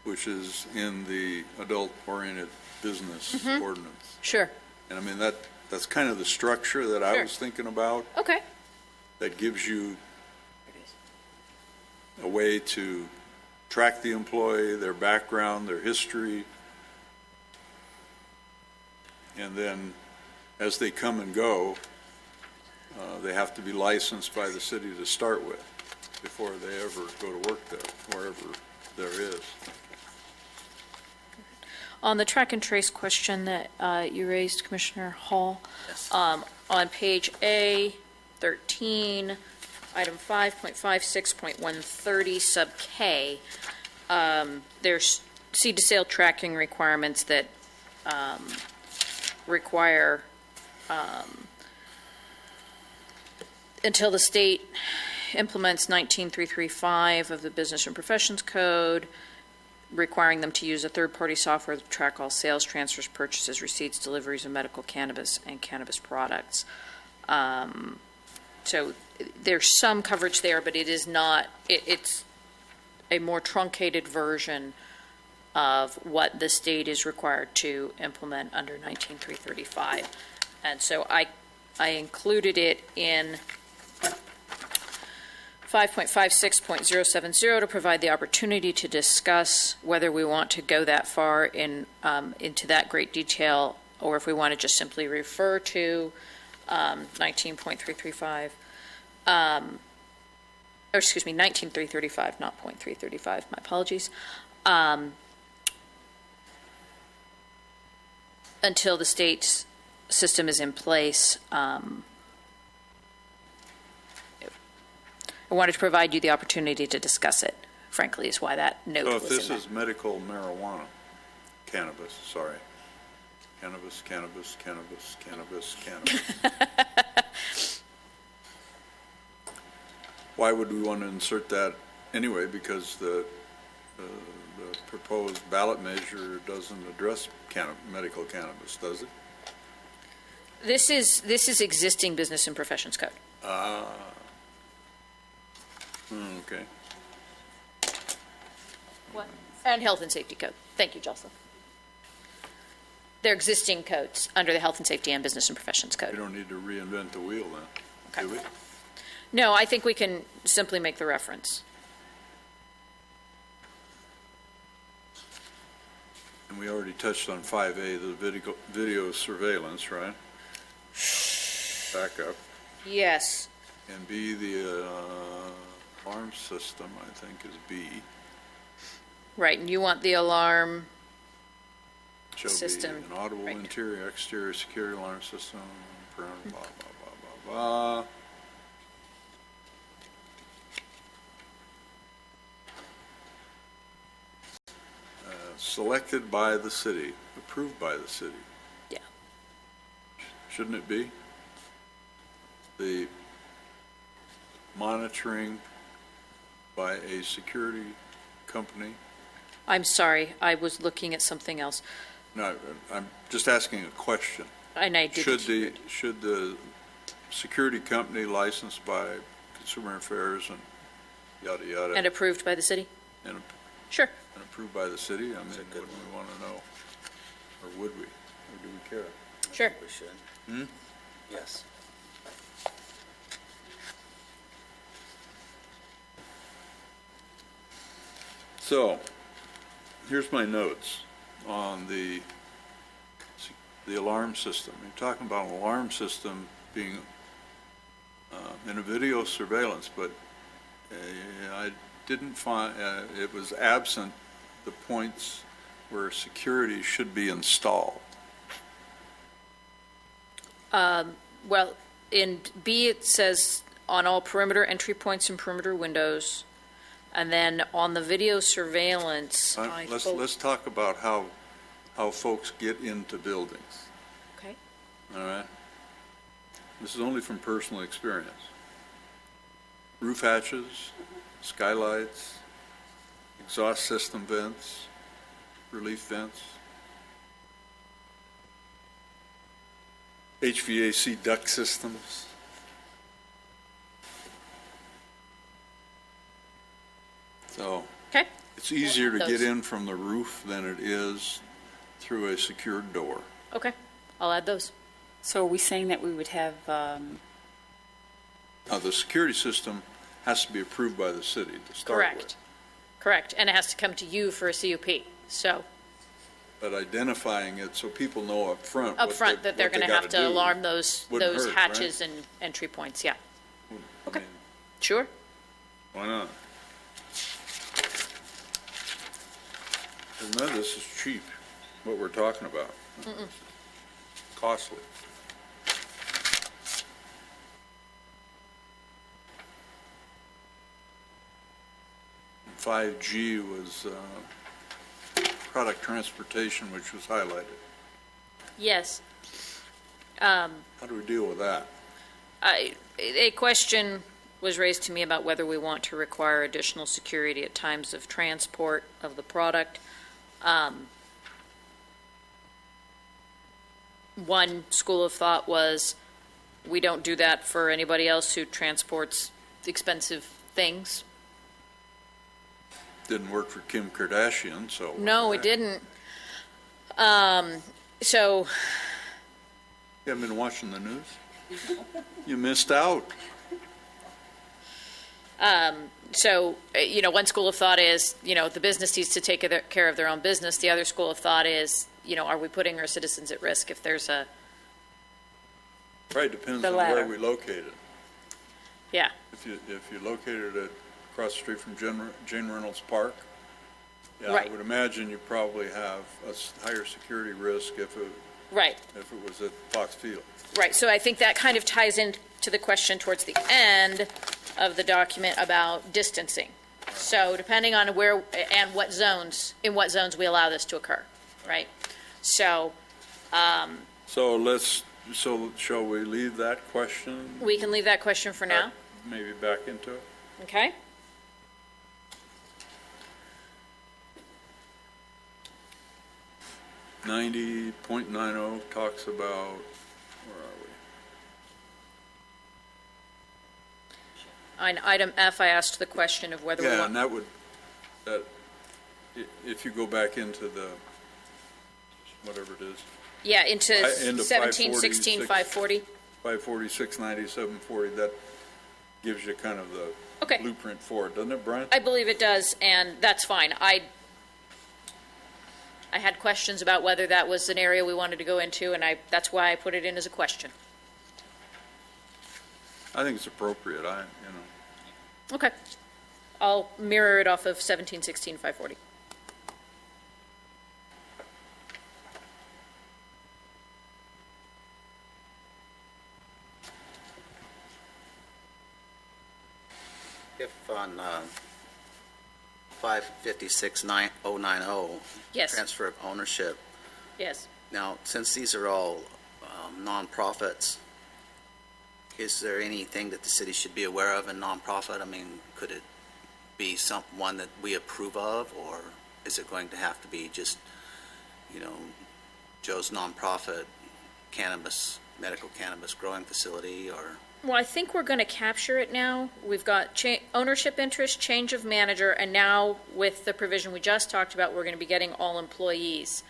which is in the adult-oriented business ordinance. Sure. And I mean, that's kind of the structure that I Sure. was thinking about, Okay. that gives you a way to track the employee, their background, their history, and then as they come and go, they have to be licensed by the city to start with before they ever go to work there, wherever there is. On the track and trace question that you raised, Commissioner Hall, Yes. on page A13, item 5.56.130, sub K, there's seed to sale tracking requirements that require until the state implements 19335 of the Business and Professions Code, requiring them to use a third-party software to track all sales, transfers, purchases, receipts, deliveries of medical cannabis and cannabis products. So there's some coverage there, but it is not, it's a more truncated version of what the state is required to implement under 19335. And so I included it in 5.56.070 to provide the opportunity to discuss whether we want to go that far into that great detail, or if we want to just simply refer to 19.335, or excuse me, 19.335, not .335, my apologies, until the state's system is in place. I wanted to provide you the opportunity to discuss it, frankly, is why that note So was if in this there. is medical marijuana, cannabis, sorry. Cannabis, cannabis, cannabis, cannabis, cannabis. Why would we want to insert that anyway? Because the proposed ballot measure doesn't address medical cannabis, does it? This is existing Business and Professions Code. Okay. What? And Health and Safety Code. Thank you, Jocelyn. They're existing codes under the Health and Safety and Business and Professions We Code. don't need to reinvent the wheel then, Okay. do we? No, I think we can simply make the reference. And we already touched on 5A, the video surveillance, right? Back up. Yes. And B, the alarm system, I think, is B. Right, and you want the alarm, Shall System, be an audible right. interior, exterior security alarm system, perimeter, blah, blah, blah, blah, blah. Selected by the city, approved by the city. Yeah. Shouldn't it be? The monitoring by a security company? I'm sorry, I was looking at something else, No, I'm just asking a question. and I didn't. Should the security company licensed by Consumer Affairs and yada, yada, And approved by the city? and Sure. approved by the city? I mean, wouldn't we want to know? Or would we? Or do we care? Sure. We should. Hmm? Yes. So, here's my notes on the alarm system. You're talking about an alarm system being in a video surveillance, but I didn't find, it was absent the points where security should be installed. Well, in B, it says on all perimeter entry points and perimeter windows, and then on the video surveillance, Let's talk about how folks get into buildings, Okay. all right? This is only from personal experience. Roof hatches, skylights, exhaust system vents, relief vents, HVAC duct systems. So Okay. it's easier to Those. get in from the roof than it is through a secured door. Okay, I'll add those. So are we saying that we would have, Now, the security system has to be approved by the city to start with. Correct. Correct, and it has to come to you for a CUP, so But identifying it so people know up front. up front that they're going to have to alarm those wouldn't hurt, right? hatches and entry points, yeah. Okay. Sure. Why not? None of this is cheap, what we're talking about. Costly. And 5G was product transportation, which was highlighted. Yes. How do we deal with that? A question was raised to me about whether we want to require additional security at times of transport of the product. One school of thought was, we don't do that for anybody else who transports expensive things. Didn't work for Kim Kardashian, so. No, it didn't. So, You haven't been watching the news? You missed out. one school of thought is, the business needs to take care of their own business. The other school of thought is, are we putting our citizens at risk if there's a, Right, depends The on where latter. we locate it. yeah, If you located it across the street from Jane Reynolds Park, yeah, I Right. would imagine you probably have a higher security risk if it right. was at Fox Field. Right, so I think that kind of ties into the question towards the end of the document about distancing. So depending on where and in what zones we allow this to occur, right? So So shall we leave that question? we can leave that question for now, Maybe back into it? okay? .90 talks about, where are we? On item F, I asked the question of whether we Yeah, and want, if you go back into the, whatever it is, yeah, into into 17, 16, 540. 540, 690, 740, that gives you kind of the Okay. blueprint for it, doesn't it, Brian? I believe it does, and that's fine. I had questions about whether that was an area we wanted to go into, and that's why I put it in as a question. I think it's appropriate, Okay. I'll mirror it off of 17, 16, 540. If on 556-9090, Yes. transfer of ownership, Yes. now, since these are all nonprofits, is there anything that the city should be aware of in nonprofit? I mean, could it be one that we approve of, or is it going to have to be just, Joe's nonprofit medical cannabis growing facility, or? Well, I think we're going to capture it now. We've got ownership interest, change of manager, and now with the provision we just talked about, we're going to be getting all employees.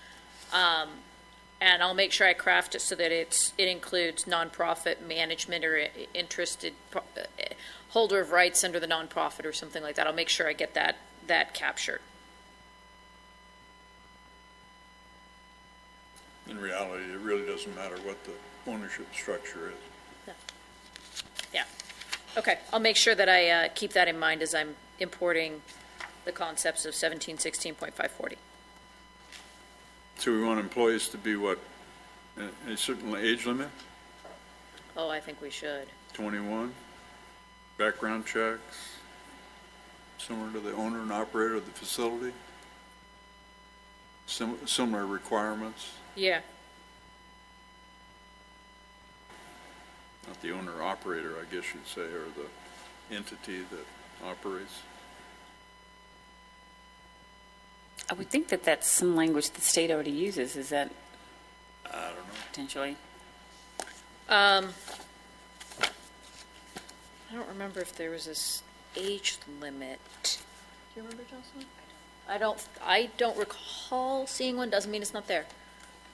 And I'll make sure I craft it so that it includes nonprofit management or interested holder of rights under the nonprofit or something like that. I'll make sure I get that captured. In reality, it really doesn't matter what the ownership structure is. Yeah. Okay. I'll make sure that I keep that in mind as I'm importing the concepts of 1716.540. So we want employees to be what, a certain age limit, Oh, I think we should. 21, background checks, similar to the owner and operator of the facility, similar requirements, Yeah. not the owner operator, I guess you'd say, or the entity that operates. I would think that that's some language the state already uses. Is that I don't know. potentially? I don't remember if there was this age limit. Do you remember, Jocelyn? I don't recall seeing one. Doesn't mean it's not there.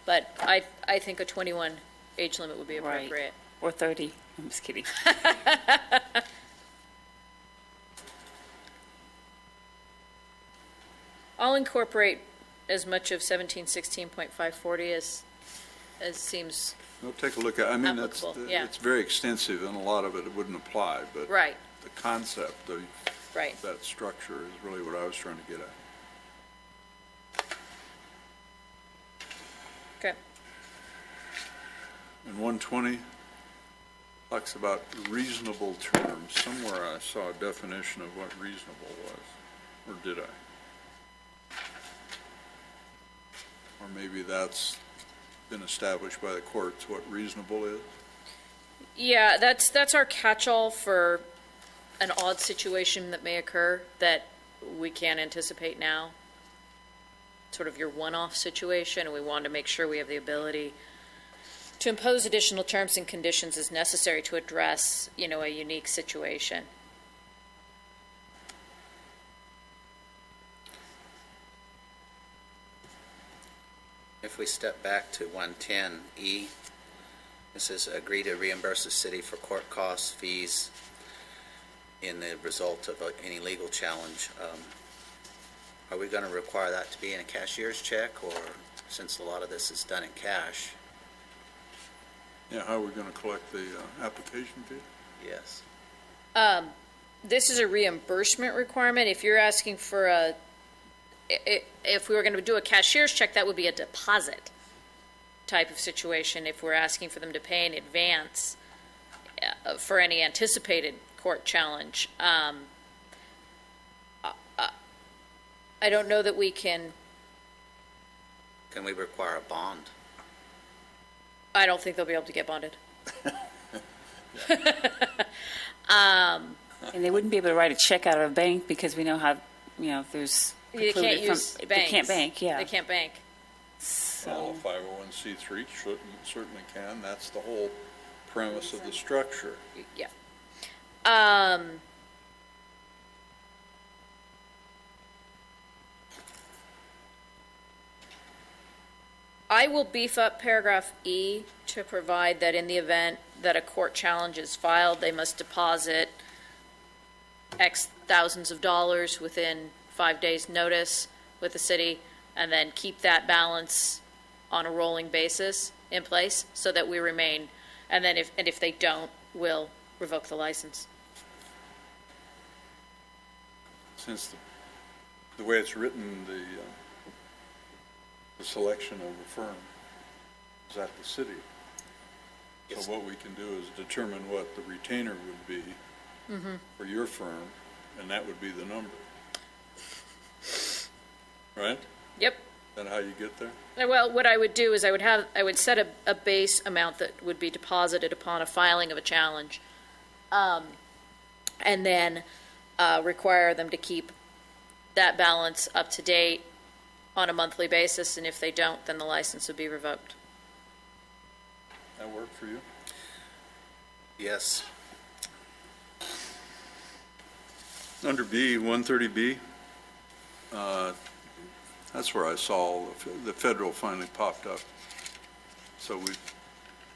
But I think a 21 age limit would be Right. appropriate. Or 30? I'm just kidding. I'll incorporate as much of 1716.540 as seems We'll take a look at, I mean, applicable. Yeah. it's very extensive, and a lot of it wouldn't apply, but Right. the concept of Right. that structure is really what I was trying to get at. Okay. And 120 talks about reasonable terms. Somewhere I saw a definition of what reasonable was, or did I? Or maybe that's been established by the courts what reasonable is? Yeah, that's our catch-all for an odd situation that may occur that we can't anticipate now. Sort of your one-off situation, and we want to make sure we have the ability to impose additional terms and conditions as necessary to address, a unique situation. If we step back to 110E, this is agree to reimburse the city for court costs, fees in the result of any legal challenge. Are we going to require that to be in a cashier's check, or since a lot of this is done in cash? Yeah, how are we going to collect the application fee? Yes. This is a reimbursement requirement. If you're asking for if we were going to do a cashier's check, that would be a deposit type of situation. If we're asking for them to pay in advance for any anticipated court challenge, I don't know that we can. Can we require a bond? I don't think they'll be able to get bonded. And they wouldn't be able to write a check out of a bank because we know how, there's. They can't use They banks. can't bank, yeah. They can't bank. Well, a 501c3 certainly can. That's the whole premise of the structure. Yeah. I will beef up paragraph E to provide that in the event that a court challenge is filed, they must deposit X thousands of dollars within 5 days' notice with the city, and then keep that balance on a rolling basis in place so that we remain, and then if they don't, we'll revoke the license. Since the way it's written, the selection of the firm is at the city. Yes. So what we can do is determine what the retainer would be for your firm, and that would be the number. Right? Yep. Is that how you get there? Well, what I would do is I would set a base amount that would be deposited upon a filing of a challenge, and then require them to keep that balance up to date on a monthly basis, and if they don't, then the license would be revoked. That work for you? Yes. Under B, 130B, that's where I saw the federal finally popped up. So we,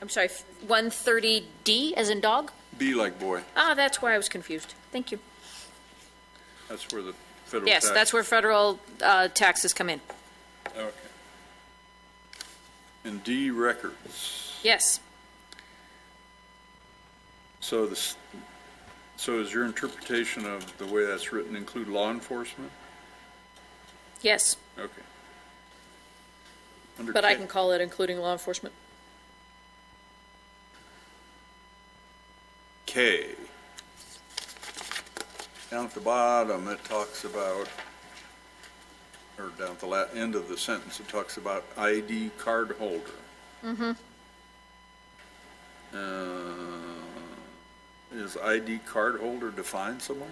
I'm sorry, 130D as in dog? B like boy, Ah, that's why I was confused. Thank you. that's where the federal Yes, tax- that's where federal taxes come in. Okay. And D, records. Yes. So is your interpretation of the way that's written include law enforcement? Yes, Okay. Under but I K- can call it including law enforcement. K. Down at the bottom, it talks about, or down at the end of the sentence, it talks about ID card holder. Is ID card holder defined somewhere?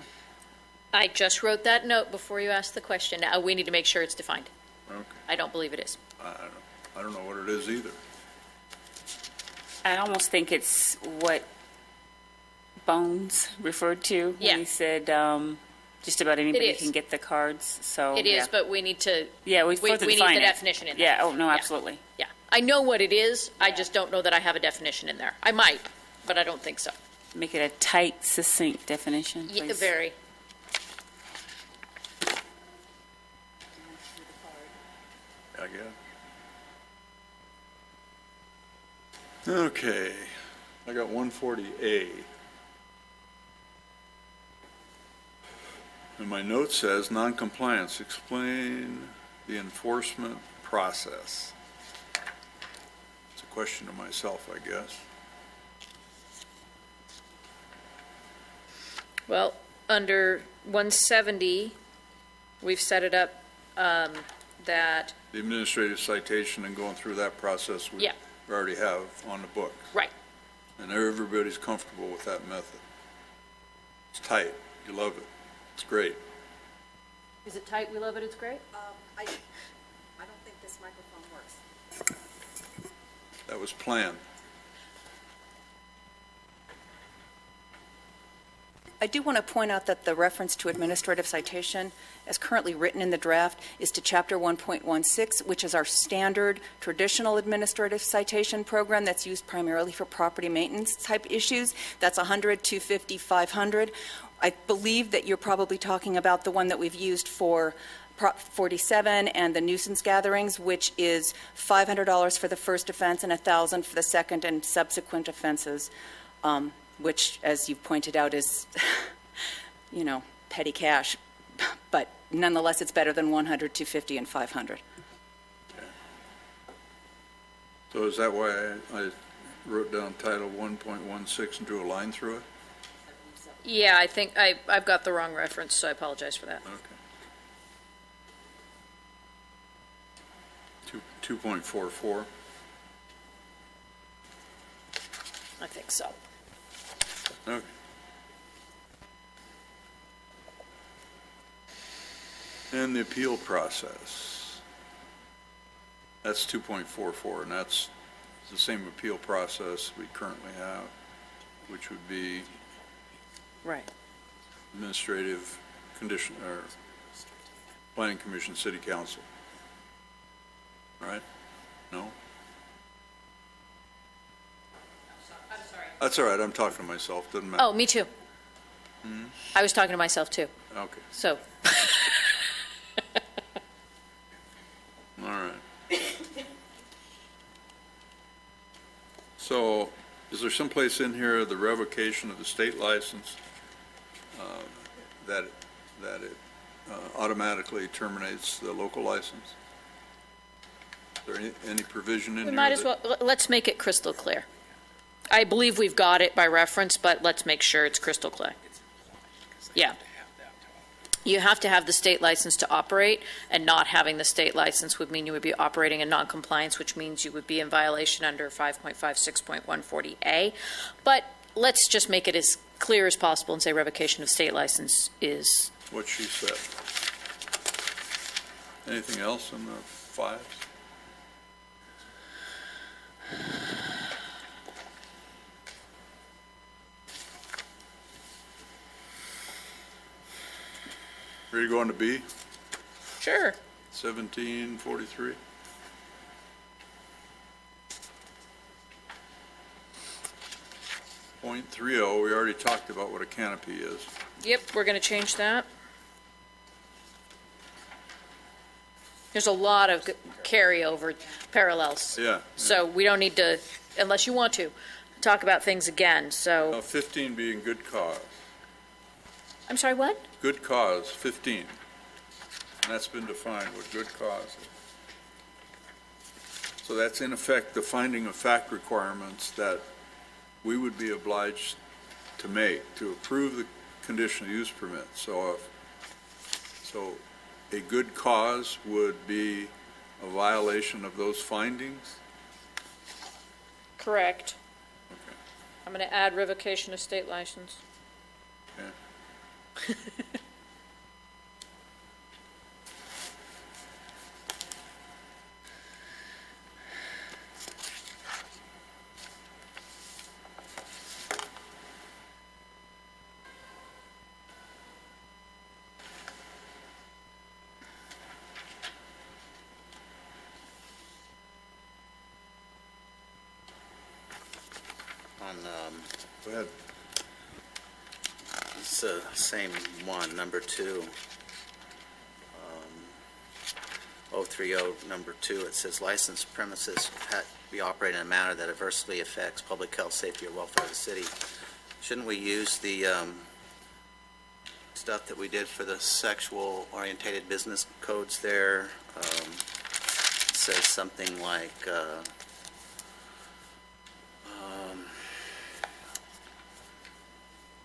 I just wrote that note before you asked the question. Now, we need to make sure it's defined. Okay. I don't believe it is. I don't know what it is either. I almost think it's what Bones referred to Yeah. when he said just about anybody is. can get the cards. So It is, yeah. but we need to, Yeah, we we further need define the it. definition in there. Yeah. Oh no, Yeah. absolutely. yeah. I know what it is, I just don't know that I have a definition in there. I might, but I don't think so. Make it a tight, succinct definition. Yeah, Please. very. I guess. Okay, I got 140A. And my note says, non-compliance, explain the enforcement process. It's a question to myself, I guess. Well, under 170, we've set it up that, The administrative citation and going through that process we Yeah. already have on the book. right, And everybody's comfortable with that method. It's tight. You love it. It's great. is it tight, we love it, it's great? I don't think this microphone works. That was planned. I do want to point out that the reference to administrative citation, as currently written in the draft, is to Chapter 1.16, which is our standard traditional administrative citation program that's used primarily for property maintenance type issues. That's 100, 250, 500. I believe that you're probably talking about the one that we've used for Prop 47 and the nuisance gatherings, which is $500 for the first offense and $1,000 for the second and subsequent offenses. Which, as you've pointed out, is, petty cash. But nonetheless, it's better than 100, 250, and 500. So is that why I wrote down Title 1.16 and drew a line through it? Yeah, I think I've got the wrong reference, so I apologize for that. Okay. 2.44. I think so. Okay. And the appeal process. That's 2.44, and that's the same appeal process we currently have, which would be Right. administrative condition, or planning commission, city council. All right? No? I'm sorry. That's all right, I'm talking to myself, doesn't matter. Oh, me too. I was talking to myself, too, Okay, so. all right. So, is there someplace in here, the revocation of the state license, that it automatically terminates the local license? Is there any provision in We here? might as that- well, let's make it crystal clear. I believe we've got it by reference, but let's make sure it's crystal clear. Yeah. You have to have the state license to operate, and not having the state license would mean you would be operating in noncompliance, which means you would be in violation under 5.56.140A. But let's just make it as clear as possible and say revocation of state license is, What she said. Anything else in the fives? Ready to go on to B? sure. 1743. .30, we already talked about what a canopy is. Yep, we're going to change that. There's a lot of carryover parallels. Yeah. So we don't need to, unless you want to, talk about things again. So, 15 being good cause. I'm sorry, what? Good cause, 15. And that's been defined, what good cause is. So that's in effect the finding of fact requirements that we would be obliged to make to approve the conditional use permit. So a good cause would be a violation of those findings? Correct. Okay. I'm going to add revocation of state license. Okay. On, Go ahead. it's the same one, number 2. 030, number 2, it says licensed premises be operated in a manner that adversely affects public health, safety, or welfare of the city. Shouldn't we use the stuff that we did for the sexual orientated business codes there? It says something like,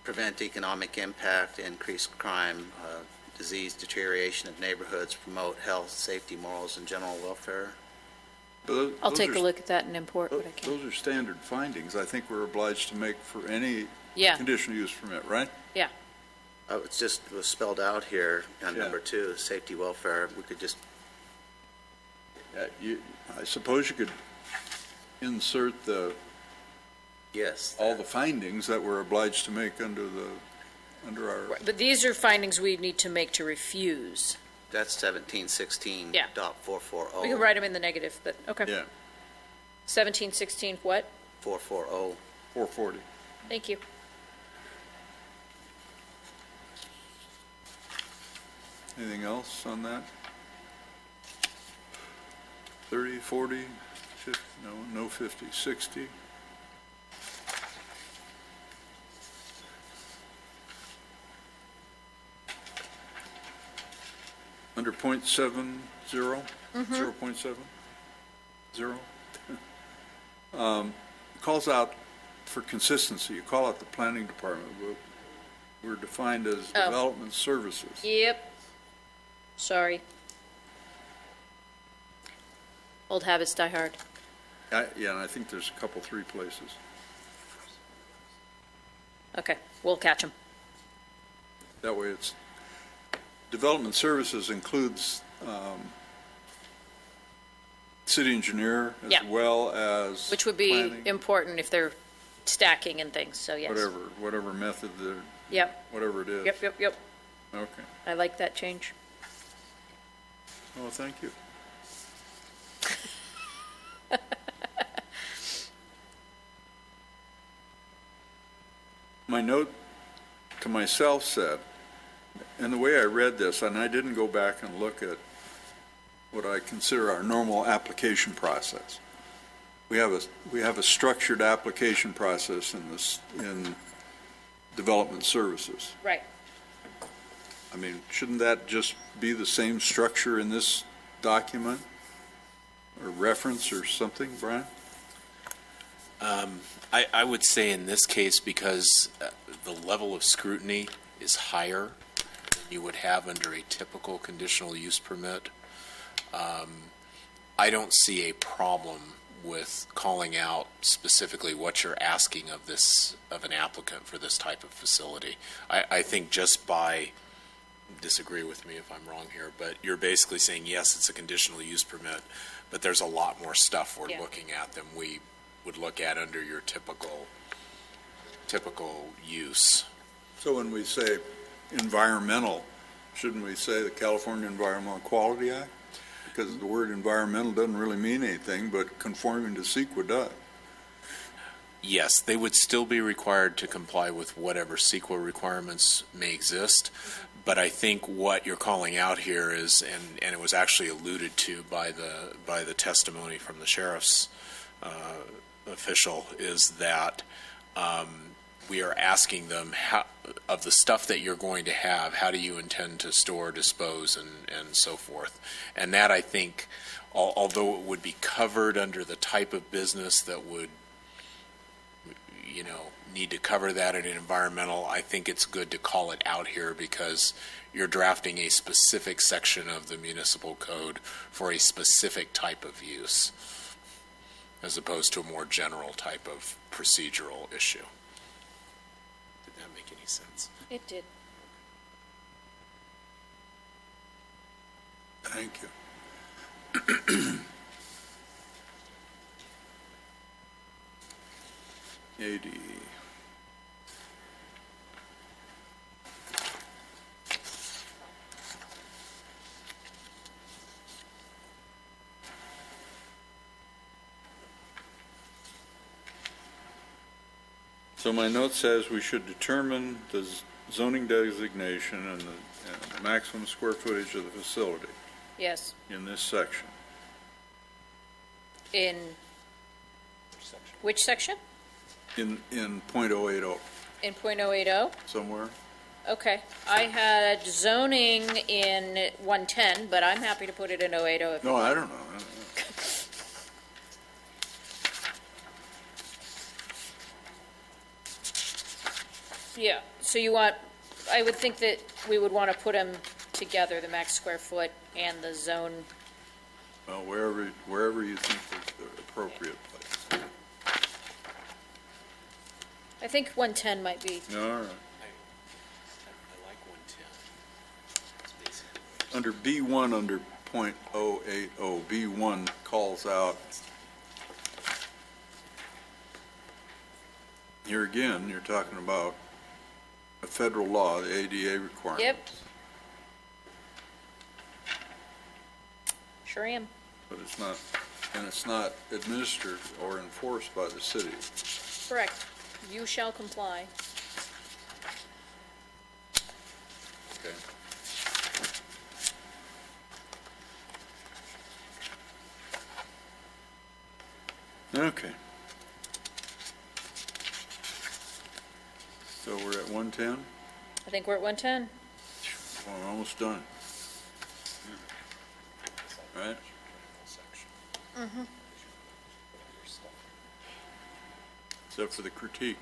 prevent economic impact, increase crime, disease, deterioration of neighborhoods, promote health, safety, morals, and general welfare. I'll take a look at that and import what I can. Those are standard findings I think we're obliged to make for any Yeah, conditional use permit, right? yeah. Oh, it was spelled out here on Yeah. number 2, safety, welfare. We could just, I suppose you could insert yes. all the findings that we're obliged to make under our, Right, but these are findings we need to make to refuse. That's 1716 Yeah. dot 440. We can write them in the negative, but, okay. yeah, 1716 what? 440. 440. Thank you. Anything else on that? 30, 40, 50, no 50, 60? Under .70, 0.70? Calls out for consistency, you call out the planning department, but we're defined as Oh. development services. Yep. Sorry. Old habits die hard. Yeah, and I think there's a couple, 3 places. Okay, we'll catch them. That way it's, development services includes city engineer Yeah. as well as Which would be planning, important if they're stacking and things, so yes. whatever method, Yep, whatever it is. yep. Okay. I like that change. Well, thank you. My note to myself said, and the way I read this, and I didn't go back and look at what I consider our normal application process. We have a structured application process in development services. Right. I mean, shouldn't that just be the same structure in this document? Or reference or something, Brian? I would say in this case, because the level of scrutiny is higher than you would have under a typical conditional use permit, I don't see a problem with calling out specifically what you're asking of an applicant for this type of facility. I think just by, disagree with me if I'm wrong here, but you're basically saying, yes, it's a conditional use permit, but there's a lot more stuff we're Yeah. looking at than we would look at under your typical use. So when we say environmental, shouldn't we say the California Environmental Quality Act? Because the word environmental doesn't really mean anything, but conforming to CEQA does. Yes, they would still be required to comply with whatever CEQA requirements may exist, but I think what you're calling out here is, and it was actually alluded to by the testimony from the sheriff's official, is that we are asking them, of the stuff that you're going to have, how do you intend to store, dispose, and so forth. And that, I think, although it would be covered under the type of business that would need to cover that in an environmental, I think it's good to call it out here because you're drafting a specific section of the municipal code for a specific type of use, as opposed to a more general type of procedural issue. Did that make any sense? It did. Thank you. AD. So my note says we should determine the zoning designation and the maximum square footage of the facility Yes. in this section. In which section? In .080 In .080? somewhere. Okay. I had zoning in 110, but I'm happy to put it in 080 if No, I don't know. Yeah, so you want, I would think that we would want to put them together, the max square foot and the zone. Well, wherever you think is the appropriate place. I think 110 might be. All right. I like 110. Under B1, under .080, B1 calls out, here again, you're talking about a federal law, the ADA requirements. Yep. Sure am. But it's not, and it's not administered or enforced by the city. Correct. You shall comply. Okay. Okay. So we're at 110? I think we're at 110. Well, we're almost done. Right? Except for the critique.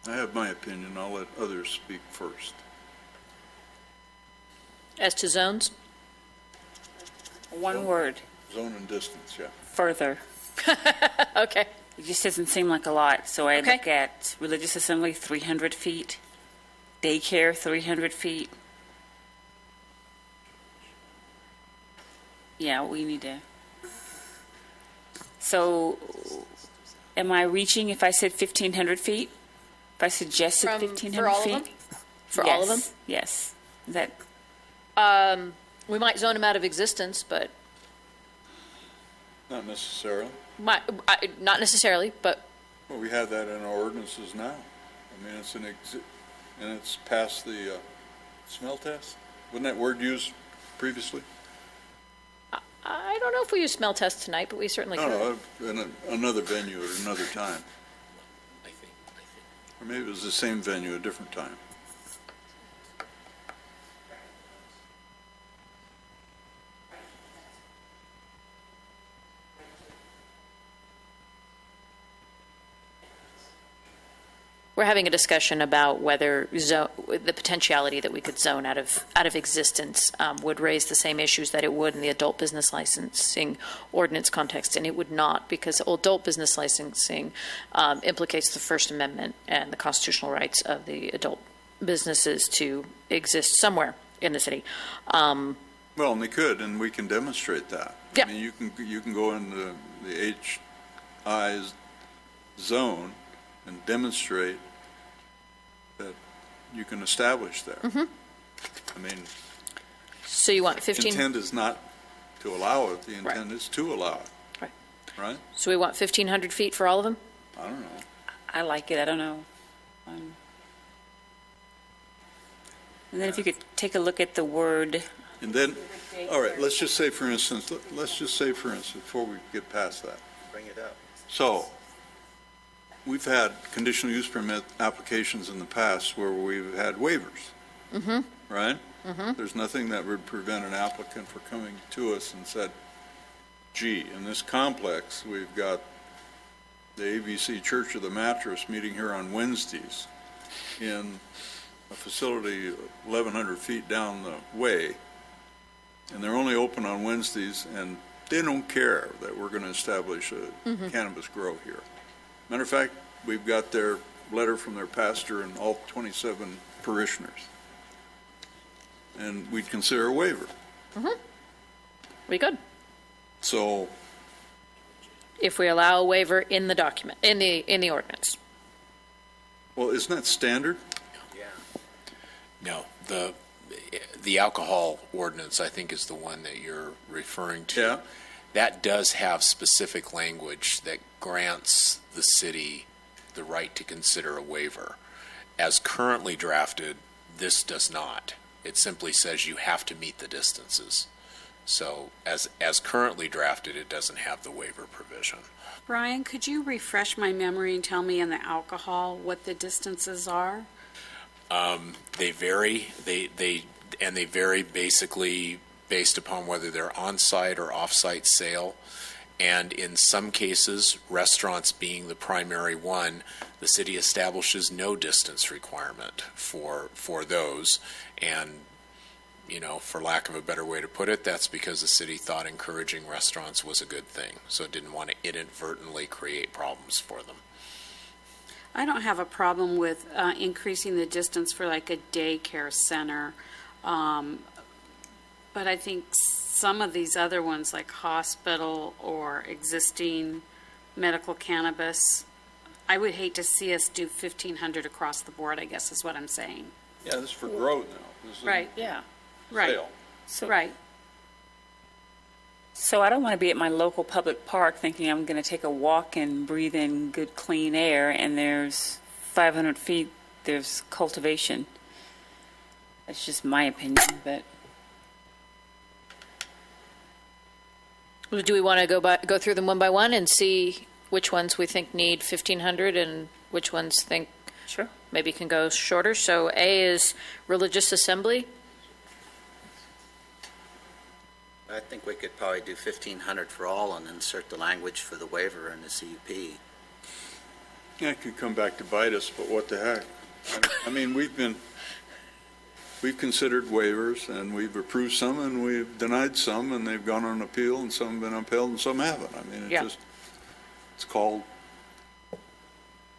I have my opinion. I'll let others speak first. As to zones? One word, Zone and distance, yeah. further. Okay. It just doesn't seem like a lot. So I Okay. look at religious assembly, 300 feet, daycare, 300 feet. Yeah, we need to. So am I reaching if I said 1,500 feet? If I suggested From- 1,500 for all of feet? them? For all of them? Yes. Is that, We might zone them out of existence, but Not necessarily. not necessarily, but Well, we have that in our ordinances now. I mean, it's and it's past the smell test. Wasn't that word used previously? I don't know if we use smell tests tonight, but we certainly could. No, in another venue at another time. I think. Or maybe it was the same venue, a different time. We're having a discussion about whether the potentiality that we could zone out of existence would raise the same issues that it would in the adult business licensing ordinance context, and it would not, because adult business licensing implicates the First Amendment and the constitutional rights of the adult businesses to exist somewhere in the city. Well, and they could, and we can demonstrate that. Yeah. I mean, you can go into the HI zone and demonstrate that you can establish there. I mean, So you want the 15? intent is not to allow it, the Right. intent is to allow it. Right. Right? So we want 1,500 feet for all of them? I don't know. I like it, I don't know. And then if you could take a look at the word, And then, all right, let's just say, for instance, before we get past that. Bring it up. So, we've had conditional use permit applications in the past where we've had waivers. Right? There's nothing that would prevent an applicant from coming to us and said, gee, in this complex, we've got the ABC Church of the Mattress meeting here on Wednesdays in a facility 1,100 feet down the way, and they're only open on Wednesdays, and they don't care that we're going to establish a cannabis grow here. Matter of fact, we've got their letter from their pastor and all 27 parishioners. And we'd consider a waiver. We could. So, If we allow a waiver in the document, in the ordinance. well, isn't that standard? No, the alcohol ordinance, I think, is the one that you're referring to. Yeah. That does have specific language that grants the city the right to consider a waiver. As currently drafted, this does not. It simply says you have to meet the distances. So as currently drafted, it doesn't have the waiver provision. Brian, could you refresh my memory and tell me in the alcohol what the distances are? They vary. They vary basically based upon whether they're on-site or off-site sale. And in some cases, restaurants being the primary one, the city establishes no distance requirement for those. And, you know, for lack of a better way to put it, that's because the city thought encouraging restaurants was a good thing. So it didn't want to inadvertently create problems for them. I don't have a problem with increasing the distance for like a daycare center. But I think some of these other ones, like hospital or existing medical cannabis, I would hate to see us do 1,500 across the board, I guess is what I'm saying. Yeah, this is for growth now. This is Right. Yeah. Right, sale. So, right. So I don't want to be at my local public park thinking I'm going to take a walk and breathe in good, clean air, and there's 500 feet, there's cultivation. That's just my opinion, but Well, do we want to go through them one by one and see which ones we think need 1,500 and which ones think sure. maybe can go shorter? So A is religious assembly. I think we could probably do 1,500 for all and insert the language for the waiver in the CUP. Yeah, it could come back to bite us, but what the heck? I mean, we've considered waivers, and we've approved some, and we've denied some, and they've gone on appeal, and some have been upheld, and some haven't. I mean, Yeah. it's called,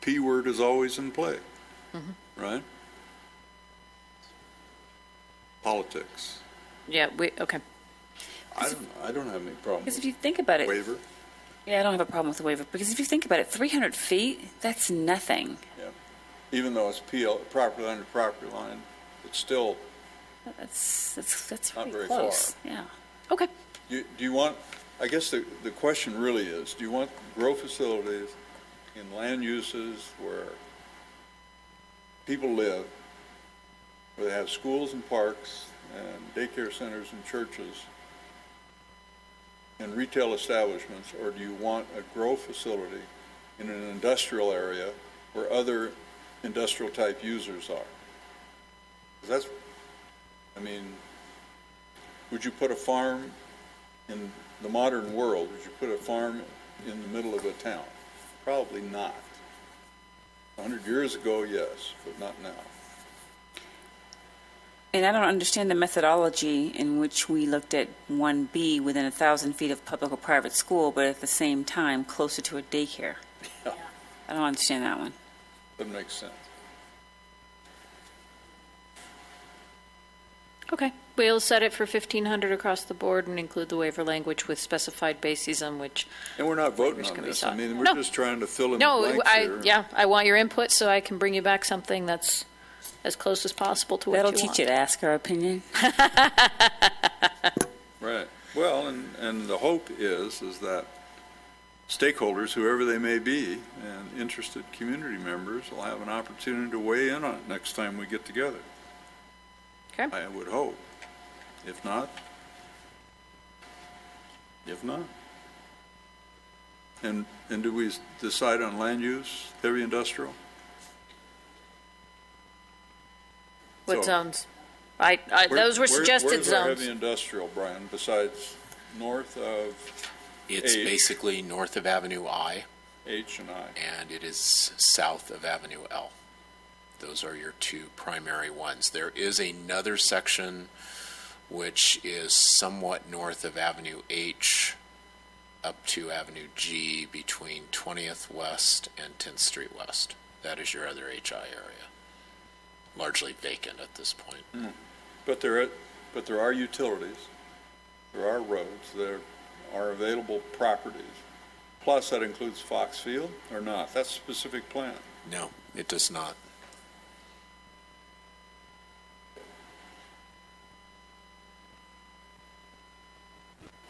P word is always in play, right? Politics. Yeah, okay. I don't have any problem Because if with you think about it, waiver. yeah, I don't have a problem with the waiver, because if you think about it, 300 feet, that's nothing. Even though it's property line to property line, it's still, That's Not really very close. far. Yeah. Okay. do you want, I guess the question really is, do you want grow facilities in land uses where people live, where they have schools and parks and daycare centers and churches and retail establishments, or do you want a grow facility in an industrial area where other industrial type users are? 'Cause that's, I mean, would you put a farm in the modern world, would you put a farm in the middle of a town? Probably not. 100 years ago, yes, but not now. And I don't understand the methodology in which we looked at 1B within 1,000 feet of public or private school, but at the same time closer to a daycare. Yeah. I don't understand that one. Doesn't make sense. Okay. We'll set it for 1,500 across the board and include the waiver language with specified bases on which. And we're not voting Waivers on can be this. I sought. mean, we're No. just trying to fill in the No, blanks here. I want your input so I can bring you back something that's as close as possible to what you That'll want. teach you to ask our opinion. Right. Well, and the hope is that stakeholders, whoever they may be, and interested community members will have an opportunity to weigh in on it next time we get together. Okay. I would hope. If not. And do we decide on land use, heavy industrial? What So- zones? Those were suggested Where's our zones. heavy industrial, Brian, besides north of It's H. basically north of Avenue I, H and I? and it is south of Avenue L. Those are your two primary ones. There is another section which is somewhat north of Avenue H up to Avenue G between 20th West and 10th Street West. That is your other HI area. Largely vacant at this point. But there are utilities, there are roads, there are available properties. Plus, that includes Fox Field or not? That's a specific plan. No, it does not.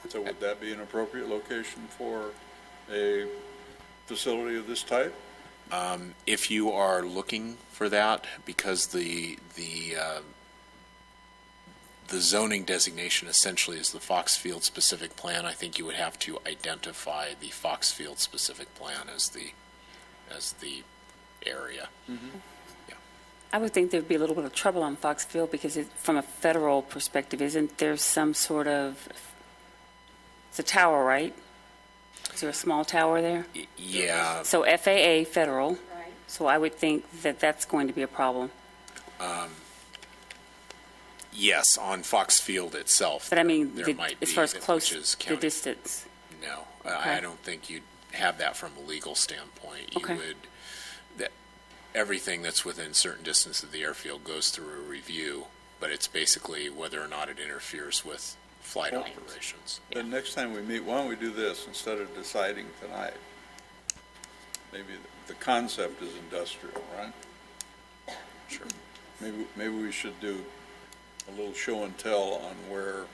So would that be an appropriate location for a facility of this type? If you are looking for that, because the zoning designation essentially is the Foxfield specific plan, I think you would have to identify the Foxfield specific plan as the area. I would think there'd be a little bit of trouble on Foxfield because from a federal perspective, isn't there some sort of, it's a tower, right? Is there a small tower there? Yeah, So FAA, federal, so I would think that that's going to be a problem. yes, on Fox Field itself. But I mean, there might be, as far as which close, is the county. distance. No, Okay. I don't think you'd have that from a legal standpoint. You Okay. would, that, everything that's within certain distance of the airfield goes through a review, but it's basically whether or not it interferes with flight operations. Then next time we meet, why don't we do this instead of deciding tonight? Maybe the concept is industrial, right? Sure. Maybe we should do a little show and tell on where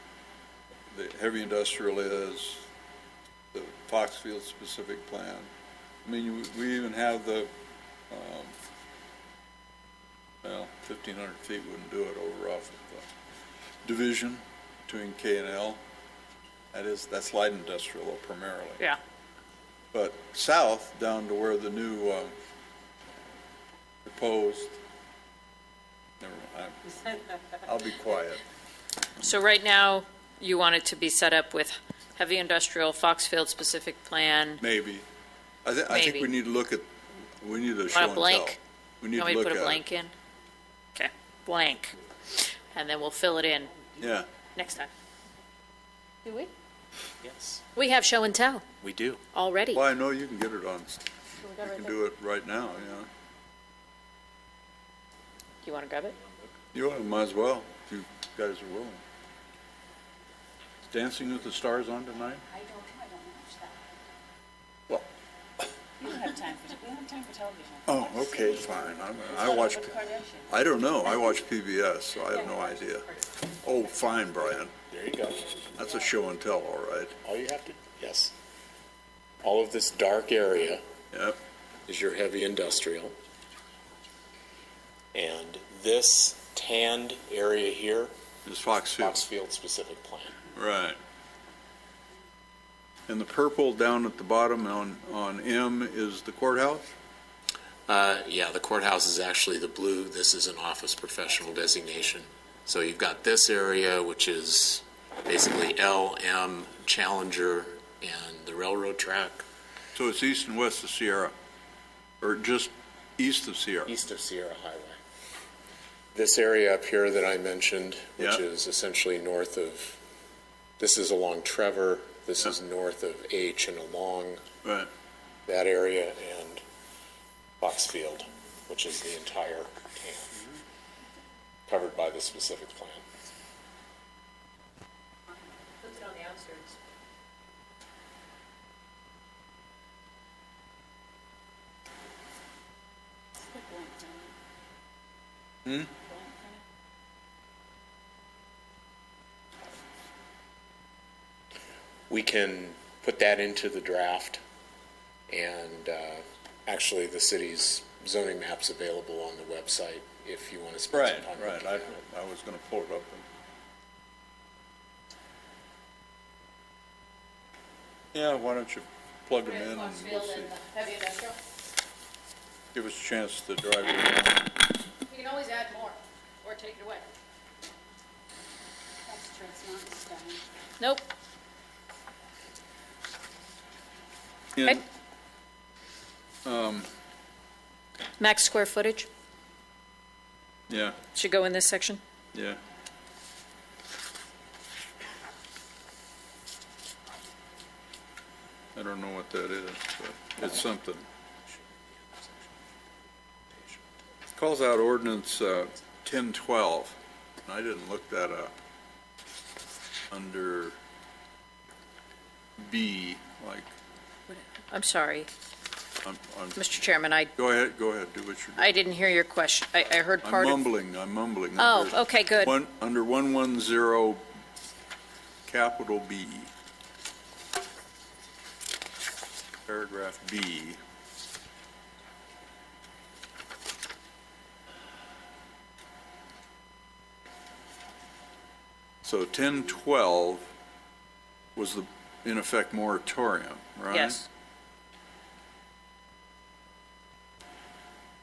the heavy industrial is, the Foxfield specific plan. I mean, we even have the, well, 1,500 feet wouldn't do it over off of the division between K and L. That's light industrial though, primarily. Yeah. But south, down to where the new proposed, never mind, I'll be quiet. So right now, you want it to be set up with heavy industrial, Foxfield specific plan. Maybe. I think Maybe. we need to look at, we need to show Want and a tell. blank? We need You to want me to look put a at blank in? Okay, blank. And then we'll fill it in it. Yeah. next time. Do we? Yes, We have show and tell we do. already. Well, I know you can get it on, you can do it right now, Do you want to grab it? You might as well, if you guys are willing. Is Dancing with the Stars on tonight? I don't watch that. Well, We don't have time for television. oh, okay, fine. I watch, I don't know. I watch PBS, so I have no idea. Oh, fine, Brian. There you go. That's a show and tell, all right. All you have to, yes. All of this dark area Yep. is your heavy industrial. And this tanned area here, It's Foxfield. Foxfield specific plan. Right. And the purple down at the bottom on M is the courthouse? Yeah, the courthouse is actually the blue. This is an office professional designation. So you've got this area, which is basically L, M, Challenger, and the railroad track. So it's east and west of Sierra, or just east of Sierra? East of Sierra Highway. This area up here that I mentioned, which Yeah. is essentially north of, this is along Trevor, this Yeah. is north of H and along Right. that area, and Foxfield, which is the entire TAM, covered by the specific plan. Puts it on the outskirts. Hmm? We can put that into the draft, and actually the city's zoning map's available on the website if you want to spend some time Right. looking I at it. was going to pull it up. Yeah, why don't you plug them in and we'll see. Heavy industrial. Give us a chance to drive it around. You can always add more, or take it away. Nope. In- Okay. Max square footage Yeah, should go in this section. yeah. I don't know what that is, but it's something. Calls out ordinance 1012. I didn't look that up. Under B, like, I'm sorry, I'm, Mr. Chairman, I go ahead, do what you're doing. didn't hear your question. I heard I'm part of. I'm mumbling. Oh, Under okay, good. Under 110, capital B. Paragraph B. So 1012 was the, in effect, moratorium, right? Yes.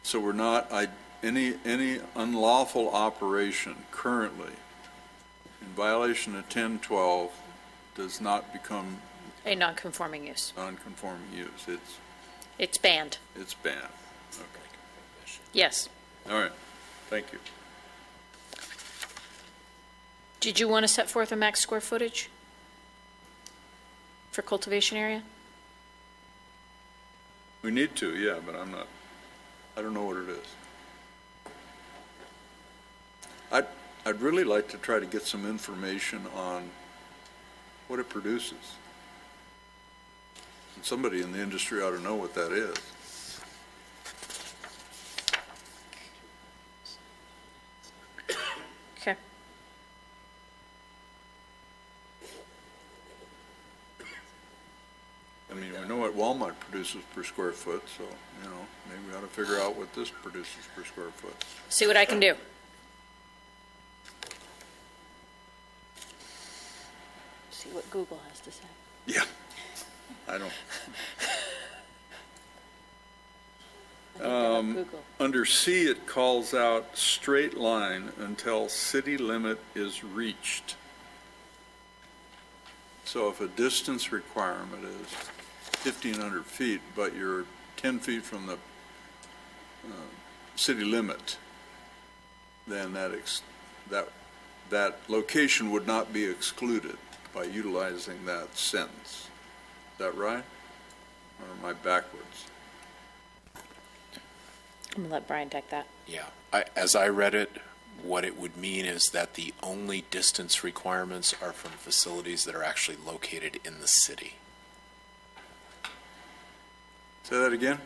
So we're not, any unlawful operation currently in violation of 1012 does not become A non-conforming use. non-conforming use. It's banned. It's banned. Okay. Yes. All right. Thank you. Did you want to set forth a max square footage for cultivation area? We need to, yeah, but I don't know what it is. I'd really like to try to get some information on what it produces. And somebody in the industry ought to know what that is. Okay. I mean, we know what Walmart produces per square foot, so, maybe we ought to figure out what this produces per square foot. See what I can do. See what Google has to say. Yeah. I don't. Google. Under C, it calls out straight line until city limit is reached. So if a distance requirement is 1,500 feet, but you're 10 feet from the city limit, then that location would not be excluded by utilizing that sentence. Is that right? Or am I backwards? I'm going to let Brian take that. Yeah, as I read it, what it would mean is that the only distance requirements are from facilities that are actually located in the city. Say that again?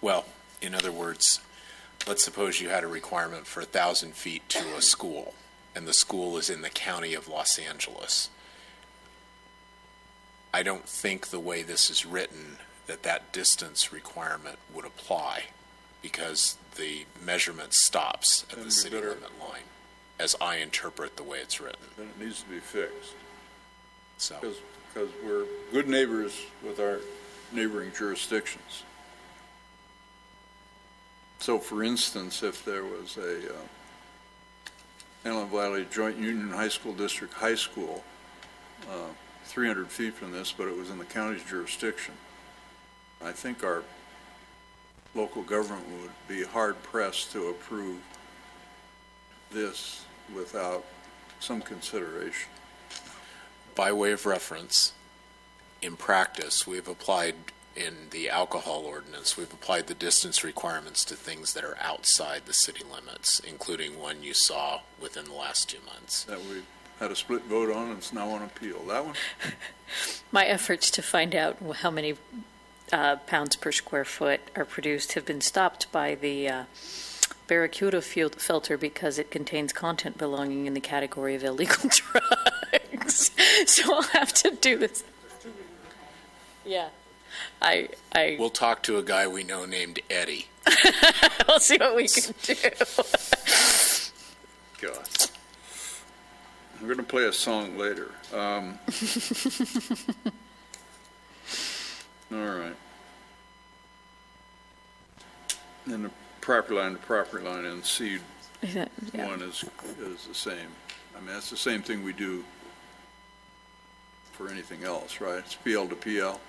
Well, in other words, let's suppose you had a requirement for 1,000 feet to a school, and the school is in the county of Los Angeles. I don't think the way this is written that distance requirement would apply, because the measurement stops at Then the we city better- limit line, as I interpret the way it's written. Then it needs to be fixed. So, Because we're good neighbors with our neighboring jurisdictions. So, for instance, if there was a Antelope Valley Joint Union High School District High School 300 feet from this, but it was in the county's jurisdiction, I think our local government would be hard-pressed to approve this without some consideration. by way of reference, in practice, we've applied in the alcohol ordinance, we've applied the distance requirements to things that are outside the city limits, including one you saw within the last 2 months. That we had a split vote on, and it's now on appeal. That one? My efforts to find out how many pounds per square foot are produced have been stopped by the Barracuda filter because it contains content belonging in the category of illegal drugs. So I'll have to do this. Yeah. We'll talk to a guy we know named Eddie. We'll see what we can do. God. We're going to play a song later. All right. And the property line to property line in C1 is the same. I mean, that's the same thing we do for anything else, right? It's PL to PL.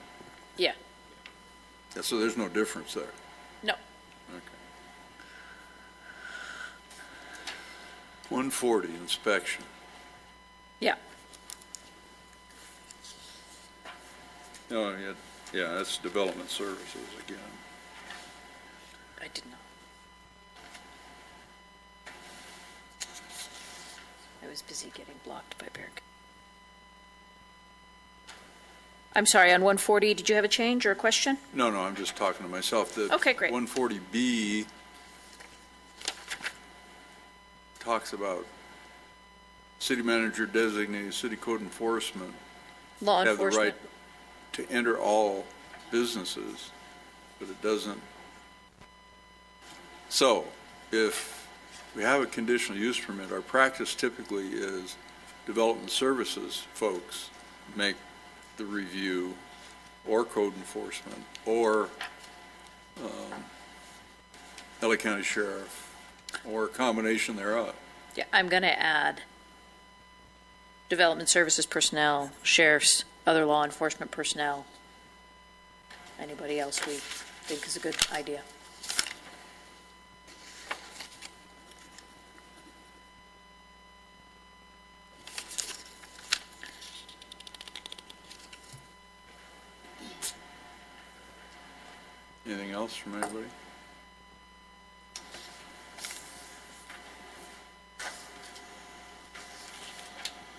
Yeah. Yeah, so there's no difference there. No. Okay. 140, inspection. Yeah. Oh, yeah, that's development services again. I did not. I was busy getting blocked by Barracuda. I'm sorry, on 140, did you have a change or a question? No, I'm just talking to myself. Okay, great. 140B talks about city manager designated city code enforcement Law have the enforcement. right to enter all businesses, but it doesn't. So if we have a conditional use permit, our practice typically is development services folks make the review, or code enforcement, or LA County Sheriff, or a combination thereof. Yeah, I'm going to add development services personnel, sheriff's other law enforcement personnel, anybody else we think is a good idea. Anything else from anybody?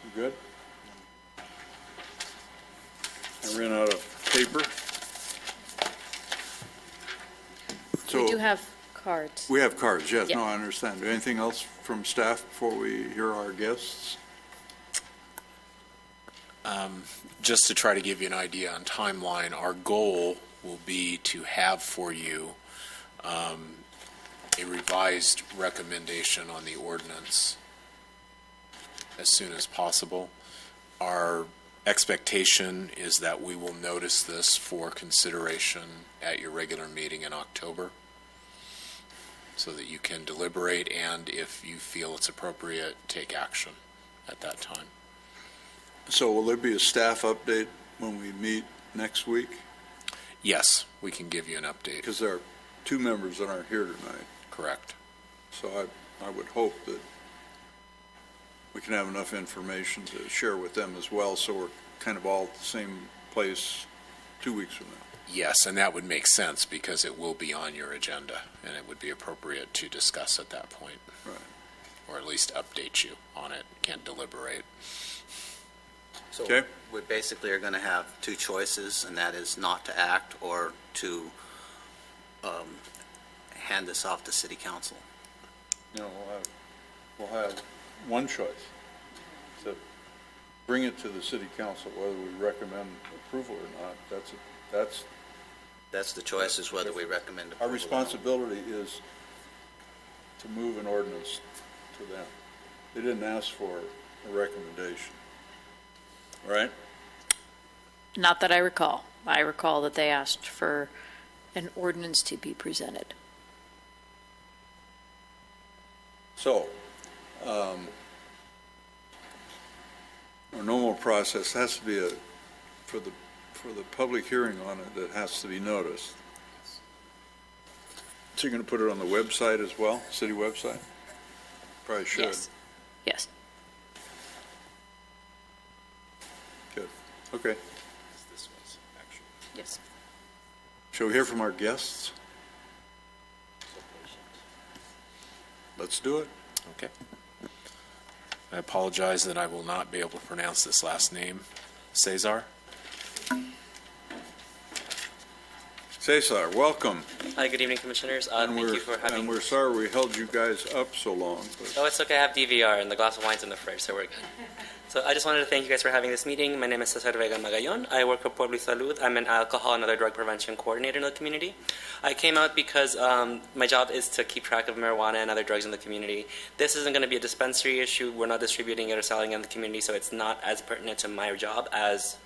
You good? I ran out of paper. We do So, have cards. we have cards, yes, Yeah. no, I understand. Anything else from staff before we hear our guests? Just to try to give you an idea on timeline, our goal will be to have for you a revised recommendation on the ordinance as soon as possible. Our expectation is that we will notice this for consideration at your regular meeting in October so that you can deliberate and, if you feel it's appropriate, take action at that time. So will there be a staff update when we meet next week? Yes, we can give you an update. Because there are two members that aren't here tonight. Correct. So I would hope that we can have enough information to share with them as well, so we're kind of all at the same place 2 weeks from now. Yes, and that would make sense because it will be on your agenda, and it would be appropriate to discuss at that point. Right. Or at least update you on it. Can't deliberate. So Okay. we basically are going to have two choices, and that is not to act or to hand this off to city council. No, we'll have one choice, to bring it to the city council, whether we recommend approval or not. That's the choice, is whether we recommend approval. Our responsibility is to move an ordinance to them. They didn't ask for a recommendation, right? Not that I recall. I recall that they asked for an ordinance to be presented. So, our normal process has to be for the public hearing on it, that has to be noticed. So you're going to put it on the website as well, city website? Probably should. Yes. Yes. Good. Okay. This was actually. Yes. Shall we hear from our guests? Let's do it. Okay. I apologize that I will not be able to pronounce this last name. Cesar? Cesar, welcome. Hi, good evening, Commissioners. And Thank you for having And me. we're sorry we held you guys up so long. But Oh, it's okay. I have DVR and the glass of wine's in the fridge, so we're good. So I just wanted to thank you guys for having this meeting. My name is Cesar Vega Magayon. I work for Pueblo Salud. I'm an alcohol and other drug prevention coordinator in the community. I came out because my job is to keep track of marijuana and other drugs in the community. This isn't going to be a dispensary issue. We're not distributing it or selling it in the community, so it's not as pertinent to my job as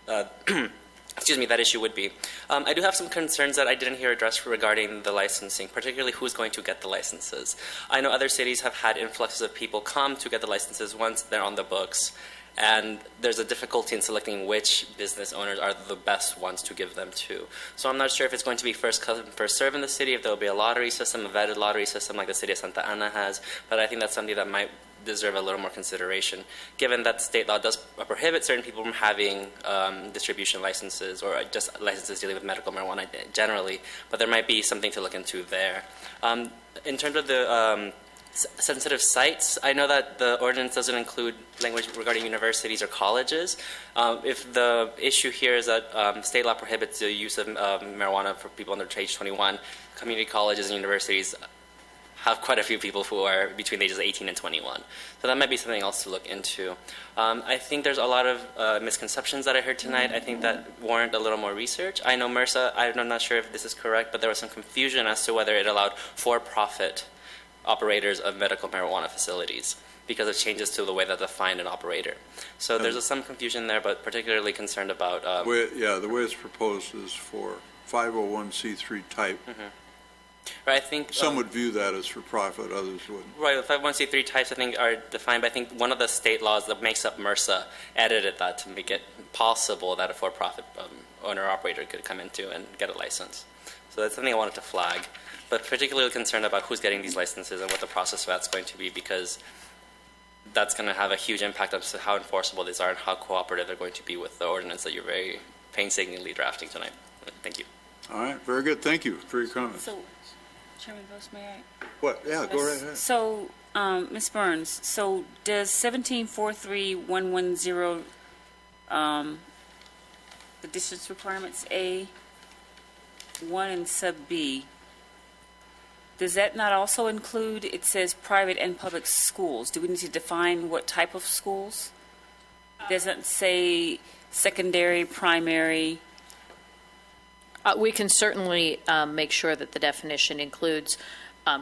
that issue would be. I do have some concerns that I didn't hear addressed regarding the licensing, particularly who's going to get the licenses. I know other cities have had influxes of people come to get the licenses once they're on the books, and there's a difficulty in selecting which business owners are the best ones to give them to. So I'm not sure if it's going to be first come, first serve in the city, if there will be a lottery system, a vetted lottery system like the city of Santa Ana has, but I think that's something that might deserve a little more consideration, given that state law does prohibit certain people from having distribution licenses or just licenses dealing with medical marijuana generally, but there might be something to look into there. In terms of the sensitive sites, I know that the ordinance doesn't include language regarding universities or colleges. If the issue here is that state law prohibits the use of marijuana for people under age 21, community colleges and universities have quite a few people who are between the ages of 18 and 21. So that might be something else to look into. I think there's a lot of misconceptions that I heard tonight. I think that warrant a little more research. I know MRSA, I'm not sure if this is correct, but there was some confusion as to whether it allowed for-profit operators of medical marijuana facilities because of changes to the way that define an operator. So there's some confusion there, but particularly concerned about... the way it's proposed is for 501c3 type Right, I think Some would view that as for profit, others wouldn't. right. The 501c3 types, I think, are defined. But I think one of the state laws that makes up MRSA edited that to make it possible that a for-profit owner-operator could come into and get a license. So that's something I wanted to flag. But particularly concerned about who's getting these licenses and what the process for that's going to be, because that's going to have a huge impact on how enforceable these are and how cooperative they're going to be with the ordinance that you're very painstakingly drafting tonight. Thank you. All right, very good. Thank you for your comments. So, Chairman Voss, may I? What? Yeah, go right ahead. So, Ms. Burns, so does 1743110, the distance requirements A, 1 and sub B, does that not also include, it says private and public schools? Do we need to define what type of schools? Doesn't say secondary, primary? We can certainly make sure that the definition includes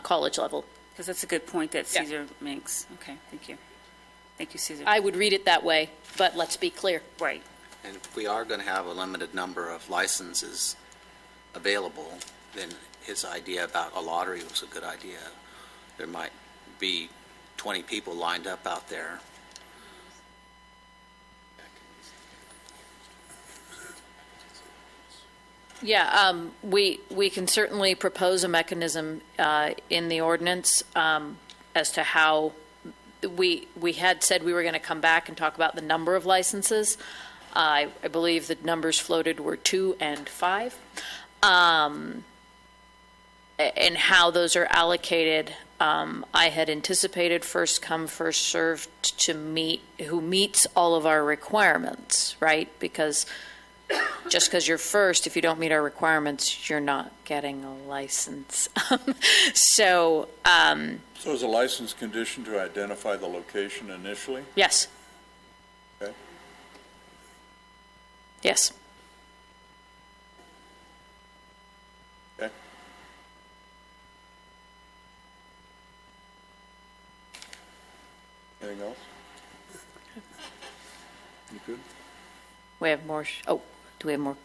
college level. Because that's a good point that Yeah. Caesar makes. Okay, thank you. Thank you, Caesar. I would read it that way, but let's be clear. Right. And if we are going to have a limited number of licenses available, then his idea about a lottery was a good idea. There might be 20 people lined up out there. Yeah, we can certainly propose a mechanism in the ordinance as to how we had said we were going to come back and talk about the number of licenses. I believe the numbers floated were 2 and 5, and how those are allocated. I had anticipated first come, first served to meet who meets all of our requirements, right? Because just because you're first, if you don't meet our requirements, you're not getting a license. So is a license condition to identify the location initially? yes. Okay. Yes. Okay. Anything else? You good? We have more, do we have more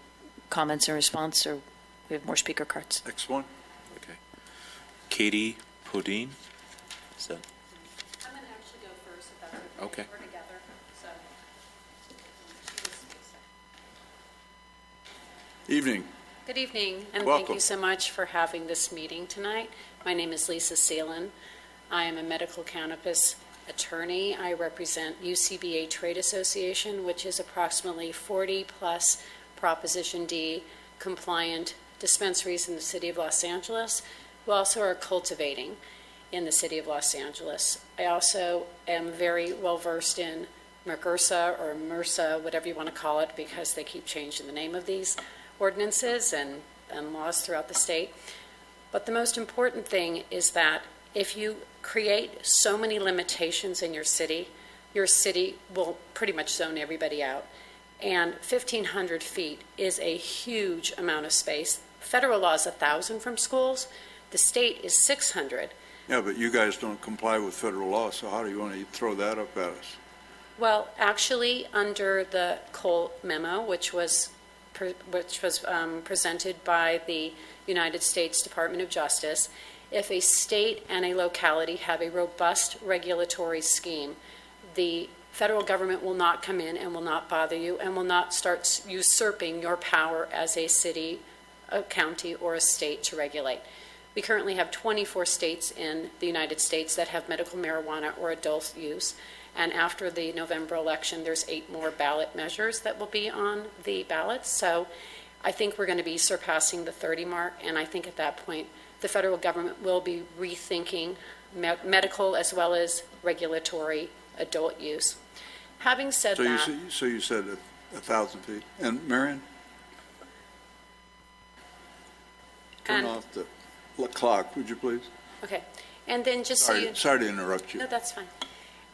comments in response, or we have more speaker cards? Next one. Okay. Katie Podine? Is that, I'm going to actually go first, if that's okay. We're together, so. Evening. Good evening, and thank Welcome. you so much for having this meeting tonight. My name is Lisa Seelan. I am a medical cannabis attorney. I represent UCBA Trade Association, which is approximately 40-plus Proposition D compliant dispensaries in the city of Los Angeles, who also are cultivating in the city of Los Angeles. I also am very well-versed in MRSA or MRSA, whatever you want to call it, because they keep changing the name of these ordinances and laws throughout the state. But the most important thing is that if you create so many limitations in your city will pretty much zone everybody out. And 1,500 feet is a huge amount of space. Federal law is 1,000 from schools. The state is 600. Yeah, but you guys don't comply with federal law, so how do you want to throw that up at us? Well, actually, under the Cole memo, which was presented by the United States Department of Justice, if a state and a locality have a robust regulatory scheme, the federal government will not come in and will not bother you and will not start usurping your power as a city, a county, or a state to regulate. We currently have 24 states in the United States that have medical marijuana or adult use. And after the November election, there's 8 more ballot measures that will be on the ballots. So I think we're going to be surpassing the 30 mark. And I think at that point, the federal government will be rethinking medical as well as regulatory adult use. Having said that... So you said 1,000 feet. And Marion? Turn off the clock, would you please? Okay. And then just so you... Sorry to interrupt you. No, that's fine.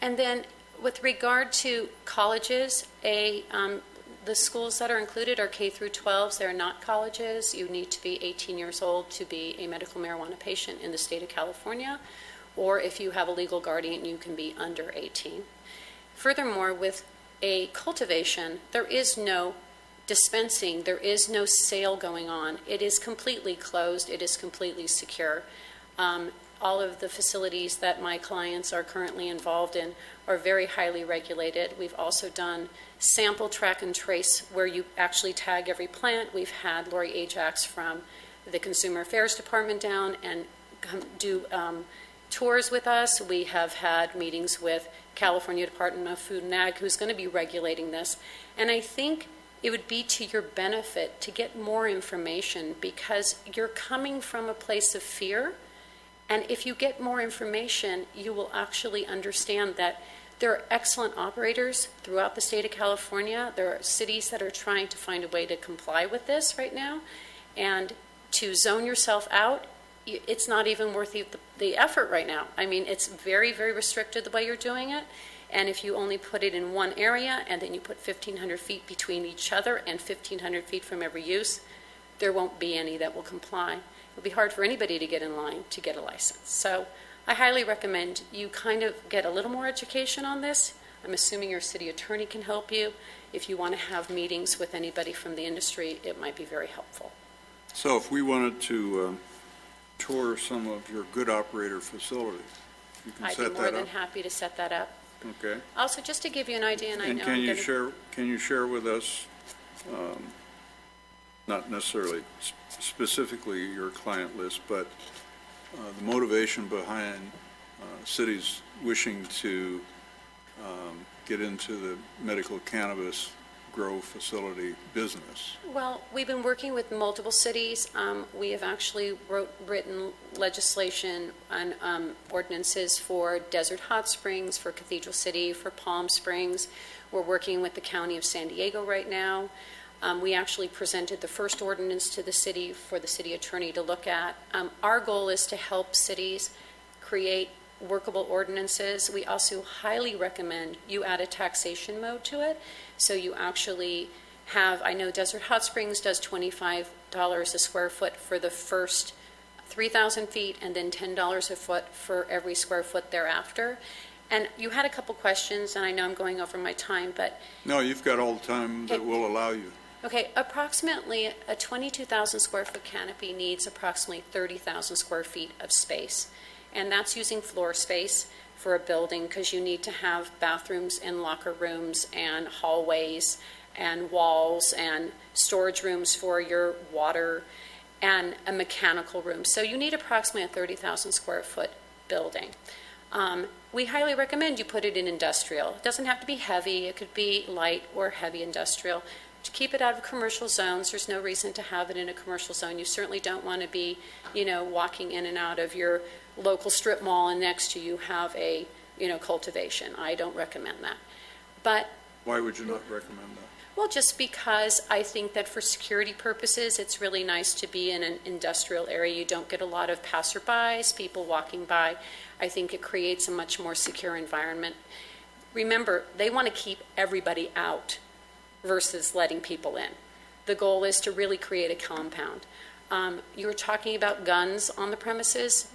And then with regard to colleges, the schools that are included are K through 12s. They're not colleges. You need to be 18 years old to be a medical marijuana patient in the state of California. Or if you have a legal guardian, you can be under 18. Furthermore, with a cultivation, there is no dispensing. There is no sale going on. It is completely closed. It is completely secure. All of the facilities that my clients are currently involved in are very highly regulated. We've also done sample track and trace where you actually tag every plant. We've had Lori Ajax from the Consumer Affairs Department down and do tours with us. We have had meetings with California Department of Food and Ag, who's going to be regulating this. And I think it would be to your benefit to get more information, because you're coming from a place of fear. And if you get more information, you will actually understand that there are excellent operators throughout the state of California. There are cities that are trying to find a way to comply with this right now. And to zone yourself out, it's not even worth the effort right now. I mean, it's very, very restricted the way you're doing it. And if you only put it in one area and then you put 1,500 feet between each other and 1,500 feet from every use, there won't be any that will comply. It'll be hard for anybody to get in line to get a license. So I highly recommend you kind of get a little more education on this. I'm assuming your city attorney can help you. If you want to have meetings with anybody from the industry, it might be very helpful. So if we wanted to tour some of your good operator facilities, you can I'd set be more that than up? happy to set that up. Okay. Also, just to give you an idea, and I And know can I'm you gonna- share with us, not necessarily specifically your client list, but the motivation behind cities wishing to get into the medical cannabis grow facility business? Well, we've been working with multiple cities. We have actually written legislation on ordinances for Desert Hot Springs, for Cathedral City, for Palm Springs. We're working with the County of San Diego right now. We actually presented the first ordinance to the city for the city attorney to look at. Our goal is to help cities create workable ordinances. We also highly recommend you add a taxation mode to it. So you actually have, I know Desert Hot Springs does $25 a square foot for the first 3,000 feet and then $10 a foot for every square foot thereafter. And you had a couple questions, and I know I'm going over my time, but... No, you've got all the time that Okay. will allow you. Okay, approximately a 22,000 square foot canopy needs approximately 30,000 square feet of space. And that's using floor space for a building, because you need to have bathrooms and locker rooms and hallways and walls and storage rooms for your water and a mechanical room. So you need approximately a 30,000 square foot building. We highly recommend you put it in industrial. It doesn't have to be heavy. It could be light or heavy industrial. To keep it out of commercial zones, there's no reason to have it in a commercial zone. You certainly don't want to be, walking in and out of your local strip mall and next to you have a, cultivation. I don't recommend that. But Why would you not recommend that? well, just because I think that for security purposes, it's really nice to be in an industrial area. You don't get a lot of passerbys, people walking by. I think it creates a much more secure environment. Remember, they want to keep everybody out versus letting people in. The goal is to really create a compound. You were talking about guns on the premises.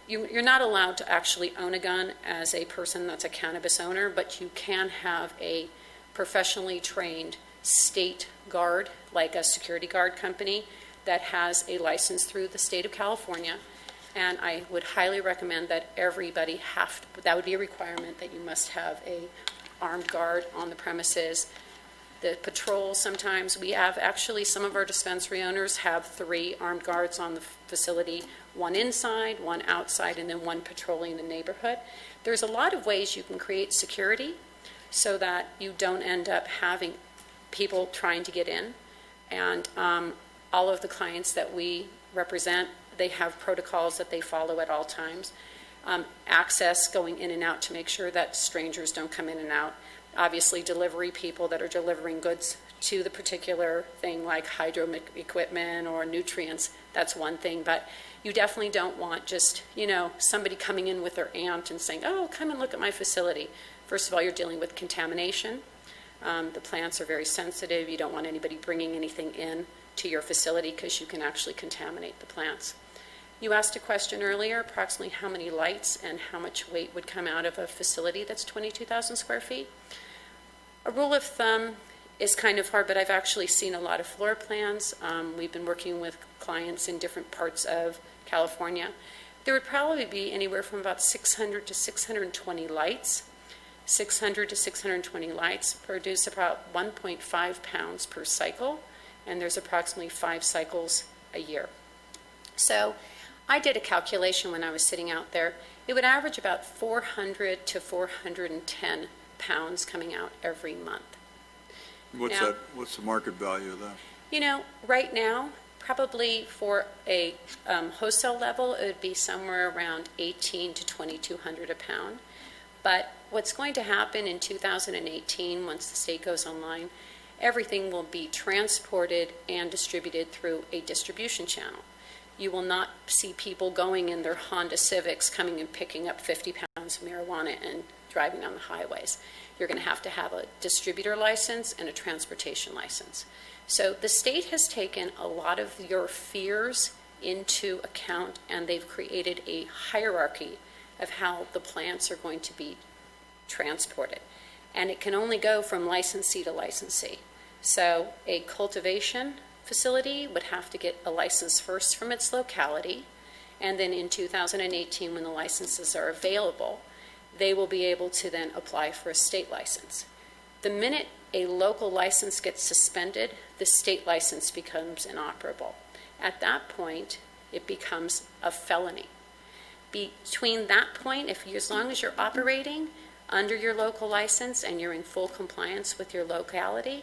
You're not allowed to actually own a gun as a person that's a cannabis owner, but you can have a professionally trained state guard, like a security guard company, that has a license through the state of California. And I would highly recommend that everybody that would be a requirement, that you must have a armed guard on the premises. The patrol, sometimes we have, actually some of our dispensary owners have 3 armed guards on the facility, 1 inside, 1 outside, and then 1 patrolling the neighborhood. There's a lot of ways you can create security so that you don't end up having people trying to get in. And all of the clients that we represent, they have protocols that they follow at all times. Access going in and out to make sure that strangers don't come in and out. Obviously, delivery people that are delivering goods to the particular thing, like hydro equipment or nutrients, that's one thing. But you definitely don't want just, somebody coming in with their aunt and saying, oh, come and look at my facility. First of all, you're dealing with contamination. The plants are very sensitive. You don't want anybody bringing anything in to your facility because you can actually contaminate the plants. You asked a question earlier, approximately how many lights and how much weight would come out of a facility that's 22,000 square feet. A rule of thumb is kind of hard, but I've actually seen a lot of floor plans. We've been working with clients in different parts of California. There would probably be anywhere from about 600 to 620 lights. 600 to 620 lights produce about 1.5 pounds per cycle, and there's approximately 5 cycles a year. So I did a calculation when I was sitting out there. It would average about 400 to 410 pounds coming out every month. What's the market value of that? You know, right now, probably for a wholesale level, it would be somewhere around 18 to 2,200 a pound. But what's going to happen in 2018, once the state goes online, everything will be transported and distributed through a distribution channel. You will not see people going in their Honda Civics coming and picking up 50 pounds of marijuana and driving on the highways. You're going to have a distributor license and a transportation license. So the state has taken a lot of your fears into account, and they've created a hierarchy of how the plants are going to be transported. And it can only go from licensee to licensee. So a cultivation facility would have to get a license first from its locality, and then in 2018, when the licenses are available, they will be able to then apply for a state license. The minute a local license gets suspended, the state license becomes inoperable. At that point, it becomes a felony. Between that point, as long as you're operating under your local license and you're in full compliance with your locality,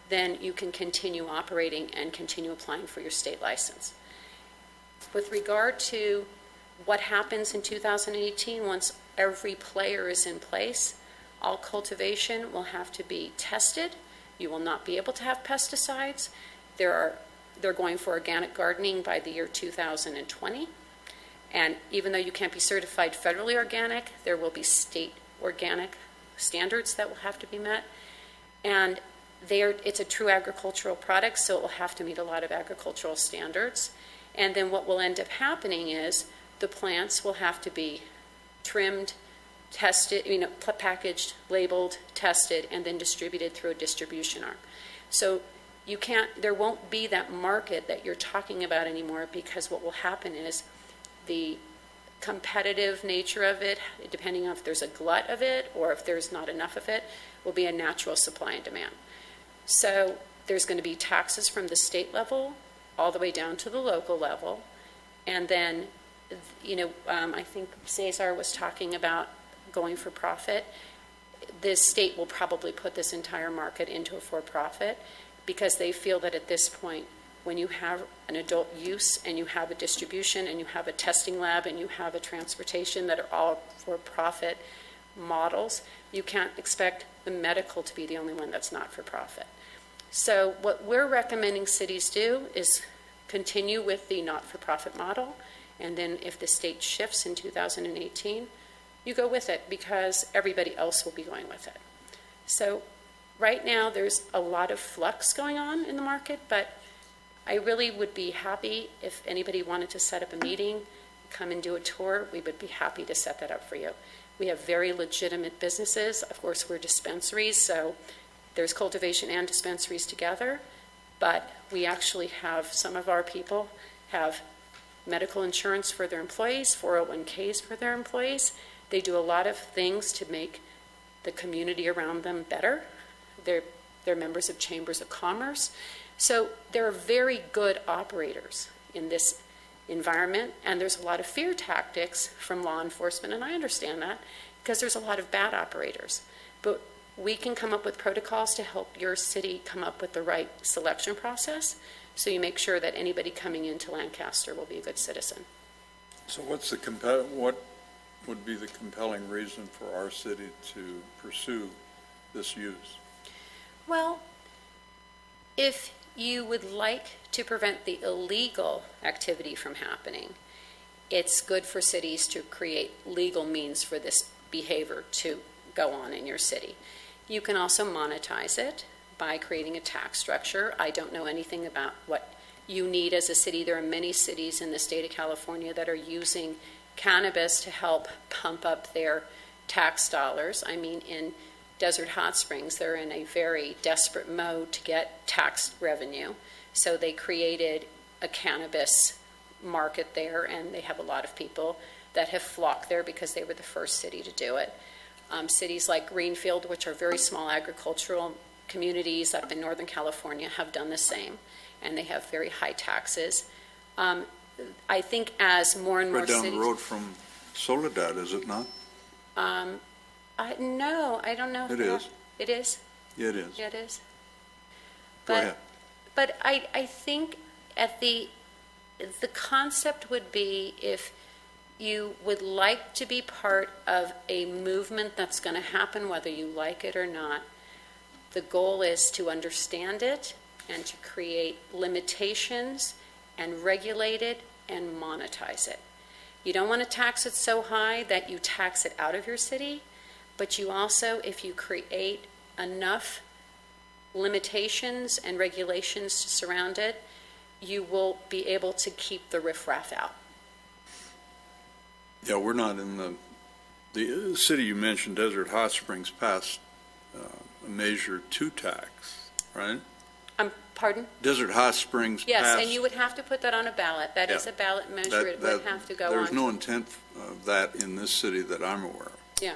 then you can continue operating and continue applying for your state license. With regard to what happens in 2018, once every player is in place, all cultivation will have to be tested. You will not be able to have pesticides. They're going for organic gardening by the year 2020. And even though you can't be certified federally organic, there will be state organic standards that will have to be met. And it's a true agricultural product, so it will have to meet a lot of agricultural standards. And then what will end up happening is the plants will have to be trimmed, tested, packaged, labeled, tested, and then distributed through a distribution arm. So there won't be that market that you're talking about anymore, because what will happen is the competitive nature of it, depending on if there's a glut of it or if there's not enough of it, will be a natural supply and demand. So there's going to be taxes from the state level all the way down to the local level. And then, I think Cesar was talking about going for profit. The state will probably put this entire market into a for-profit, because they feel that at this point, when you have an adult use and you have a distribution and you have a testing lab and you have a transportation that are all for-profit models, you can't expect the medical to be the only one that's not for profit. So what we're recommending cities do is continue with the not-for-profit model, and then if the state shifts in 2018, you go with it, because everybody else will be going with it. So right now there's a lot of flux going on in the market, but I really would be happy if anybody wanted to set up a meeting, come and do a tour. We would be happy to set that up for you. We have very legitimate businesses. Of course, we're dispensaries, so there's cultivation and dispensaries together, but we actually have, some of our people have medical insurance for their employees, 401ks for their employees. They do a lot of things to make the community around them better. They're members of chambers of commerce. So there are very good operators in this environment, and there's a lot of fear tactics from law enforcement, and I understand that, because there's a lot of bad operators. But we can come up with protocols to help your city come up with the right selection process, so you make sure that anybody coming into Lancaster will be a good citizen. So what would be the compelling reason for our city to pursue this use? Well, if you would like to prevent the illegal activity from happening, it's good for cities to create legal means for this behavior to go on in your city. You can also monetize it by creating a tax structure. I don't know anything about what you need as a city. There are many cities in the state of California that are using cannabis to help pump up their tax dollars. I mean, in Desert Hot Springs, they're in a very desperate mode to get tax revenue. So they created a cannabis market there, and they have a lot of people that have flocked there because they were the first city to do it. Cities like Greenfield, which are very small agricultural communities up in Northern California, have done the same, and they have very high taxes. I think as more and more Right cities... down the road from Soledad, is it not? No, I don't know. If It they is. have- It is? Yeah, it is. Yeah, it is. Go But- ahead. But I think the concept would be if you would like to be part of a movement that's going to happen, whether you like it or not, the goal is to understand it and to create limitations and regulate it and monetize it. You don't want to tax it so high that you tax it out of your city, but you also, if you create enough limitations and regulations to surround it, you will be able to keep the riffraff out. Yeah, we're not in the city you mentioned, Desert Hot Springs, passed a Measure 2 tax, right? Pardon? Desert Hot Springs passed. Yes, and you would have to put that on a ballot. That is Yeah. a ballot measure. It would have to go on. There's no intent of that in this city that I'm aware of. Yeah.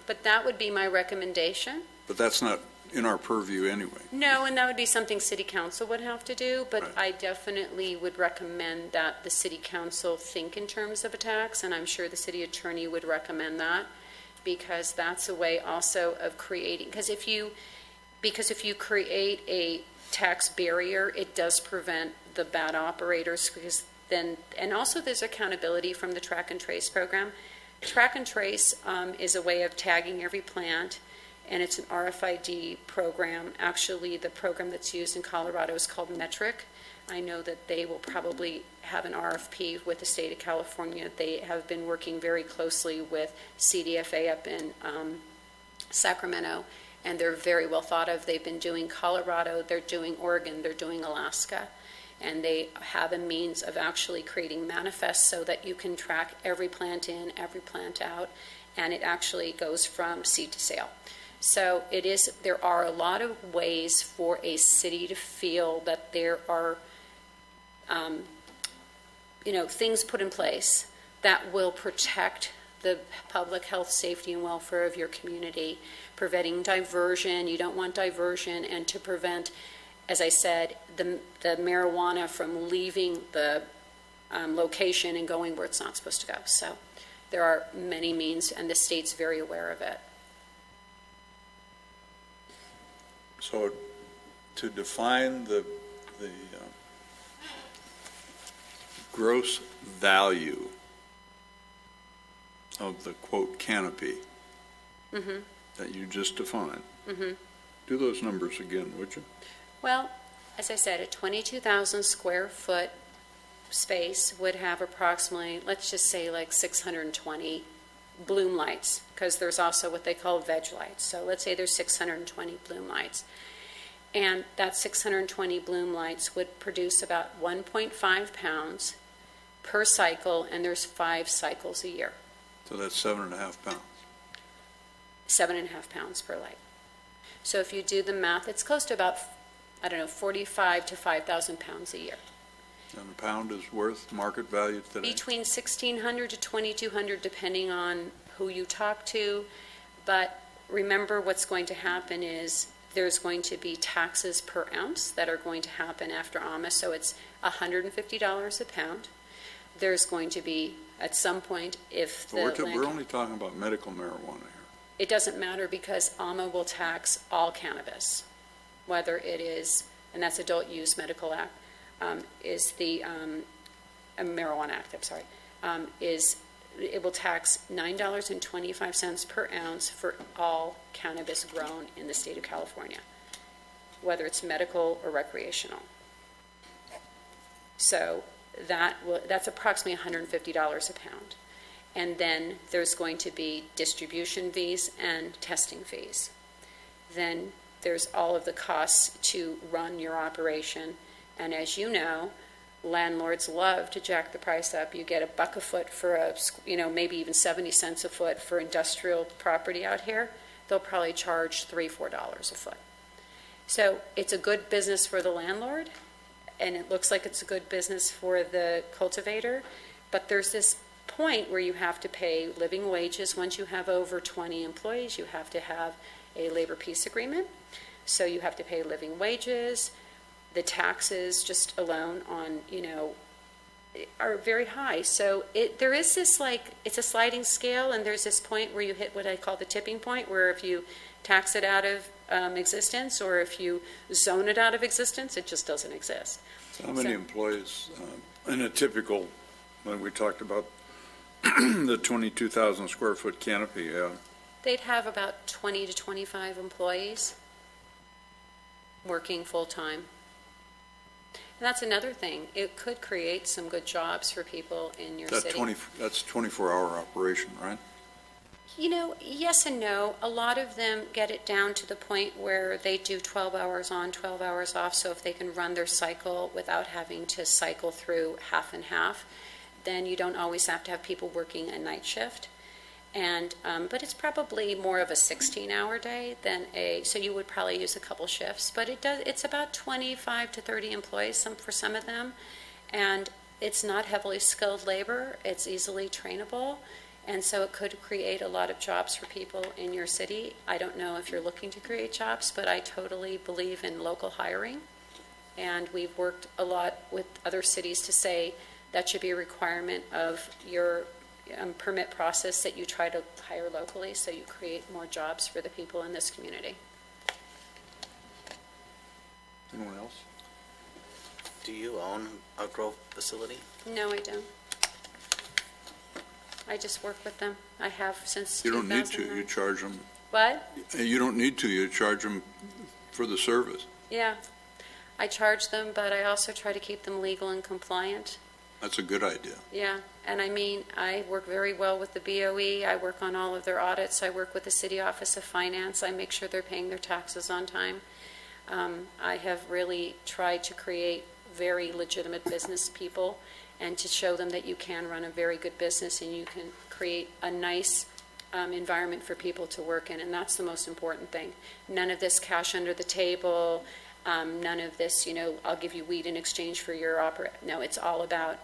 But that would be my recommendation. But that's not in our purview anyway. No, and that would be something city council would have to do, but Right. I definitely would recommend that the city council think in terms of a tax, and I'm sure the city attorney would recommend that, because that's a way also of creating, because if you create a tax barrier, it does prevent the bad operators, because then, and also there's accountability from the Track and Trace program. Track and Trace is a way of tagging every plant, and it's an RFID program. Actually, the program that's used in Colorado is called Metric. I know that they will probably have an RFP with the state of California. They have been working very closely with CDFA up in Sacramento, and they're very well thought of. They've been doing Colorado, they're doing Oregon, they're doing Alaska, and they have a means of actually creating manifests so that you can track every plant in, every plant out, and it actually goes from seed to sale. So there are a lot of ways for a city to feel that there are, things put in place that will protect the public health, safety, and welfare of your community, preventing diversion. You don't want diversion, and to prevent, as I said, the marijuana from leaving the location and going where it's not supposed to go. So there are many means, and the state's very aware of it. So to define the gross value of the quote canopy that you just defined, do those numbers again, would you? Well, as I said, a 22,000 square foot space would have approximately, let's just say like 620 bloom lights, because there's also what they call veg lights. So let's say there's 620 bloom lights. And that 620 bloom lights would produce about 1.5 pounds per cycle, and there's 5 cycles a year. So that's 7.5 pounds. 7.5 pounds per light. So if you do the math, it's close to about, 45 to 5,000 pounds a year. And a pound is worth market value today? Between $1,600 to $2,200, depending on who you talk to. But remember, what's going to happen is there's going to be taxes per ounce that are going to happen after AMA, so it's $150 a pound. There's going to be, at some point, if the We're only talking about medical marijuana here. it doesn't matter, because AMA will tax all cannabis, whether it is, and that's Adult Use Medical Act, is the Marijuana Act, I'm sorry, it will tax $9.25 per ounce for all cannabis grown in the state of California, whether it's medical or recreational. So that's approximately $150 a pound. And then there's going to be distribution fees and testing fees. Then there's all of the costs to run your operation. And as you know, landlords love to jack the price up. You get $1 a foot for maybe even 70 cents a foot for industrial property out here. they'll probably charge $3, $4 a foot. So it's a good business for the landlord, and it looks like it's a good business for the cultivator, but there's this point where you have to pay living wages. Once you have over 20 employees, you have to have a labor peace agreement, so you have to pay living wages. The taxes just alone on, are very high. So there is this, it's a sliding scale, and there's this point where you hit what I call the tipping point, where if you tax it out of existence, or if you zone it out of existence, it just doesn't exist. How many employees in a typical, when we talked about the 22,000 square foot canopy? They'd have about 20 to 25 employees working full-time. And that's another thing. It could create some good jobs for people in your city. That's 24-hour operation, right? Yes and no. A lot of them get it down to the point where they do 12 hours on, 12 hours off, so if they can run their cycle without having to cycle through half and half, then you don't always have to have people working a night shift. And but it's probably more of a 16-hour day than so you would probably use a couple shifts. But it's about 25 to 30 employees for some of them, and it's not heavily skilled labor. It's easily trainable, and so it could create a lot of jobs for people in your city. I don't know if you're looking to create jobs, but I totally believe in local hiring, and we've worked a lot with other cities to say that should be a requirement of your permit process, that you try to hire locally, so you create more jobs for the people in this community. Anyone else? Do you own a grow facility? No, I don't. I just work with them. I have since You don't need to. 2009. You charge them. What? You don't need to. You charge them for the service. Yeah. I charge them, but I also try to keep them legal and compliant. That's a good idea. Yeah, and I work very well with the BOE. I work on all of their audits. I work with the City Office of Finance. I make sure they're paying their taxes on time. I have really tried to create very legitimate business people and to show them that you can run a very good business and you can create a nice environment for people to work in, and that's the most important thing. None of this cash under the table, none of this, I'll give you weed in exchange for your opera. No, it's all about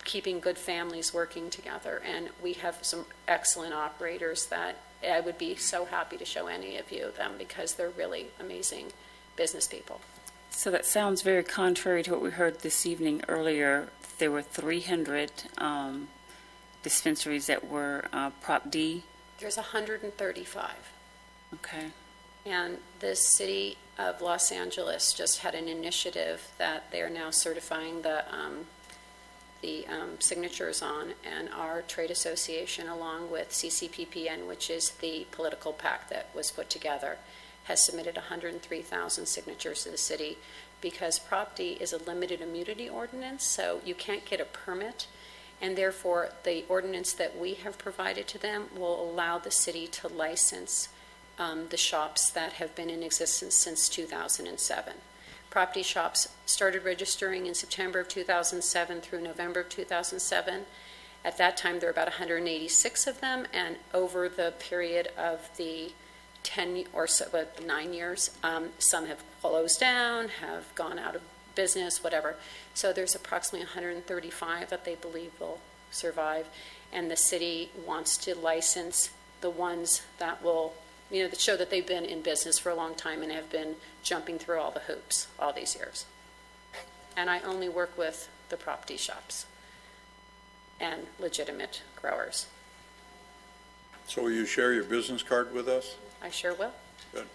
keeping good families working together. And we have some excellent operators that I would be so happy to show any of you them, because they're really amazing business people. So that sounds very contrary to what we heard this evening earlier. There were 300 dispensaries that were Prop D. There's 135. Okay. And the city of Los Angeles just had an initiative that they are now certifying the signatures on, and our trade association, along with CCPPN, which is the political PAC that was put together, has submitted 103,000 signatures to the city, because Prop D is a limited immunity ordinance, so you can't get a permit, and therefore the ordinance that we have provided to them will allow the city to license the shops that have been in existence since 2007. Prop D shops started registering in September of 2007 through November of 2007. At that time, there were about 186 of them, and over the period of the 10 or so, 9 years, some have closed down, have gone out of business, whatever. So there's approximately 135 that they believe will survive, and the city wants to license the ones that will, that show that they've been in business for a long time and have been jumping through all the hoops all these years. And I only work with the Prop D shops and legitimate growers. So will you share your business card with us? I sure will. Good.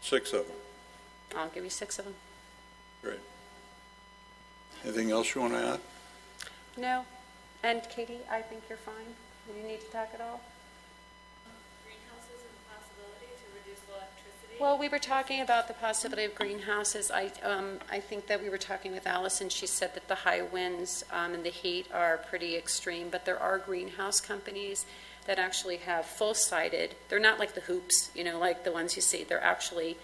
6 of them. I'll give you 6 of them. Great. Anything else you want to add? No. And Katie, I think you're fine. Do you need to talk at all? Greenhouses and the possibility to reduce electricity. Well, we were talking about the possibility of greenhouses. I think that we were talking with Allison. She said that the high winds and the heat are pretty extreme, but there are greenhouse companies that actually have full-sided. They're not like the hoops, like the ones you see. They're actually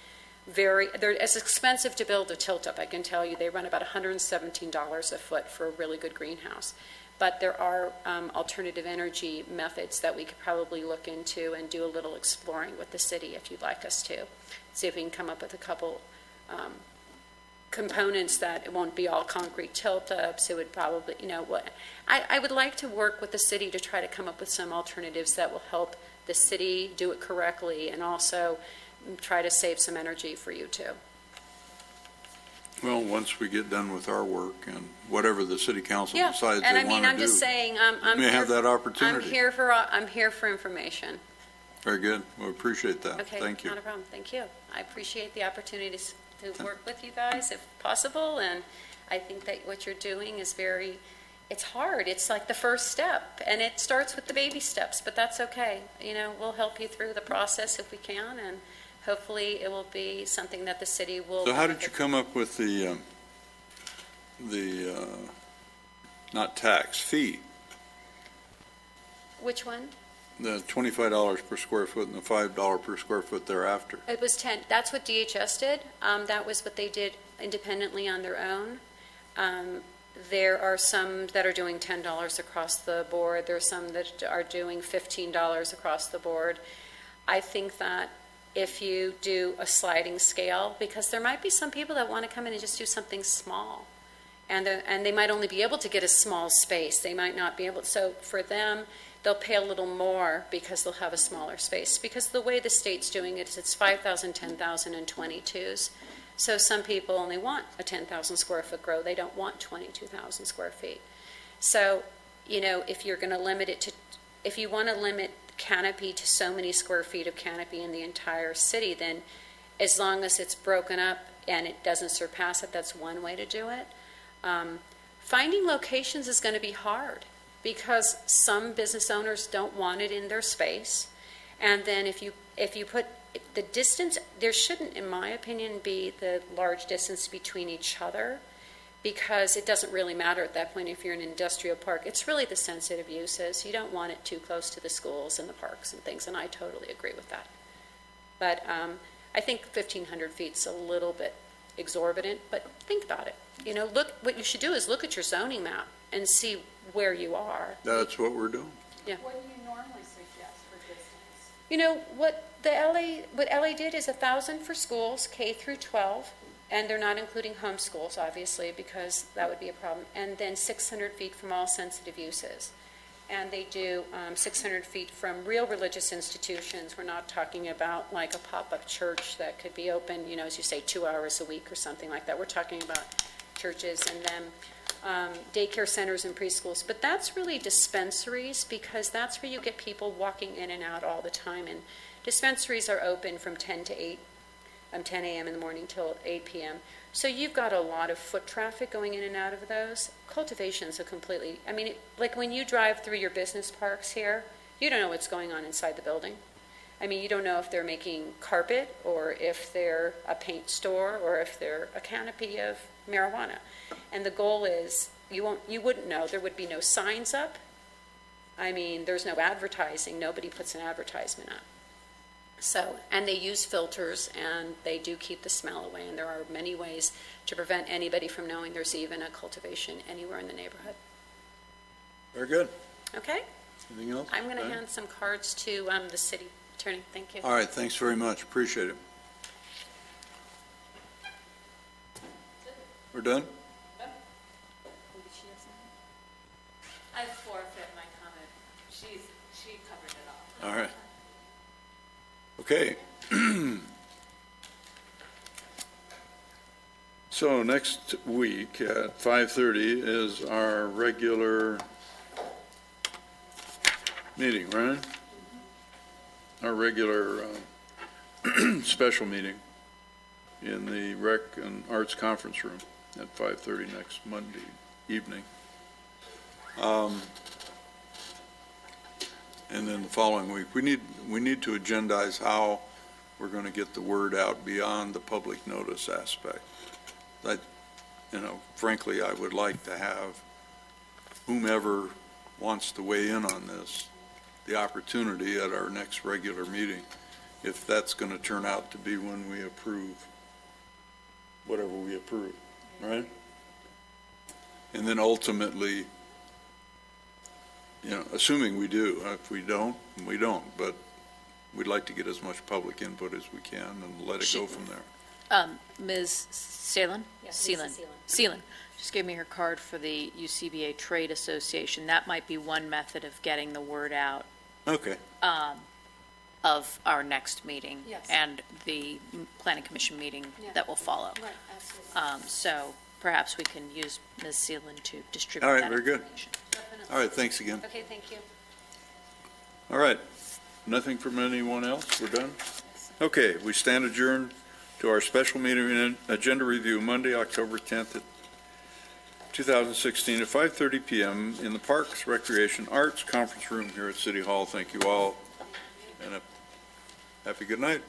it's expensive to build a tilt-up, I can tell you. They run about $117 a foot for a really good greenhouse. But there are alternative energy methods that we could probably look into and do a little exploring with the city if you'd like us to. See if we can come up with a couple components that it won't be all concrete tilt-ups. It would probably, I would like to work with the city to try to come up with some alternatives that will help the city do it correctly and also try to save some energy for you too. Well, once we get done with our work and whatever the city council decides they want to do. And I mean, I'm just saying, we may have that opportunity. I'm here for information. Very good. We appreciate that. Okay, Thank you. not a problem. Thank you. I appreciate the opportunity to work with you guys if possible, and I think that what you're doing is it's hard. It's like the first step, and it starts with the baby steps, but that's okay. We'll help you through the process if we can, and hopefully it will be something that the city will. So how did you come up with the not tax, fee? Which one? The $25 per square foot and the $5 per square foot thereafter. It was 10. That's what DHS did. That was what they did independently on their own. There are some that are doing $10 across the board. There are some that are doing $15 across the board. I think that if you do a sliding scale, because there might be some people that want to come in and just do something small, and they might only be able to get a small space. They might not be able to. So for them, they'll pay a little more because they'll have a smaller space. Because the way the state's doing it is it's 5,000, 10,000, and 22s. So some people only want a 10,000 square foot grow. They don't want 22,000 square feet. So, if you're going to limit it to, if you want to limit canopy to so many square feet of canopy in the entire city, then as long as it's broken up and it doesn't surpass it, that's one way to do it. Finding locations is going to be hard because some business owners don't want it in their space. And then if you put the distance, there shouldn't, in my opinion, be the large distance between each other, because it doesn't really matter at that point if you're in an industrial park. It's really the sensitive uses. You don't want it too close to the schools and the parks and things, and I totally agree with that. But I think 1,500 feet's a little bit exorbitant, but think about it. What you should do is look at your zoning map and see where you are. That's what we're doing. Yeah. What do you normally suggest for distance? What LA did is 1,000 for schools, K through 12, and they're not including homeschools, obviously, because that would be a problem, and then 600 feet from all sensitive uses. And they do 600 feet from real religious institutions. We're not talking about like a pop-up church that could be open, as you say, 2 hours a week or something like that. We're talking about churches and then daycare centers and preschools. But that's really dispensaries, because that's where you get people walking in and out all the time. And dispensaries are open from 10 a.m. in the morning till 8 p.m. So you've got a lot of foot traffic going in and out of those. Cultivation's like when you drive through your business parks here, you don't know what's going on inside the building. You don't know if they're making carpet or if they're a paint store or if they're a canopy of marijuana. And the goal is you wouldn't know. There would be no signs up. There's no advertising. Nobody puts an advertisement up. So, and they use filters, and they do keep the smell away, and there are many ways to prevent anybody from knowing there's even a cultivation anywhere in the neighborhood. Very good. Okay? Anything else? I'm going to hand some cards to the city attorney. Thank you. All right, thanks very much. Appreciate it. We're done? I forfeit my comment. She covered it all. All right. Okay. So next week at 5:30 is our regular meeting, right? Our regular special meeting in the Rec and Arts Conference Room at 5:30 next Monday evening. And then the following week, we need to agendize how we're going to get the word out beyond the public notice aspect. Frankly, I would like to have whomever wants to weigh in on this, the opportunity at our next regular meeting, if that's going to turn out to be when we approve whatever we approve, right? And then ultimately, assuming we do, if we don't, we don't, but we'd like to get as much public input as we can and let it go from there. Ms. Seelan? Seelan just gave me her card for the UCBA Trade Association. That might be one method of getting the word out Okay. of our next meeting. Yes. And the Planning Commission meeting Yeah. that will follow. Right, absolutely. So perhaps we can use Ms. Seelan to distribute All right, that very good. information. All right, thanks again. Okay, thank you. All right, nothing from anyone else? We're done? Okay, we stand adjourned to our special meeting and agenda review Monday, October 10th, 2016 at 5:30 PM in the Parks, Recreation, Arts Conference Room here at City Hall. Thank you all, and have a good night.